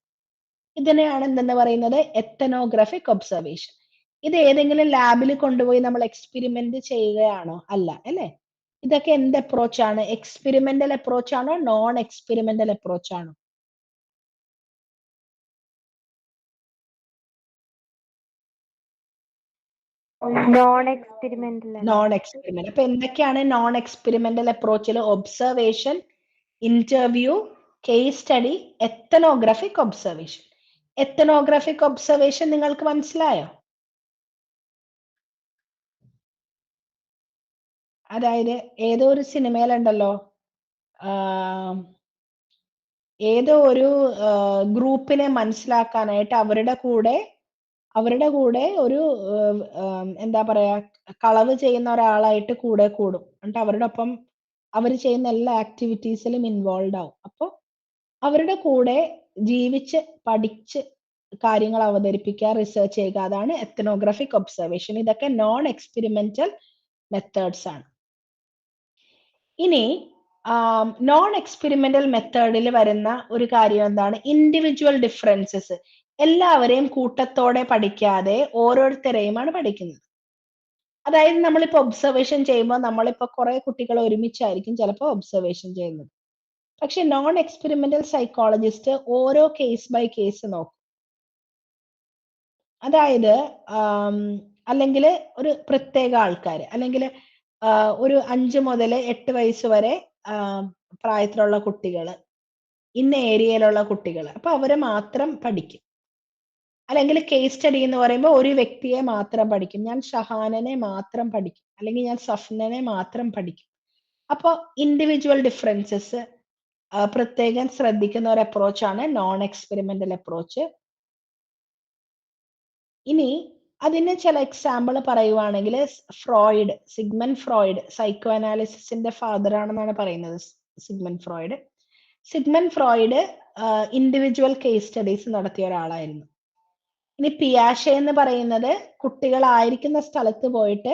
ഇതിനെയാണ് എന്തെന്ന് പറയുന്നത്? എത്തനോഗ്രഫിക് ഒബ്സർവേഷൻ. ഇത് ഏതെങ്കിലും ലാബിൽ കൊണ്ടുപോയി നമ്മൾ എക്സ്പെരിമെന്റ് ചെയ്യുകയാണോ? അല്ല, അല്ലേ? ഇതൊക്കെ എന്ത് അപ്രോച്ചാണ്? എക്സ്പെരിമെന്റൽ അപ്രോച്ച് ആണോ നോൺ എക്സ്പെരിമെന്റൽ അപ്രോച്ച് ആണോ? Non experimental. Non experiment. അപ്പൊ എന്തൊക്കെയാണ് നോൺ എക്സ്പെരിമെന്റൽ അപ്രോച്ചിൽ? Observation, interview, case study, ethnographic observation. Ethnographic observation നിങ്ങൾക്ക് മനസ്സിലായോ? അതായത് ഏതോ ഒരു സിനിമയിലുണ്ടല്ലോ, ഏതോ ഒരു ഗ്രൂപ്പിനെ മനസ്സിലാക്കാനായിട്ട് അവരുടെ കൂടെ ഒരു എന്താ പറയാ, കളവ് ചെയ്യുന്ന ഒരാളായിട്ട് കൂടെ കൂടും. എന്നിട്ട് അവരുടെ ഒപ്പം അവർ ചെയ്യുന്ന എല്ലാ ആക്ടിവിറ്റീസിലും ഇൻവോൾവ് ആവും. അപ്പോൾ അവരുടെ കൂടെ ജീവിച്ച് പഠിച്ച് കാര്യങ്ങൾ അവതരിപ്പിക്കുക, റിസർച്ച് ചെയ്യുക. അതാണ് എത്തനോഗ്രഫിക് ഒബ്സർവേഷൻ. ഇതൊക്കെ നോൺ എക്സ്പെരിമെന്റൽ മെത്തേഡ്സ് ആണ്. ഇനി നോൺ എക്സ്പെരിമെന്റൽ മെത്തേഡിൽ വരുന്ന ഒരു കാര്യം എന്താണ്? Individual differences. എല്ലാവരെയും കൂട്ടത്തോടെ പഠിക്കാതെ ഓരോരുത്തരെയുമാണ് പഠിക്കുന്നത്. അതായത് നമ്മളിപ്പോ ഒബ്സർവേഷൻ ചെയ്യുമ്പോൾ നമ്മളിപ്പോ കുറെ കുട്ടികൾ ഒരുമിച്ചായിരിക്കും ചിലപ്പോൾ ഒബ്സർവേഷൻ ചെയ്യുന്നത്. പക്ഷെ നോൺ എക്സ്പെരിമെന്റൽ സൈക്കോളജിസ്റ്റ് ഓരോ കേസ് ബൈ കേസ് നോക്കും. അതായത് അല്ലെങ്കിൽ ഒരു പ്രത്യേക ആൾക്കാർ, അല്ലെങ്കിൽ ഒരു 5 മുതൽ 8 വയസ്സ് വരെ പ്രായത്തിലുള്ള കുട്ടികൾ, ഇന്ന ഏരിയയിലുള്ള കുട്ടികൾ, അപ്പൊ അവരെ മാത്രം പഠിക്കും. അല്ലെങ്കിൽ കേസ് സ്റ്റഡി എന്ന് പറയുമ്പോൾ ഒരു വ്യക്തിയെ മാത്രം പഠിക്കും. ഞാൻ ഷഹാനനെ മാത്രം പഠിക്കും, അല്ലെങ്കിൽ ഞാൻ സഫ്നനെ മാത്രം പഠിക്കും. അപ്പോൾ ഇൻഡിവിജ്വൽ ഡിഫറൻസസ് പ്രത്യേകം ശ്രദ്ധിക്കുന്ന ഒരു അപ്രോച്ചാണ് നോൺ എക്സ്പെരിമെന്റൽ അപ്രോച്ച്. ഇനി അതിന് ചില എക്സാമ്പിൾ പറയുവാണെങ്കിൽ, ഫ്രോയിഡ്, സിഗ്മണ്ട് ഫ്രോയിഡ് സൈക്കോ അനാലിസിസിന്റെ ഫാദർ ആണെന്നാണ് പറയുന്നത്. Sigmund Freud individual case studies നടത്തിയ ഒരാളായിരുന്നു. ഇനി പിയാഷെ എന്ന് പറയുന്നത് കുട്ടികളായിരിക്കുന്ന സ്ഥലത്ത് പോയിട്ട്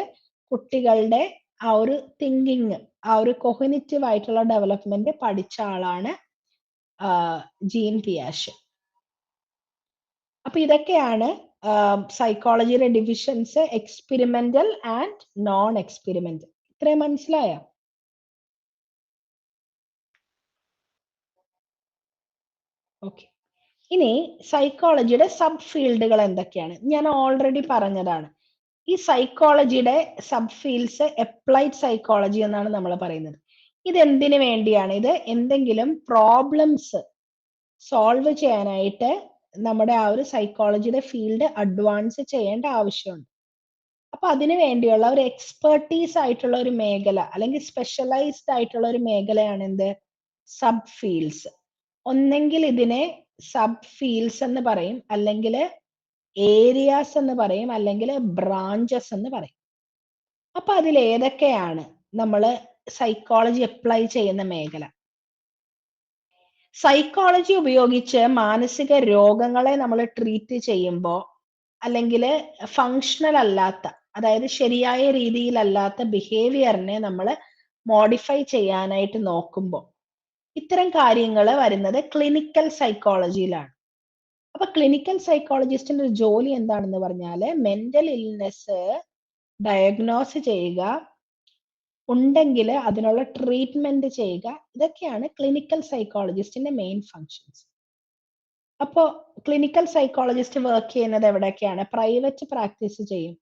കുട്ടികളുടെ ആ ഒരു തിങ്കിങ്, ആ ഒരു കൊഗ്നിറ്റീവ് ആയിട്ടുള്ള ഡെവലപ്മെന്റ് പഠിച്ച ആളാണ് ജീൻ പിയാഷെ. അപ്പൊ ഇതൊക്കെയാണ് സൈക്കോളജിയുടെ divisions, experimental and non experimental. ഇത്രയും മനസ്സിലായോ? ഓക്കെ. ഇനി സൈക്കോളജിയുടെ സബ് ഫീൽഡുകൾ എന്തൊക്കെയാണ്? ഞാൻ ഓൾറെഡി പറഞ്ഞതാണ്. ഈ സൈക്കോളജിയുടെ സബ് ഫീൽഡ്സ് അപ്ലൈഡ് സൈക്കോളജി എന്നാണ് നമ്മൾ പറയുന്നത്. ഇത് എന്തിനു വേണ്ടിയാണ്? ഇത് എന്തെങ്കിലും പ്രോബ്ലംസ് സോൾവ് ചെയ്യാനായിട്ട് നമ്മുടെ ആ ഒരു സൈക്കോളജിയുടെ ഫീൽഡ് അഡ്വാൻസ് ചെയ്യേണ്ട ആവശ്യമുണ്ട്. അപ്പൊ അതിനു വേണ്ടിയുള്ള ഒരു എക്സ്പെർട്ടീസ് ആയിട്ടുള്ള ഒരു മേഖല, അല്ലെങ്കിൽ സ്പെഷ്യലൈസ്ഡ് ആയിട്ടുള്ള ഒരു മേഖലയാണ് എന്ത്? Sub fields. ഒന്നെങ്കിൽ ഇതിനെ സബ് ഫീൽഡ്സ് എന്ന് പറയും, അല്ലെങ്കിൽ ഏരിയാസ് എന്ന് പറയും, അല്ലെങ്കിൽ ബ്രാഞ്ചസ് എന്ന് പറയും. അപ്പൊ അതിൽ ഏതൊക്കെയാണ് നമ്മൾ സൈക്കോളജി അപ്ലൈ ചെയ്യുന്ന മേഖല? സൈക്കോളജി ഉപയോഗിച്ച് മാനസിക രോഗങ്ങളെ നമ്മൾ ട്രീറ്റ് ചെയ്യുമ്പോൾ, അല്ലെങ്കിൽ ഫങ്ഷണൽ അല്ലാത്ത, അതായത് ശരിയായ രീതിയിലല്ലാത്ത ബിഹേവിയറിനെ നമ്മൾ മോഡിഫൈ ചെയ്യാനായിട്ട് നോക്കുമ്പോൾ ഇത്തരം കാര്യങ്ങൾ വരുന്നത് ക്ലിനിക്കൽ സൈക്കോളജിയിലാണ്. അപ്പൊ ക്ലിനിക്കൽ സൈക്കോളജിസ്റ്റിന്റെ ഒരു ജോലി എന്താണെന്ന് പറഞ്ഞാല് മെന്റൽ ഇൽനെസ് ഡയഗ്നോസ് ചെയ്യുക, ഉണ്ടെങ്കിൽ അതിനുള്ള ട്രീറ്റ്മെന്റ് ചെയ്യുക. ഇതൊക്കെയാണ് ക്ലിനിക്കൽ സൈക്കോളജിസ്റ്റിന്റെ മെയിൻ ഫങ്ഷൻസ്. അപ്പോ ക്ലിനിക്കൽ സൈക്കോളജിസ്റ്റ് വർക്ക് ചെയ്യുന്നത് എവിടെയൊക്കെയാണ്? പ്രൈവറ്റ് പ്രാക്ടീസ് ചെയ്യും,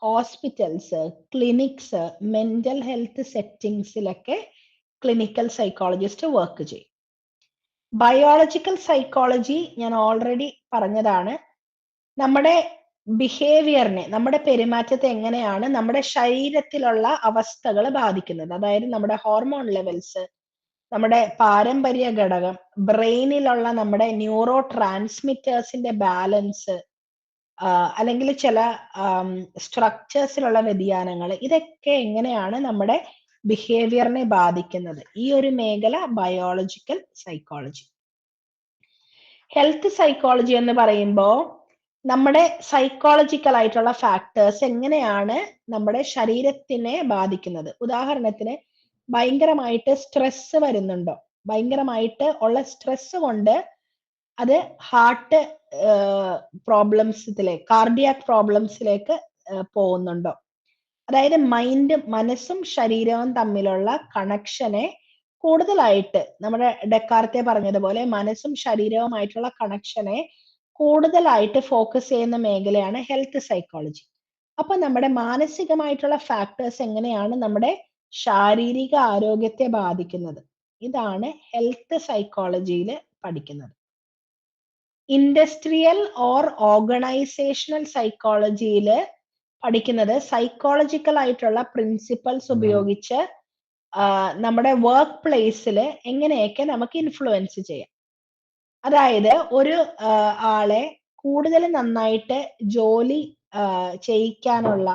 ഹോസ്പിറ്റൽസ്, ക്ലിനിക്സ്, മെന്റൽ ഹെൽത്ത് സെറ്റിംഗ്സിലൊക്കെ ക്ലിനിക്കൽ സൈക്കോളജിസ്റ്റ് വർക്ക് ചെയ്യും. ബയോളജിക്കൽ സൈക്കോളജി ഞാൻ ഓൾറെഡി പറഞ്ഞതാണ്. നമ്മുടെ ബിഹേവിയറിനെ, നമ്മുടെ പെരുമാറ്റത്തെ എങ്ങനെയാണ് നമ്മുടെ ശരീരത്തിലുള്ള അവസ്ഥകൾ ബാധിക്കുന്നത്. അതായത് നമ്മുടെ ഹോർമോൺ ലെവൽസ്, നമ്മുടെ പാരമ്പര്യ ഘടകം, ബ്രെയിനിലുള്ള നമ്മുടെ ന്യൂറോ ട്രാൻസ്മിറ്റേഴ്സിന്റെ ബാലൻസ്, അല്ലെങ്കിൽ ചില സ്ട്രക്ചേഴ്സിലുള്ള വ്യതിയാനങ്ങൾ, ഇതൊക്കെ എങ്ങനെയാണ് നമ്മുടെ ബിഹേവിയറിനെ ബാധിക്കുന്നത്. ഈ ഒരു മേഖല ബയോളജിക്കൽ സൈക്കോളജി. ഹെൽത്ത് സൈക്കോളജി എന്ന് പറയുമ്പോൾ നമ്മുടെ സൈക്കോളജിക്കൽ ആയിട്ടുള്ള ഫാക്ടേഴ്സ് എങ്ങനെയാണ് നമ്മുടെ ശരീരത്തിനെ ബാധിക്കുന്നത്. ഉദാഹരണത്തിന് ഭയങ്കരമായിട്ട് സ്ട്രെസ് വരുന്നുണ്ടോ, ഭയങ്കരമായിട്ട് ഉള്ള സ്ട്രെസ് കൊണ്ട് അത് ഹാർട്ട് പ്രോബ്ലംസിലേക്ക്, കാർഡിയാക് പ്രോബ്ലംസിലേക്ക് പോകുന്നുണ്ടോ. അതായത് മനസ്സും ശരീരവും തമ്മിലുള്ള കണക്ഷനെ കൂടുതലായിട്ട്, നമ്മുടെ ഡെക്കാർത്തെ പറഞ്ഞതുപോലെ മനസ്സും ശരീരവുമായിട്ടുള്ള കണക്ഷനെ കൂടുതലായിട്ട് ഫോക്കസ് ചെയ്യുന്ന മേഖലയാണ് ഹെൽത്ത് സൈക്കോളജി. അപ്പൊ നമ്മുടെ മാനസികമായിട്ടുള്ള ഫാക്ടേഴ്സ് എങ്ങനെയാണ് നമ്മുടെ ശാരീരിക ആരോഗ്യത്തെ ബാധിക്കുന്നത്, ഇതാണ് ഹെൽത്ത് സൈക്കോളജിയിൽ പഠിക്കുന്നത്. ഇൻഡസ്ട്രിയൽ ഓർ ഓർഗനൈസേഷണൽ സൈക്കോളജിയിൽ പഠിക്കുന്നത് സൈക്കോളജിക്കൽ ആയിട്ടുള്ള പ്രിൻസിപ്പൽസ് ഉപയോഗിച്ച് നമ്മുടെ വർക്ക് പ്ലേസിൽ എങ്ങനെയൊക്കെ നമുക്ക് ഇൻഫ്ലുവൻസ് ചെയ്യാം. അതായത് ഒരു ആളെ കൂടുതൽ നന്നായിട്ട് ജോലി ചെയ്യിക്കാനുള്ള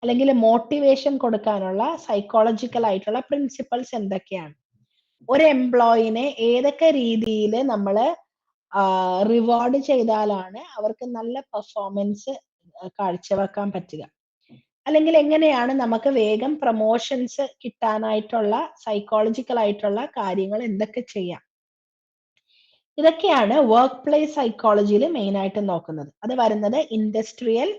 അല്ലെങ്കിൽ മോട്ടിവേഷൻ കൊടുക്കാനുള്ള സൈക്കോളജിക്കൽ ആയിട്ടുള്ള പ്രിൻസിപ്പൽസ് എന്തൊക്കെയാണ്, ഒരു എംപ്ലോയിനെ ഏതൊക്കെ രീതിയിൽ നമ്മൾ റിവാർഡ് ചെയ്താലാണ് അവർക്ക് നല്ല പെർഫോമൻസ് കാഴ്ചവെക്കാൻ പറ്റുക, അല്ലെങ്കിൽ എങ്ങനെയാണ് നമുക്ക് വേഗം പ്രൊമോഷൻസ് കിട്ടാനായിട്ടുള്ള സൈക്കോളജിക്കൽ ആയിട്ടുള്ള കാര്യങ്ങൾ എന്തൊക്കെ ചെയ്യാം. ഇതൊക്കെയാണ് വർക്ക് പ്ലേസ് സൈക്കോളജിയിൽ മെയിൻ ആയിട്ട് നോക്കുന്നത്. അത് വരുന്നത് ഇൻഡസ്ട്രിയൽ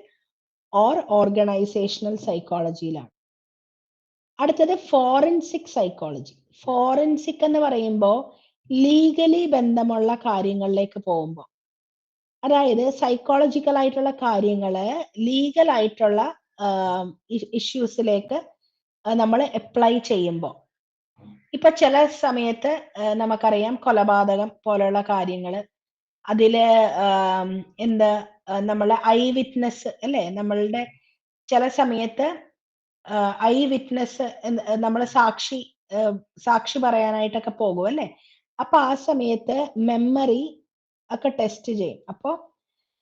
ഓർ ഓർഗനൈസേഷണൽ സൈക്കോളജിയിലാണ്. അടുത്തത് ഫോറൻസിക് സൈക്കോളജി. ഫോറൻസിക് എന്ന് പറയുമ്പോൾ ലീഗലി ബന്ധമുള്ള കാര്യങ്ങളിലേക്ക് പോകുമ്പോൾ, അതായത് സൈക്കോളജിക്കൽ ആയിട്ടുള്ള കാര്യങ്ങള് ലീഗൽ ആയിട്ടുള്ള ഇഷ്യൂസിലേക്ക് നമ്മൾ അപ്ലൈ ചെയ്യുമ്പോൾ, ഇപ്പൊ ചില സമയത്ത് നമുക്കറിയാം കൊലപാതകം പോലുള്ള കാര്യങ്ങള്, അതില് എന്താ നമ്മളെ ഐ വിറ്റ്നസ് അല്ലെ, നമ്മളുടെ ചില സമയത്ത് ഐ വിറ്റ്നസ് നമ്മൾ സാക്ഷി പറയാനായിട്ടൊക്കെ പോകും അല്ലെ. അപ്പൊ ആ സമയത്ത് മെമ്മറി ഒക്കെ ടെസ്റ്റ് ചെയ്യും. അപ്പോ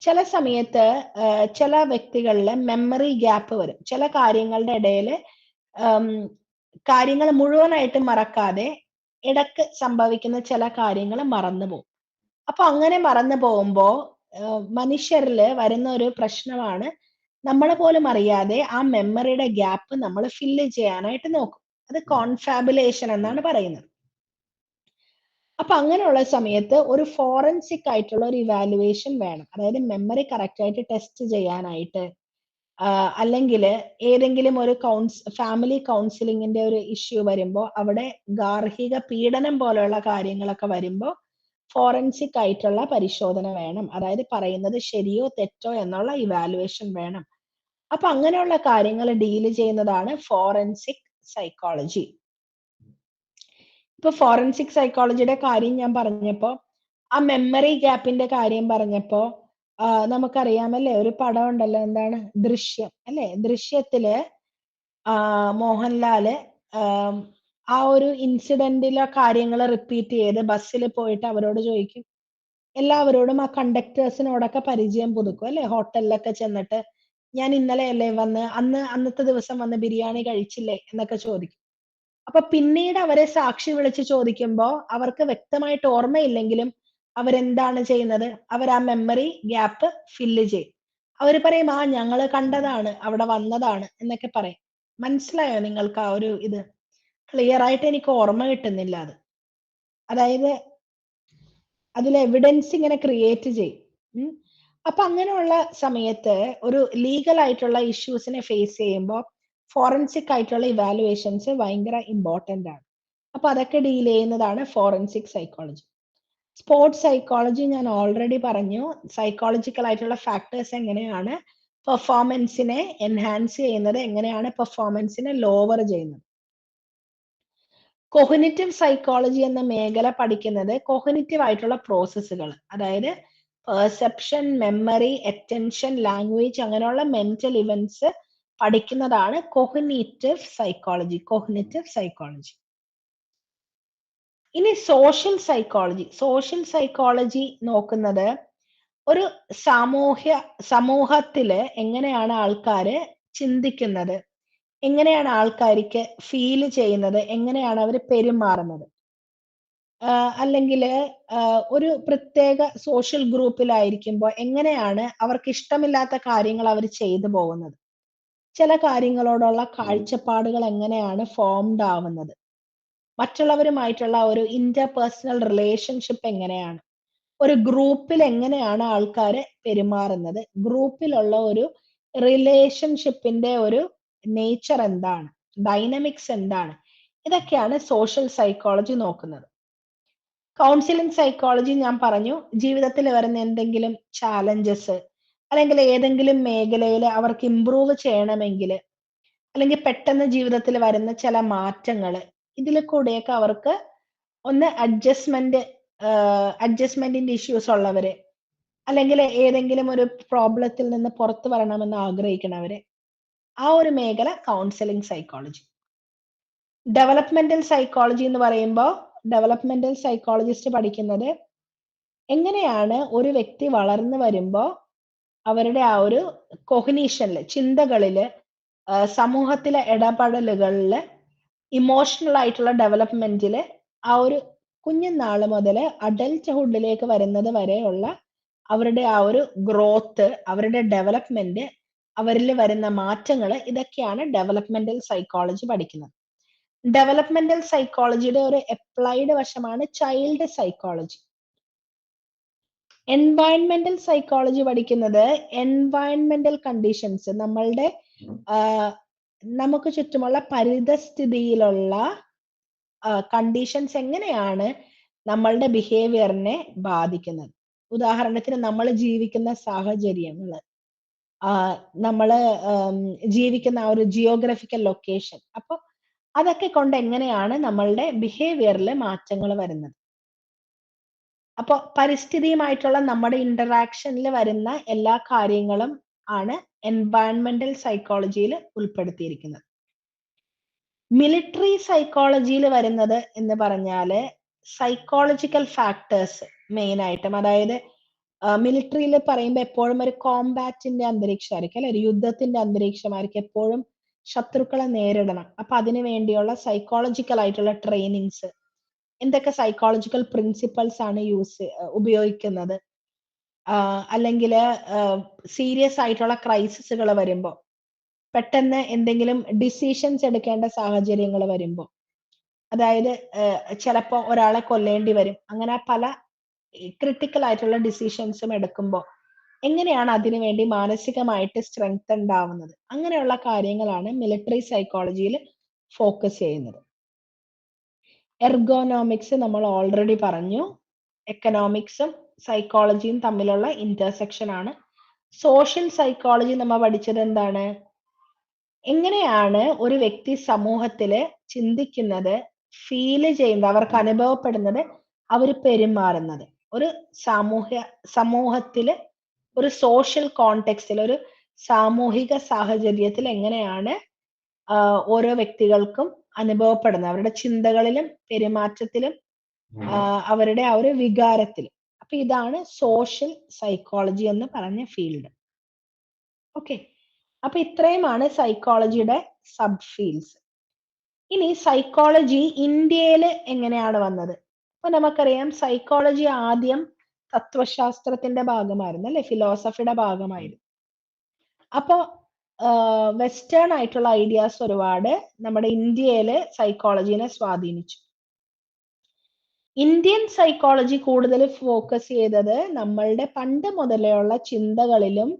ചില സമയത്ത് ചില വ്യക്തികളിൽ മെമ്മറി ഗ്യാപ്പ് വരും. ചില കാര്യങ്ങളുടെ ഇടയിൽ കാര്യങ്ങൾ മുഴുവനായിട്ട് മറക്കാതെ ഇടക്ക് സംഭവിക്കുന്ന ചില കാര്യങ്ങൾ മറന്നു പോകും. അപ്പൊ അങ്ങനെ മറന്നു പോകുമ്പോ മനുഷ്യരിൽ വരുന്ന ഒരു പ്രശ്നമാണ്, നമ്മളെ പോലും അറിയാതെ ആ മെമ്മറിയുടെ ഗ്യാപ്പ് നമ്മൾ ഫില്ല് ചെയ്യാനായിട്ട് നോക്കും. അത് കോൺഫാബുലേഷൻ എന്നാണ് പറയുന്നത്. അപ്പൊ അങ്ങനെയുള്ള സമയത്ത് ഒരു ഫോറൻസിക് ആയിട്ടുള്ള ഒരു ഇവാലുവേഷൻ വേണം. അതായത് മെമ്മറി കറക്റ്റ് ആയിട്ട് ടെസ്റ്റ് ചെയ്യാനായിട്ട്, അല്ലെങ്കിൽ ഏതെങ്കിലും ഒരു ഫാമിലി കൗൺസിലിങ്ങിന്റെ ഒരു ഇഷ്യൂ വരുമ്പോൾ, അവിടെ ഗാർഹിക പീഡനം പോലെയുള്ള കാര്യങ്ങളൊക്കെ വരുമ്പോൾ ഫോറൻസിക് ആയിട്ടുള്ള പരിശോധന വേണം. അതായത് പറയുന്നത് ശരിയോ തെറ്റോ എന്നുള്ള ഇവാലുവേഷൻ വേണം. അപ്പൊ അങ്ങനെയുള്ള കാര്യങ്ങൾ ഡീൽ ചെയ്യുന്നതാണ് ഫോറൻസിക് സൈക്കോളജി. ഇപ്പൊ ഫോറൻസിക് സൈക്കോളജിയുടെ കാര്യം ഞാൻ പറഞ്ഞപ്പോ, ആ മെമ്മറി ഗ്യാപ്പിന്റെ കാര്യം പറഞ്ഞപ്പോ നമുക്കറിയാമല്ലേ, ഒരു പടം ഉണ്ടല്ലോ, എന്താണ് ദൃശ്യം അല്ലെ. ദൃശ്യത്തില് മോഹൻലാല് ആ ഒരു ഇൻസിഡന്റിലെ കാര്യങ്ങൾ റിപ്പീറ്റ് ചെയ്ത് ബസ്സിൽ പോയിട്ട് അവരോട് ചോദിക്കും, എല്ലാവരോടും ആ കണ്ടക്ടേഴ്സിനോടൊക്കെ പരിചയം പുതുക്കും അല്ലെ. ഹോട്ടലിലൊക്കെ ചെന്നിട്ട് ഞാൻ ഇന്നലെ അല്ലേ വന്ന്, അന്നത്തെ ദിവസം വന്ന് ബിരിയാണി കഴിച്ചില്ലേ എന്നൊക്കെ ചോദിക്കും. അപ്പൊ പിന്നീട് അവരെ സാക്ഷി വിളിച്ച് ചോദിക്കുമ്പോൾ അവർക്ക് വ്യക്തമായിട്ട് ഓർമ്മയില്ലെങ്കിലും അവരെന്താണ് ചെയ്യുന്നത്, അവർ ആ മെമ്മറി ഗ്യാപ്പ് ഫില്ല് ചെയ്യും. അവര് പറയും ആ ഞങ്ങള് കണ്ടതാണ്, അവിടെ വന്നതാണ് എന്നൊക്കെ പറയും. മനസ്സിലായോ നിങ്ങൾക്ക് ആ ഒരു ഇത്? ക്ലിയർ ആയിട്ട് എനിക്ക് ഓർമ്മ കിട്ടുന്നില്ല അത്. അതായത് അതിൽ എവിഡൻസ് ഇങ്ങനെ ക്രിയേറ്റ് ചെയ്യും. ഉം. അപ്പൊ അങ്ങനെയുള്ള സമയത്ത് ഒരു ലീഗൽ ആയിട്ടുള്ള ഇഷ്യൂസിനെ ഫേസ് ചെയ്യുമ്പോൾ ഫോറൻസിക് ആയിട്ടുള്ള ഇവാലുവേഷൻസ് ഭയങ്കര ഇമ്പോർട്ടന്റ് ആണ്. അപ്പൊ അതൊക്കെ ഡീൽ ചെയ്യുന്നതാണ് ഫോറൻസിക് സൈക്കോളജി. സ്പോർട്സ് സൈക്കോളജി ഞാൻ ഓൾറെഡി പറഞ്ഞു. സൈക്കോളജിക്കൽ ആയിട്ടുള്ള ഫാക്ടേഴ്സ് എങ്ങനെയാണ് പെർഫോമൻസിനെ എൻഹാൻസ് ചെയ്യുന്നത്, എങ്ങനെയാണ് പെർഫോമൻസിനെ ലോവർ ചെയ്യുന്നത്. കൊഗ്നിറ്റീവ് സൈക്കോളജി എന്ന മേഖല പഠിക്കുന്നത് കൊഗ്നിറ്റീവ് ആയിട്ടുള്ള പ്രോസസ്സുകൾ, അതായത് പെർസെപ്ഷൻ, മെമ്മറി, അറ്റൻഷൻ, ലാംഗ്വേജ് അങ്ങനെയുള്ള മെന്റൽ ഇവന്റ്സ് പഠിക്കുന്നതാണ് കൊഗ്നിറ്റീവ് സൈക്കോളജി. Cognitive psychology. ഇനി സോഷ്യൽ സൈക്കോളജി. സോഷ്യൽ സൈക്കോളജി നോക്കുന്നത് ഒരു സമൂഹത്തില് എങ്ങനെയാണ് ആൾക്കാര് ചിന്തിക്കുന്നത്, എങ്ങനെയാണ് ആൾക്കാർക്ക് ഫീൽ ചെയ്യുന്നത്, എങ്ങനെയാണ് അവർ പെരുമാറുന്നത്, അല്ലെങ്കിൽ ഒരു പ്രത്യേക സോഷ്യൽ ഗ്രൂപ്പിലായിരിക്കുമ്പോൾ എങ്ങനെയാണ് അവർക്ക് ഇഷ്ടമില്ലാത്ത കാര്യങ്ങൾ അവർ ചെയ്തു പോകുന്നത്, ചില കാര്യങ്ങളോടുള്ള കാഴ്ചപ്പാടുകൾ എങ്ങനെയാണ് ഫോംഡ് ആവുന്നത്, മറ്റുള്ളവരുമായിട്ടുള്ള ഒരു ഇന്റർപേഴ്സണൽ റിലേഷൻഷിപ്പ് എങ്ങനെയാണ്, ഒരു ഗ്രൂപ്പിൽ എങ്ങനെയാണ് ആൾക്കാര് പെരുമാറുന്നത്, ഗ്രൂപ്പിലുള്ള ഒരു റിലേഷൻഷിപ്പിന്റെ ഒരു നേച്ചർ എന്താണ്, ഡൈനമിക്സ് എന്താണ്, ഇതൊക്കെയാണ് സോഷ്യൽ സൈക്കോളജി നോക്കുന്നത്. കൗൺസിലിംഗ് സൈക്കോളജി ഞാൻ പറഞ്ഞു, ജീവിതത്തിൽ വരുന്ന എന്തെങ്കിലും ചാലഞ്ചസ് അല്ലെങ്കിൽ ഏതെങ്കിലും മേഖലയിൽ അവർക്ക് ഇംപ്രൂവ് ചെയ്യണമെങ്കിൽ, അല്ലെങ്കിൽ പെട്ടെന്ന് ജീവിതത്തിൽ വരുന്ന ചില മാറ്റങ്ങൾ, ഇതിൽ കൂടെയൊക്കെ അവർക്ക് ഒന്ന് അഡ്ജസ്റ്റ്മെന്റിന്റെ ഇഷ്യൂസ് ഉള്ളവര്, അല്ലെങ്കിൽ ഏതെങ്കിലും ഒരു പ്രോബ്ലത്തിൽ നിന്ന് പുറത്തു വരണമെന്ന് ആഗ്രഹിക്കുന്നവര്, ആ ഒരു മേഖല കൗൺസിലിംഗ് സൈക്കോളജി. ഡെവലപ്മെന്റൽ സൈക്കോളജി എന്ന് പറയുമ്പോൾ ഡെവലപ്മെന്റൽ സൈക്കോളജിസ്റ്റ് പഠിക്കുന്നത് എങ്ങനെയാണ് ഒരു വ്യക്തി വളർന്നു വരുമ്പോൾ അവരുടെ ആ ഒരു കൊഗ്നീഷനില്, ചിന്തകളില്, സമൂഹത്തിലെ ഇടപെടലുകളില്, ഇമോഷണൽ ആയിട്ടുള്ള ഡെവലപ്മെന്റില്, ആ ഒരു കുഞ്ഞുനാള് മുതൽ അഡൽട്ട്ഹുഡിലേക്ക് വരുന്നത് വരെയുള്ള അവരുടെ ആ ഒരു ഗ്രോത്ത്, അവരുടെ ഡെവലപ്മെന്റ്, അവരിൽ വരുന്ന മാറ്റങ്ങൾ, ഇതൊക്കെയാണ് ഡെവലപ്മെന്റൽ സൈക്കോളജി പഠിക്കുന്നത്. ഡെവലപ്മെന്റൽ സൈക്കോളജിയുടെ ഒരു അപ്ലൈഡ് വശമാണ് ചൈൽഡ് സൈക്കോളജി. എൻവയൺമെന്റൽ സൈക്കോളജി പഠിക്കുന്നത് എൻവയൺമെന്റൽ കണ്ടീഷൻസ്, നമ്മളുടെ നമുക്ക് ചുറ്റുമുള്ള പരിതസ്ഥിതിയിലുള്ള കണ്ടീഷൻസ് എങ്ങനെയാണ് നമ്മളുടെ ബിഹേവിയറിനെ ബാധിക്കുന്നത്. ഉദാഹരണത്തിന് നമ്മൾ ജീവിക്കുന്ന സാഹചര്യങ്ങൾ, നമ്മൾ ജീവിക്കുന്ന ആ ഒരു ജിയോഗ്രഫിക്കൽ ലൊക്കേഷൻ, അപ്പൊ അതൊക്കെ കൊണ്ട് എങ്ങനെയാണ് നമ്മളുടെ ബിഹേവിയറിൽ മാറ്റങ്ങൾ വരുന്നത്. അപ്പൊ പരിസ്ഥിതിയുമായിട്ടുള്ള നമ്മുടെ ഇന്ററാക്ഷനിൽ വരുന്ന എല്ലാ കാര്യങ്ങളും ആണ് എൻവയൺമെന്റൽ സൈക്കോളജിയിൽ ഉൾപ്പെടുത്തിയിരിക്കുന്നത്. മിലിറ്ററി സൈക്കോളജിയിൽ വരുന്നത് എന്ന് പറഞ്ഞാല് സൈക്കോളജിക്കൽ ഫാക്ടേഴ്സ് മെയിൻ ആയിട്ടും, അതായത് മിലിറ്ററിയിൽ പറയുമ്പോൾ എപ്പോഴും ഒരു കോമ്പാറ്റിന്റെ അന്തരീക്ഷമായിരിക്കും, അല്ലെ, ഒരു യുദ്ധത്തിന്റെ അന്തരീക്ഷമായിരിക്കും, എപ്പോഴും ശത്രുക്കളെ നേരിടണം. അപ്പൊ അതിനു വേണ്ടിയുള്ള സൈക്കോളജിക്കൽ ആയിട്ടുള്ള ട്രെയിനിങ്സ്, എന്തൊക്കെ സൈക്കോളജിക്കൽ പ്രിൻസിപ്പൽസ് ആണ് ഉപയോഗിക്കുന്നത്, അല്ലെങ്കിൽ സീരിയസ് ആയിട്ടുള്ള ക്രൈസിസുകൾ വരുമ്പോൾ, പെട്ടെന്ന് എന്തെങ്കിലും ഡിസിഷൻസ് എടുക്കേണ്ട സാഹചര്യങ്ങൾ വരുമ്പോൾ, അതായത് ചിലപ്പോൾ ഒരാളെ കൊല്ലേണ്ടി വരും, അങ്ങനെ പല ക്രിട്ടിക്കൽ ആയിട്ടുള്ള ഡിസിഷൻസും എടുക്കുമ്പോൾ എങ്ങനെയാണ് അതിനു വേണ്ടി മാനസികമായിട്ട് സ്ട്രെങ്ത് ഉണ്ടാവുന്നത്, അങ്ങനെയുള്ള കാര്യങ്ങളാണ് മിലിറ്ററി സൈക്കോളജിയിൽ ഫോക്കസ് ചെയ്യുന്നത്. എർഗോനോമിക്സ് നമ്മൾ ഓൾറെഡി പറഞ്ഞു. എക്കണോമിക്സും സൈക്കോളജിയും തമ്മിലുള്ള ഇന്റർസെക്ഷൻ ആണ്. സോഷ്യൽ സൈക്കോളജി നമ്മൾ പഠിച്ചത് എന്താണ്, എങ്ങനെയാണ് ഒരു വ്യക്തി സമൂഹത്തില് ചിന്തിക്കുന്നത്, ഫീല് ചെയ്യുന്നത്, അവർക്ക് അനുഭവപ്പെടുന്നത്, അവർ പെരുമാറുന്നത്, ഒരു സമൂഹത്തില്, ഒരു സോഷ്യൽ കോണ്ടെക്സ്റ്റിൽ, ഒരു സാമൂഹിക സാഹചര്യത്തിൽ എങ്ങനെയാണ് ഓരോ വ്യക്തികൾക്കും അനുഭവപ്പെടുന്നത്, അവരുടെ ചിന്തകളിലും പെരുമാറ്റത്തിലും അവരുടെ ആ ഒരു വികാരത്തിലും. അപ്പൊ ഇതാണ് സോഷ്യൽ സൈക്കോളജി എന്ന് പറഞ്ഞ ഫീൽഡ്. ഓക്കെ, അപ്പൊ ഇത്രയുമാണ് സൈക്കോളജിയുടെ സബ് ഫീൽഡ്സ്. ഇനി സൈക്കോളജി ഇന്ത്യയിൽ എങ്ങനെയാണ് വന്നത്? അപ്പൊ നമുക്കറിയാം സൈക്കോളജി ആദ്യം തത്വശാസ്ത്രത്തിന്റെ ഭാഗമായിരുന്നു, അല്ലെ, ഫിലോസഫിയുടെ ഭാഗമായിരുന്നു. അപ്പൊ വെസ്റ്റേൺ ആയിട്ടുള്ള ഐഡിയാസ് ഒരുപാട് നമ്മുടെ ഇന്ത്യയില് സൈക്കോളജിനെ സ്വാധീനിച്ചു. ഇന്ത്യൻ സൈക്കോളജി കൂടുതൽ ഫോക്കസ് ചെയ്തത് നമ്മളുടെ പണ്ട് മുതലുള്ള ചിന്തകളിലും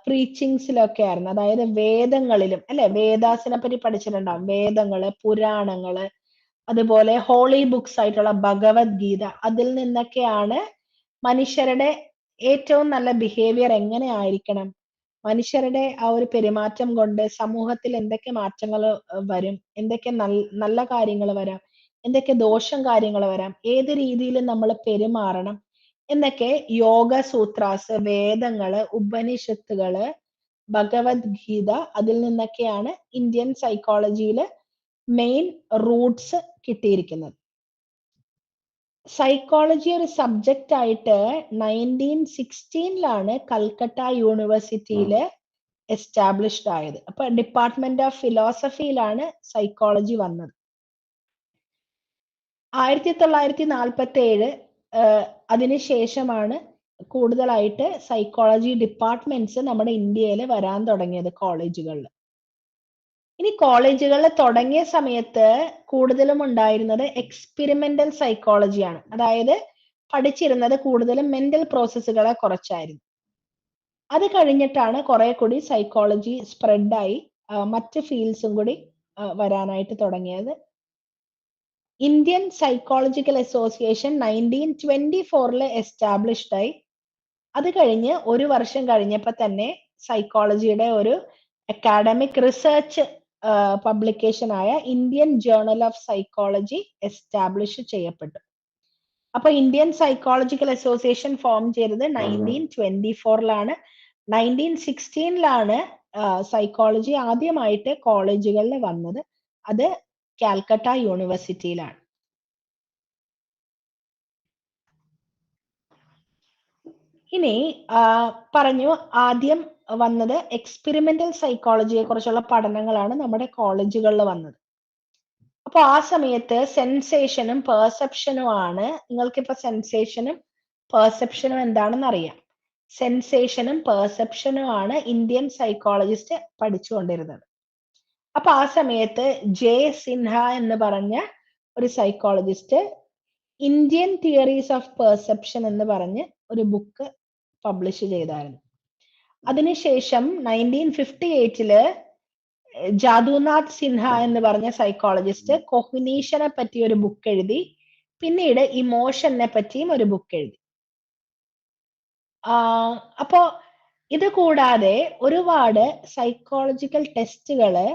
പ്രീച്ചിങ്സിലൊക്കെ ആയിരുന്നു. അതായത് വേദങ്ങളിലും, അല്ലെ? വേദാസിനെ പറ്റി പഠിച്ചിട്ടുണ്ടാവും. വേദങ്ങള്, പുരാണങ്ങള്, അതുപോലെ ഹോളി ബുക്സ് ആയിട്ടുള്ള ഭഗവത്ഗീത, അതിൽ നിന്നൊക്കെയാണ് മനുഷ്യരുടെ ഏറ്റവും നല്ല ബിഹേവിയർ എങ്ങനെ ആയിരിക്കണം, മനുഷ്യരുടെ ആ ഒരു പെരുമാറ്റം കൊണ്ട് സമൂഹത്തിൽ എന്തൊക്കെ മാറ്റങ്ങൾ വരും, എന്തൊക്കെ നല്ല കാര്യങ്ങൾ വരാം, എന്തൊക്കെ ദോഷം കാര്യങ്ങൾ വരാം, ഏത് രീതിയിൽ നമ്മൾ പെരുമാറണം എന്നൊക്കെ യോഗ സൂത്രാസ്, വേദങ്ങള്, ഉപനിഷത്തുകള്, ഭഗവത്ഗീത, അതിൽ നിന്നൊക്കെയാണ് ഇന്ത്യൻ സൈക്കോളജിയില് മെയിൻ റൂട്ട്സ് കിട്ടിയിരിക്കുന്നത്. സൈക്കോളജി ഒരു സബ്ജക്റ്റ് ആയിട്ട് 1916 കൽക്കട്ട യൂണിവേഴ്സിറ്റിയില് എസ്റ്റാബ്ലിഷ്ഡ് ആയത്. അപ്പൊ ഡിപ്പാർട്ട്മെന്റ് ഓഫ് ഫിലോസഫിയിലാണ് സൈക്കോളജി വന്നത്. 1947 അതിനുശേഷമാണ് കൂടുതലായിട്ട് സൈക്കോളജി ഡിപ്പാർട്ട്മെന്റ്സ് നമ്മുടെ ഇന്ത്യയിൽ വരാൻ തുടങ്ങിയത് കോളേജുകളിൽ. ഇനി കോളേജുകളിൽ തുടങ്ങിയ സമയത്ത് കൂടുതലും ഉണ്ടായിരുന്നത് എക്സ്പെരിമെന്റൽ സൈക്കോളജിയാണ്. അതായത് പഠിച്ചിരുന്നത് കൂടുതലും മെന്റൽ പ്രോസസ്സുകളെ കുറിച്ചായിരുന്നു. അത് കഴിഞ്ഞിട്ടാണ് കുറെ കൂടി സൈക്കോളജി സ്പ്രെഡായി മറ്റ് ഫീൽഡ്സും കൂടി വരാനായിട്ട് തുടങ്ങിയത്. ഇന്ത്യൻ സൈക്കോളജിക്കൽ അസോസിയേഷൻ 1924 എസ്റ്റാബ്ലിഷ്ഡ് ആയി. അത് കഴിഞ്ഞ് ഒരു വർഷം കഴിഞ്ഞപ്പോൾ തന്നെ സൈക്കോളജിയുടെ ഒരു അക്കാഡമിക് റിസർച്ച് പബ്ലിക്കേഷൻ ആയ Indian journal of psychology establish ചെയ്യപ്പെട്ടു. അപ്പൊ ഇന്ത്യൻ സൈക്കോളജിക്കൽ അസോസിയേഷൻ ഫോം ചെയ്തത് 1924 1916 സൈക്കോളജി ആദ്യമായിട്ട് കോളേജുകളിൽ വന്നത്. അത് കാൽക്കട്ട യൂണിവേഴ്സിറ്റിയിലാണ്. ഇനി പറഞ്ഞു, ആദ്യം വന്നത് എക്സ്പെരിമെന്റൽ സൈക്കോളജിയെ കുറിച്ചുള്ള പഠനങ്ങളാണ് നമ്മുടെ കോളേജുകളിൽ വന്നത്. അപ്പൊ ആ സമയത്ത് സെൻസേഷനും പെർസെപ്ഷനും ആണ്. നിങ്ങൾക്കിപ്പോ സെൻസേഷനും പെർസെപ്ഷനും എന്താണെന്ന് അറിയാം. സെൻസേഷനും പെർസെപ്ഷനും ആണ് ഇന്ത്യൻ സൈക്കോളജിസ്റ്റ് പഠിച്ചുകൊണ്ടിരുന്നത്. അപ്പൊ ആ സമയത്ത് ജെ സിൻഹ എന്ന് പറഞ്ഞ ഒരു psychologist Indian theories of perception എന്ന് പറഞ്ഞ് ഒരു ബുക്ക് പബ്ലിഷ് ചെയ്തായിരുന്നു. അതിനുശേഷം 1958 ജാദുനാഥ് സിൻഹ എന്ന് പറഞ്ഞ സൈക്കോളജിസ്റ്റ് കൊഗ്നീഷനെ പറ്റി ഒരു ബുക്ക് എഴുതി. പിന്നീട് ഇമോഷനെ പറ്റിയും ഒരു ബുക്ക് എഴുതി. അപ്പോ ഇത് കൂടാതെ ഒരുപാട് സൈക്കോളജിക്കൽ ടെസ്റ്റുകള്,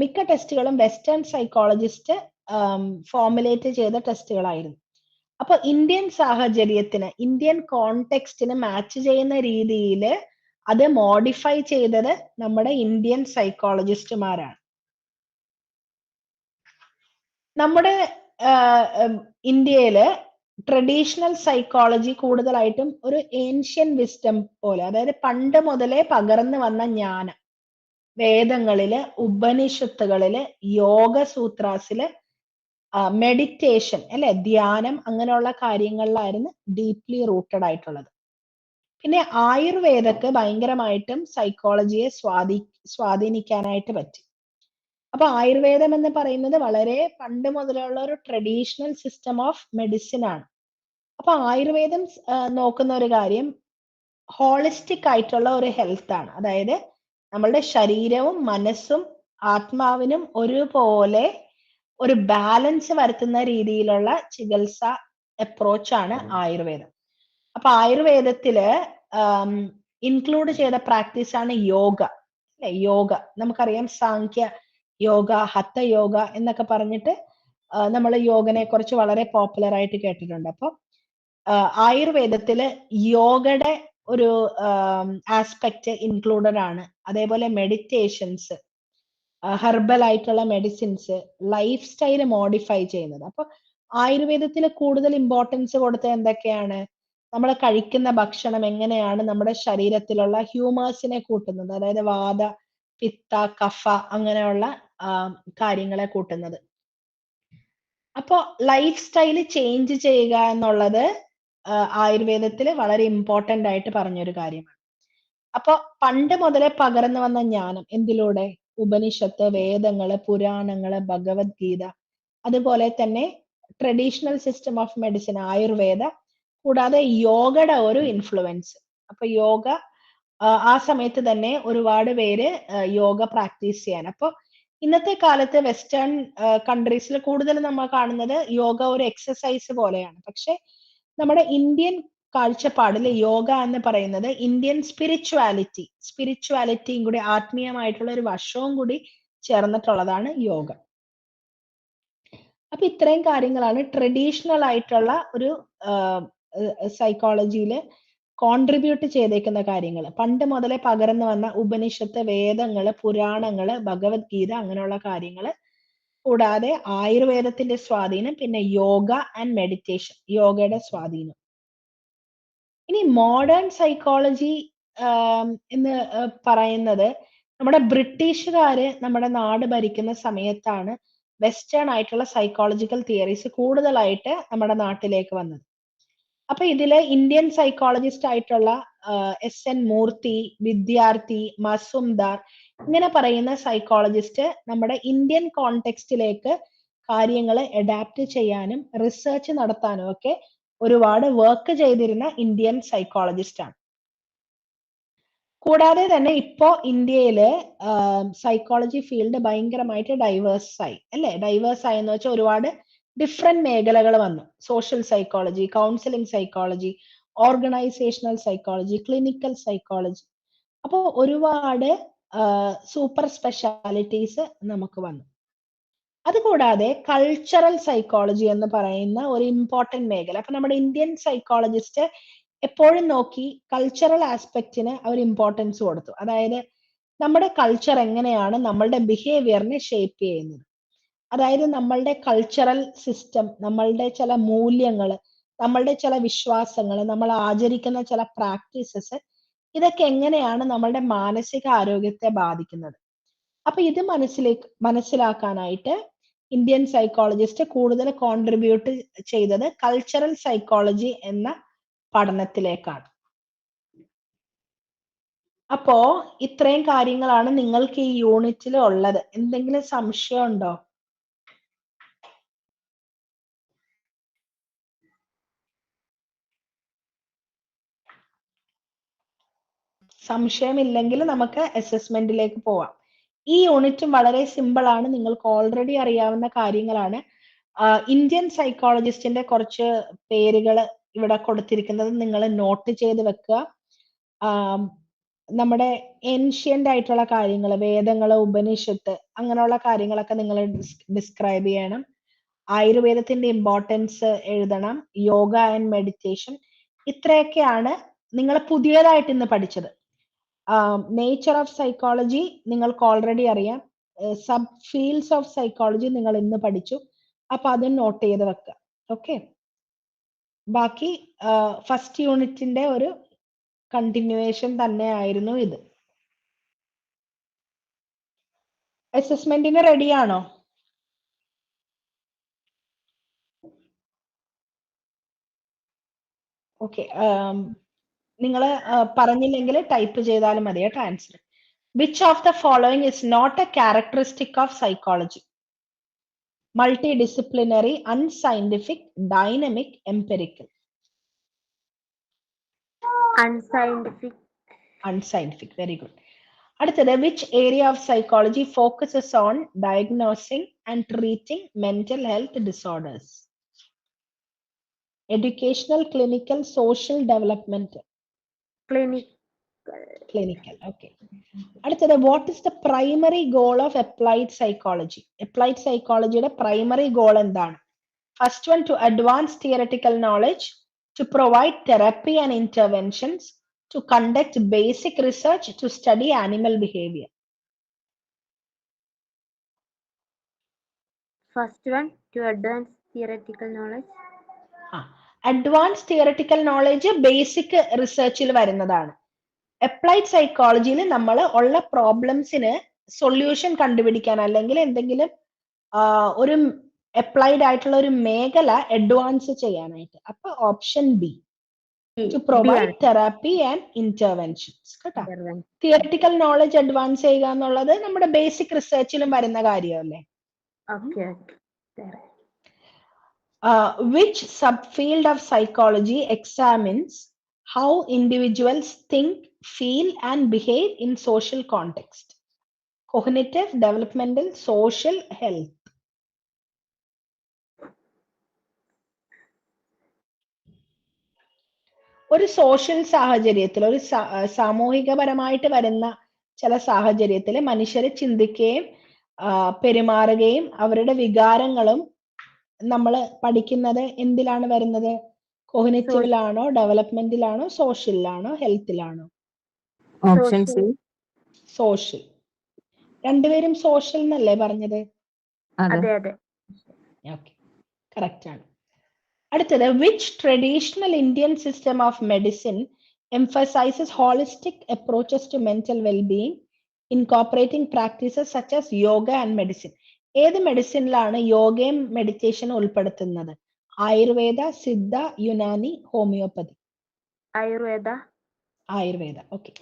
മിക്ക ടെസ്റ്റുകളും വെസ്റ്റേൺ സൈക്കോളജിസ്റ്റ് ഫോർമുലേറ്റ് ചെയ്ത ടെസ്റ്റുകളായിരുന്നു. അപ്പൊ ഇന്ത്യൻ സാഹചര്യത്തിന്, ഇന്ത്യൻ കോണ്ടെക്സ്റ്റിന് മാച്ച് ചെയ്യുന്ന രീതിയിൽ അത് മോഡിഫൈ ചെയ്തത് നമ്മുടെ ഇന്ത്യൻ സൈക്കോളജിസ്റ്റുമാരാണ്. നമ്മുടെ ഇന്ത്യയില് ട്രഡീഷണൽ സൈക്കോളജി കൂടുതലായിട്ടും ഒരു ഏൻഷ്യൻ വിസ്ഡം പോലെ, അതായത് പണ്ട് മുതലേ പകർന്നു വന്ന ജ്ഞാനം, വേദങ്ങളില്, ഉപനിഷത്തുകളില്, യോഗ സൂത്രാസില്, മെഡിറ്റേഷൻ, അല്ലെ, ധ്യാനം, അങ്ങനെയുള്ള കാര്യങ്ങളിലായിരുന്നു ഡീപ്ലി റൂട്ടഡ് ആയിട്ടുള്ളത്. പിന്നെ ആയുർവേദക്ക് ഭയങ്കരമായിട്ടും സൈക്കോളജിയെ സ്വാധീനിക്കാനായിട്ട് പറ്റി. അപ്പൊ ആയുർവേദം എന്ന് പറയുന്നത് വളരെ പണ്ട് മുതലുള്ള ഒരു ട്രഡീഷണൽ സിസ്റ്റം ഓഫ് മെഡിസിൻ ആണ്. അപ്പൊ ആയുർവേദം നോക്കുന്ന ഒരു കാര്യം ഹോളിസ്റ്റിക് ആയിട്ടുള്ള ഒരു ഹെൽത്ത് ആണ്. അതായത് നമ്മളുടെ ശരീരവും മനസ്സും ആത്മാവിനും ഒരുപോലെ ഒരു ബാലൻസ് വരുത്തുന്ന രീതിയിലുള്ള ചികിത്സ അപ്രോച്ചാണ് ആയുർവേദം. അപ്പൊ ആയുർവേദത്തില് ഇൻക്ലൂഡ് ചെയ്ത പ്രാക്ടീസ് ആണ് യോഗ. അല്ലെ, യോഗ നമുക്കറിയാം. സാങ്ക്യ യോഗ, ഹത്ത യോഗ എന്നൊക്കെ പറഞ്ഞിട്ട് നമ്മൾ യോഗനെ കുറിച്ച് വളരെ പോപ്പുലർ ആയിട്ട് കേട്ടിട്ടുണ്ട്. അപ്പൊ ആയുർവേദത്തില് യോഗയുടെ ഒരു ആസ്പെക്ട് ഇൻക്ലൂഡഡ് ആണ്. അതേപോലെ മെഡിറ്റേഷൻസ്, ഹെർബൽ ആയിട്ടുള്ള മെഡിസിൻസ്, ലൈഫ് സ്റ്റൈല് മോഡിഫൈ ചെയ്യുന്നത്. അപ്പൊ ആയുർവേദത്തിൽ കൂടുതൽ ഇമ്പോർട്ടൻസ് കൊടുത്ത എന്തൊക്കെയാണ്? നമ്മൾ കഴിക്കുന്ന ഭക്ഷണം എങ്ങനെയാണ് നമ്മുടെ ശരീരത്തിലുള്ള ഹ്യൂമേഴ്സിനെ കൂട്ടുന്നത്, അതായത് വാത, പിത്ത, കഫ, അങ്ങനെയുള്ള കാര്യങ്ങളെ കൂട്ടുന്നത്. അപ്പോ ലൈഫ് സ്റ്റൈല് ചേഞ്ച് ചെയ്യുക എന്നുള്ളത് ആയുർവേദത്തിൽ വളരെ ഇമ്പോർട്ടന്റ് ആയിട്ട് പറഞ്ഞൊരു കാര്യമാണ്. അപ്പൊ പണ്ട് മുതലേ പകർന്നു വന്ന ജ്ഞാനം എന്തിലൂടെ? ഉപനിഷത്ത്, വേദങ്ങള്, പുരാണങ്ങള്, ഭഗവത്ഗീത, അതുപോലെ തന്നെ traditional system of medicine Ayurveda, കൂടാതെ യോഗയുടെ ഒരു ഇൻഫ്ലുവൻസ്. അപ്പൊ യോഗ ആ സമയത്ത് തന്നെ ഒരുപാട് പേര് യോഗ പ്രാക്ടീസ് ചെയ്യാൻ. അപ്പൊ ഇന്നത്തെ കാലത്ത് വെസ്റ്റേൺ കൺട്രീസിൽ കൂടുതൽ നമ്മൾ കാണുന്നത് യോഗ ഒരു എക്സസൈസ് പോലെയാണ്. പക്ഷെ നമ്മുടെ ഇന്ത്യൻ കാഴ്ചപ്പാടിൽ യോഗ എന്ന് പറയുന്നത് ഇന്ത്യൻ സ്പിരിച്വാലിറ്റിയും കൂടി ആത്മീയമായിട്ടുള്ള ഒരു വശവും കൂടി ചേർന്നിട്ടുള്ളതാണ് യോഗ. അപ്പൊ ഇത്രയും കാര്യങ്ങളാണ് ട്രഡീഷണൽ ആയിട്ടുള്ള ഒരു സൈക്കോളജിയിൽ കോൺട്രിബ്യൂട്ട് ചെയ്തേക്കുന്ന കാര്യങ്ങൾ. പണ്ട് മുതലേ പകർന്നു വന്ന ഉപനിഷത്ത്, വേദങ്ങള്, പുരാണങ്ങള്, ഭഗവത്ഗീത, അങ്ങനെയുള്ള കാര്യങ്ങള്, കൂടാതെ ആയുർവേദത്തിന്റെ സ്വാധീനം, പിന്നെ യോഗ ആൻഡ് മെഡിറ്റേഷൻ, യോഗയുടെ സ്വാധീനം. ഇനി മോഡേൺ സൈക്കോളജി എന്ന് പറയുന്നത് നമ്മുടെ ബ്രിട്ടീഷുകാര് നമ്മുടെ നാട് ഭരിക്കുന്ന സമയത്താണ് വെസ്റ്റേൺ ആയിട്ടുള്ള സൈക്കോളജിക്കൽ തിയറീസ് കൂടുതലായിട്ട് നമ്മുടെ നാട്ടിലേക്ക് വന്നത്. അപ്പൊ ഇതില് ഇന്ത്യൻ സൈക്കോളജിസ്റ്റ് ആയിട്ടുള്ള എസ്.എൻ. മൂർത്തി, വിദ്യാർത്ഥി, മസുംദാർ, ഇങ്ങനെ പറയുന്ന സൈക്കോളജിസ്റ്റ് നമ്മുടെ ഇന്ത്യൻ കോണ്ടെക്സ്റ്റിലേക്ക് കാര്യങ്ങൾ അഡാപ്റ്റ് ചെയ്യാനും റിസർച്ച് നടത്താനും ഒക്കെ ഒരുപാട് വർക്ക് ചെയ്തിരുന്ന ഇന്ത്യൻ സൈക്കോളജിസ്റ്റ് ആണ്. കൂടാതെ തന്നെ ഇപ്പോ ഇന്ത്യയില് സൈക്കോളജി ഫീൽഡ് ഭയങ്കരമായിട്ട് ഡൈവേഴ്സ് ആയി, അല്ലെ? ഡൈവേഴ്സ് ആയി എന്ന് വെച്ചാൽ ഒരുപാട് ഡിഫറെന്റ് മേഖലകൾ വന്നു. Social psychology, counselling psychology, organisational psychology, clinical psychology. അപ്പോൾ ഒരുപാട് സൂപ്പർ സ്പെഷ്യാലിറ്റീസ് നമുക്ക് വന്നു. അതുകൂടാതെ കൾച്ചറൽ സൈക്കോളജി എന്ന് പറയുന്ന ഒരു ഇമ്പോർട്ടന്റ് മേഖല. അപ്പൊ നമ്മുടെ ഇന്ത്യൻ സൈക്കോളജിസ്റ്റ് എപ്പോഴും നോക്കി കൾച്ചറൽ ആസ്പെക്റ്റിന് അവർ ഇമ്പോർട്ടൻസ് കൊടുത്തു. അതായത് നമ്മുടെ കൾച്ചർ എങ്ങനെയാണ് നമ്മളുടെ ബിഹേവിയറിനെ ഷേപ്പ് ചെയ്യുന്നത്. അതായത് നമ്മളുടെ കൾച്ചറൽ സിസ്റ്റം, നമ്മളുടെ ചില മൂല്യങ്ങൾ, നമ്മളുടെ ചില വിശ്വാസങ്ങൾ, നമ്മൾ ആചരിക്കുന്ന ചില പ്രാക്ടീസസ്, ഇതൊക്കെ എങ്ങനെയാണ് നമ്മളുടെ മാനസിക ആരോഗ്യത്തെ ബാധിക്കുന്നത്. അപ്പൊ ഇത് മനസ്സിലാക്കാനായിട്ട് ഇന്ത്യൻ സൈക്കോളജിസ്റ്റ് കൂടുതൽ കോൺട്രിബ്യൂട്ട് ചെയ്തത് കൾച്ചറൽ സൈക്കോളജി എന്ന പഠനത്തിലേക്കാണ്. അപ്പോ ഇത്രയും കാര്യങ്ങളാണ് നിങ്ങൾക്ക് ഈ യൂണിറ്റിൽ ഉള്ളത്. എന്തെങ്കിലും സംശയം ഉണ്ടോ? സംശയമില്ലെങ്കിൽ നമുക്ക് അസസ്മെന്റിലേക്ക് പോവാം. ഈ യൂണിറ്റും വളരെ സിമ്പിൾ ആണ്, നിങ്ങൾക്ക് ഓൾറെഡി അറിയാവുന്ന കാര്യങ്ങളാണ്. ഇന്ത്യൻ സൈക്കോളജിസ്റ്റിന്റെ കുറച്ച് പേരുകൾ ഇവിടെ കൊടുത്തിരിക്കുന്നത് നിങ്ങൾ നോട്ട് ചെയ്ത് വെക്കുക. നമ്മുടെ ഏൻഷ്യന്റ് ആയിട്ടുള്ള കാര്യങ്ങൾ, വേദങ്ങള്, ഉപനിഷത്ത്, അങ്ങനെയുള്ള കാര്യങ്ങളൊക്കെ നിങ്ങൾ ഡിസ്ക്രൈബ് ചെയ്യണം. ആയുർവേദത്തിന്റെ ഇമ്പോർട്ടൻസ് എഴുതണം. യോഗ ആൻഡ് മെഡിറ്റേഷൻ, ഇത്രയൊക്കെയാണ് നിങ്ങൾ പുതിയതായിട്ട് ഇന്ന് പഠിച്ചത്. നേച്ചർ ഓഫ് സൈക്കോളജി നിങ്ങൾക്ക് ഓൾറെഡി അറിയാം. സബ് ഫീൽഡ്സ് ഓഫ് സൈക്കോളജി നിങ്ങൾ ഇന്ന് പഠിച്ചു. അപ്പൊ അത് നോട്ട് ചെയ്ത് വെക്കുക. ഓക്കെ, ബാക്കി ഫസ്റ്റ് യൂണിറ്റിന്റെ ഒരു കണ്ടിന്യൂവേഷൻ തന്നെ ആയിരുന്നു ഇത്. അസസ്മെന്റിന് റെഡിയാണോ? ഓക്കെ, നിങ്ങൾ പറഞ്ഞില്ലെങ്കിൽ ടൈപ്പ് ചെയ്താലും മതി കേട്ടോ answer. Which of the following is not a characteristic of psychology? Multidisciplinary, unscientific, dynamic, empirical. Unscientific, very good. അടുത്തത്, which area of psychology focuses on diagnosing and treating mental health disorders? Educational, clinical, social development? Clinical. Okay. അടുത്തത്, what is the primary goal of applied psychology? Applied സൈക്കോളജിയുടെ primary goal എന്താണ്? First one, to advance theoretical knowledge, to provide therapy and interventions, to conduct basic research, to study animal behavior. First one, to advance theoretical knowledge. Advanced theoretical knowledge basic റിസർച്ചിൽ വരുന്നതാണ്. Applied സൈക്കോളജിയിൽ നമ്മൾ ഉള്ള പ്രോബ്ലംസിന് solution കണ്ടുപിടിക്കാൻ, അല്ലെങ്കിൽ എന്തെങ്കിലും ഒരു applied ആയിട്ടുള്ള ഒരു മേഖല അഡ്വാൻസ് ചെയ്യാനായിട്ട്. അപ്പൊ option B. To provide therapy and interventions. കേട്ടോ Intervention. തിയറിറ്റിക്കൽ നോളജ് അഡ്വാൻസ് ചെയ്യുക എന്നുള്ളത് നമ്മുടെ ബേസിക് റിസർച്ചിലും വരുന്ന കാര്യമല്ലേ. Okay, okay. There. Which subfield of psychology examines how individuals think, feel, and behave in social context? Cognitive, developmental, social, health. ഒരു social സാഹചര്യത്തിൽ ഒരു സാമൂഹികപരമായിട്ട് വരുന്ന ചില സാഹചര്യത്തിൽ മനുഷ്യരെ ചിന്തിക്കുകയും പെരുമാറുകയും അവരുടെ വികാരങ്ങളും നമ്മൾ പഠിക്കുന്നത് എന്തിലാണ് വരുന്നത്? കോഗ്നിറ്റീവിലാണോ, ഡെവലപ്മെന്റിലാണോ, സോഷ്യലിലാണോ, ഹെൽത്തിലാണോ? Option C social. രണ്ടുപേരും സോഷ്യൽ എന്നല്ലേ പറഞ്ഞത്? അതെ അതെ. ഓക്കെ, കറക്റ്റ് ആണ്. അടുത്തത്, which traditional Indian system of medicine emphasizes holistic approaches to mental well-being, incorporating practices such as yoga and medicine? ഏത് മെഡിസിനിലാണ് യോഗയും മെഡിറ്റേഷനും ഉൾപ്പെടുത്തുന്നത്? Ayurveda, Siddha, Unani, homeopathy? Ayurveda. Ayurveda. Okay.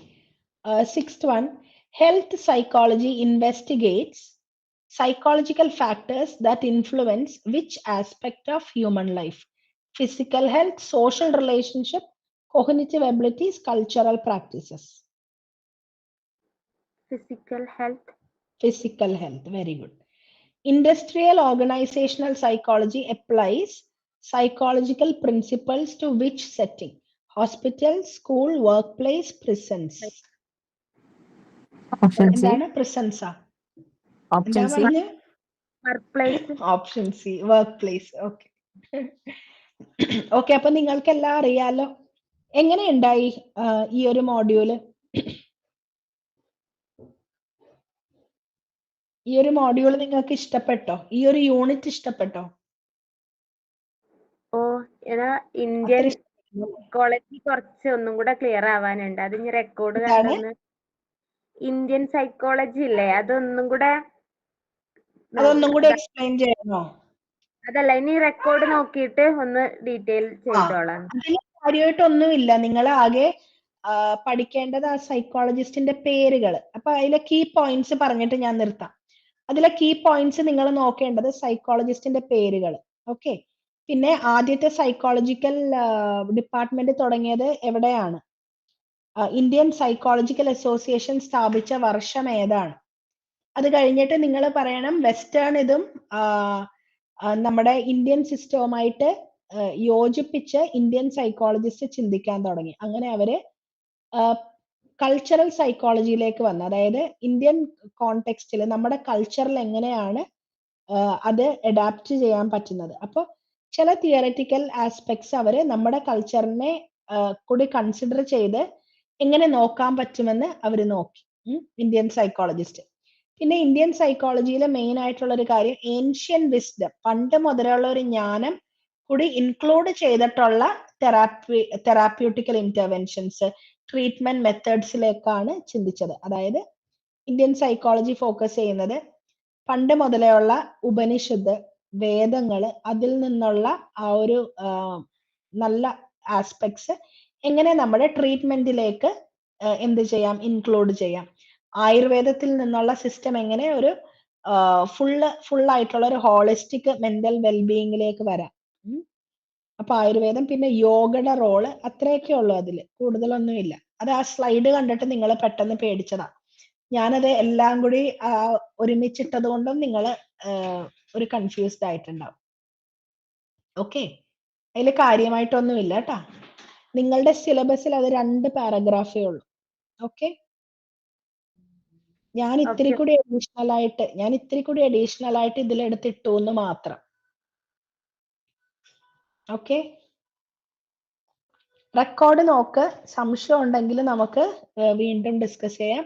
Sixth one, health psychology investigates psychological factors that influence which aspect of human life? Physical health, social relationship, cognitive abilities, cultural practices? Physical health. Physical health, very good. Industrial organizational psychology applies psychological principles to which setting? Hospital, school, workplace, prisons? Option C എന്താണ് prisons? Option എന്താ C പറഞ്ഞ? Workplace. Option C, work place. Okay okay. അപ്പൊ നിങ്ങൾക്ക് എല്ലാം അറിയാലോ. എങ്ങനെയുണ്ടായി ഈ ഒരു module? ഈ ഒരു മോഡ്യൂൾ നിങ്ങൾക്ക് ഇഷ്ടപ്പെട്ടോ? ഈ ഒരു യൂണിറ്റ് ഇഷ്ടപ്പെട്ടോ? ഓ, ഏതാ ഇന്ത്യൻ അത്ര ഇഷ്ടപ്പെട്ടോ? സൈക്കോളജി കുറച്ച് ഒന്നും കൂടെ ക്ലിയർ ആവാനുണ്ട്. അത് ഇനി റെക്കോർഡ് എന്താണ്? കണ്ടൊന്ന് ഇന്ത്യൻ സൈക്കോളജി ഇല്ലേ, അതൊന്നും കൂടെ അതൊന്നും കൂടെ എക്സ്പ്ലെയിൻ ചെയ്യണോ? അതല്ല, ഇനി റെക്കോർഡ് നോക്കിയിട്ട് ഒന്ന് ഡീറ്റെയിൽ ചെയ്തോളാം. അതിൽ കാര്യമായിട്ടൊന്നുമില്ല. നിങ്ങൾ ആകെ പഠിക്കേണ്ടത് ആ സൈക്കോളജിസ്റ്റിന്റെ പേരുകൾ. അപ്പൊ അതിലെ കീ പോയിന്റ്സ് പറഞ്ഞിട്ട് ഞാൻ നിർത്താം. അതിലെ കീ പോയിന്റ്സ് നിങ്ങൾ നോക്കേണ്ടത് സൈക്കോളജിസ്റ്റിന്റെ പേരുകൾ. ഓക്കെ. പിന്നെ ആദ്യത്തെ സൈക്കോളജിക്കൽ ഡിപ്പാർട്ട്മെന്റ് തുടങ്ങിയത് എവിടെയാണ്? ഇന്ത്യൻ സൈക്കോളജിക്കൽ അസോസിയേഷൻ സ്ഥാപിച്ച വർഷം ഏതാണ്? അത് കഴിഞ്ഞിട്ട് നിങ്ങൾ പറയണം വെസ്റ്റേൺ ഇതും നമ്മുടെ ഇന്ത്യൻ സിസ്റ്റവുമായിട്ട് യോജിപ്പിച്ച് ഇന്ത്യൻ സൈക്കോളജിസ്റ്റ് ചിന്തിക്കാൻ തുടങ്ങി. അങ്ങനെ അവര് കൾച്ചറൽ സൈക്കോളജിയിലേക്ക് വന്നു. അതായത് ഇന്ത്യൻ കോണ്ടെക്സ്റ്റിൽ നമ്മുടെ കൾച്ചറിൽ എങ്ങനെയാണ് അത് അഡാപ്റ്റ് ചെയ്യാൻ പറ്റുന്നത്. അപ്പോൾ ചില തിയററ്റിക്കൽ ആസ്പെക്ട്സ് അവര് നമ്മുടെ കൾച്ചറിനെ കൂടി കൺസിഡർ ചെയ്ത് എങ്ങനെ നോക്കാൻ പറ്റുമെന്ന് അവർ നോക്കി, ഇന്ത്യൻ സൈക്കോളജിസ്റ്റ്. പിന്നെ ഇന്ത്യൻ സൈക്കോളജിയിലെ മെയിൻ ആയിട്ടുള്ള ഒരു കാര്യം ഏൻഷ്യൻ വിസ്ഡം, പണ്ട് മുതലുള്ള ഒരു ജ്ഞാനം കൂടി ഇൻക്ലൂഡ് ചെയ്തിട്ടുള്ള തെറാപ്യൂട്ടിക്കൽ ഇന്റർവെൻഷൻസ്, ട്രീറ്റ്മെന്റ് മെത്തേഡ്സിലേക്കാണ് ചിന്തിച്ചത്. അതായത് ഇന്ത്യൻ സൈക്കോളജി ഫോക്കസ് ചെയ്യുന്നത് പണ്ട് മുതലുള്ള ഉപനിഷത്ത്, വേദങ്ങൾ, അതിൽ നിന്നുള്ള ആ ഒരു നല്ല ആസ്പെക്ട്സ് എങ്ങനെ നമ്മുടെ ട്രീറ്റ്മെന്റിലേക്ക് എന്ത് ചെയ്യാം, ഇൻക്ലൂഡ് ചെയ്യാം. ആയുർവേദത്തിൽ നിന്നുള്ള സിസ്റ്റം എങ്ങനെ ഒരു ഫുൾ ആയിട്ടുള്ള ഒരു ഹോളിസ്റ്റിക് മെന്റൽ വെൽബീയിങ്ങിലേക്ക് വരാം. അപ്പൊ ആയുർവേദം, പിന്നെ യോഗയുടെ റോള്, അത്രയൊക്കെ ഉള്ളൂ. അതില് കൂടുതലൊന്നുമില്ല. അത് ആ സ്ലൈഡ് കണ്ടിട്ട് നിങ്ങൾ പെട്ടെന്ന് പേടിച്ചതാ. ഞാനത് എല്ലാം കൂടി ഒരുമിച്ചിട്ടത് കൊണ്ടും നിങ്ങൾ ഒരു കൺഫ്യൂസ്ഡ് ആയിട്ടുണ്ടാവും. ഓക്കെ, അതിൽ കാര്യമായിട്ടൊന്നുമില്ല കേട്ടാ. നിങ്ങളുടെ സിലബസിൽ അത് 2 പാരഗ്രാഫേ ഉള്ളൂ. ഓക്കെ, ഞാൻ ഇത്തിരി കൂടി അഡീഷണൽ ആയിട്ട് ഇതിലെടുത്തിട്ടു എന്ന് മാത്രം. ഓക്കെ, റെക്കോർഡ് നോക്ക്. സംശയം ഉണ്ടെങ്കിൽ നമുക്ക് വീണ്ടും ഡിസ്കസ് ചെയ്യാം.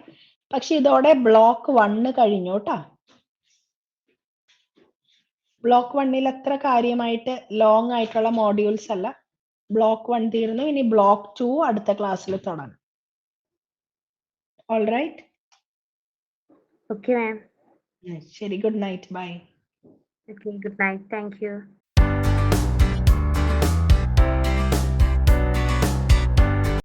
പക്ഷെ ഇതോടെ ബ്ലോക്ക് 1 കഴിഞ്ഞു കേട്ടാ. ബ്ലോക്ക് 1 അത്ര കാര്യമായിട്ട് ലോങ് ആയിട്ടുള്ള മോഡ്യൂൾസ് അല്ല. ബ്ലോക്ക് 1 തീർന്നു. ഇനി ബ്ലോക്ക് 2 അടുത്ത ക്ലാസ്സിൽ തുടങ്ങും. All right. Okay ma'am. ശരി, good night, bye. Okay, good night. Thank you.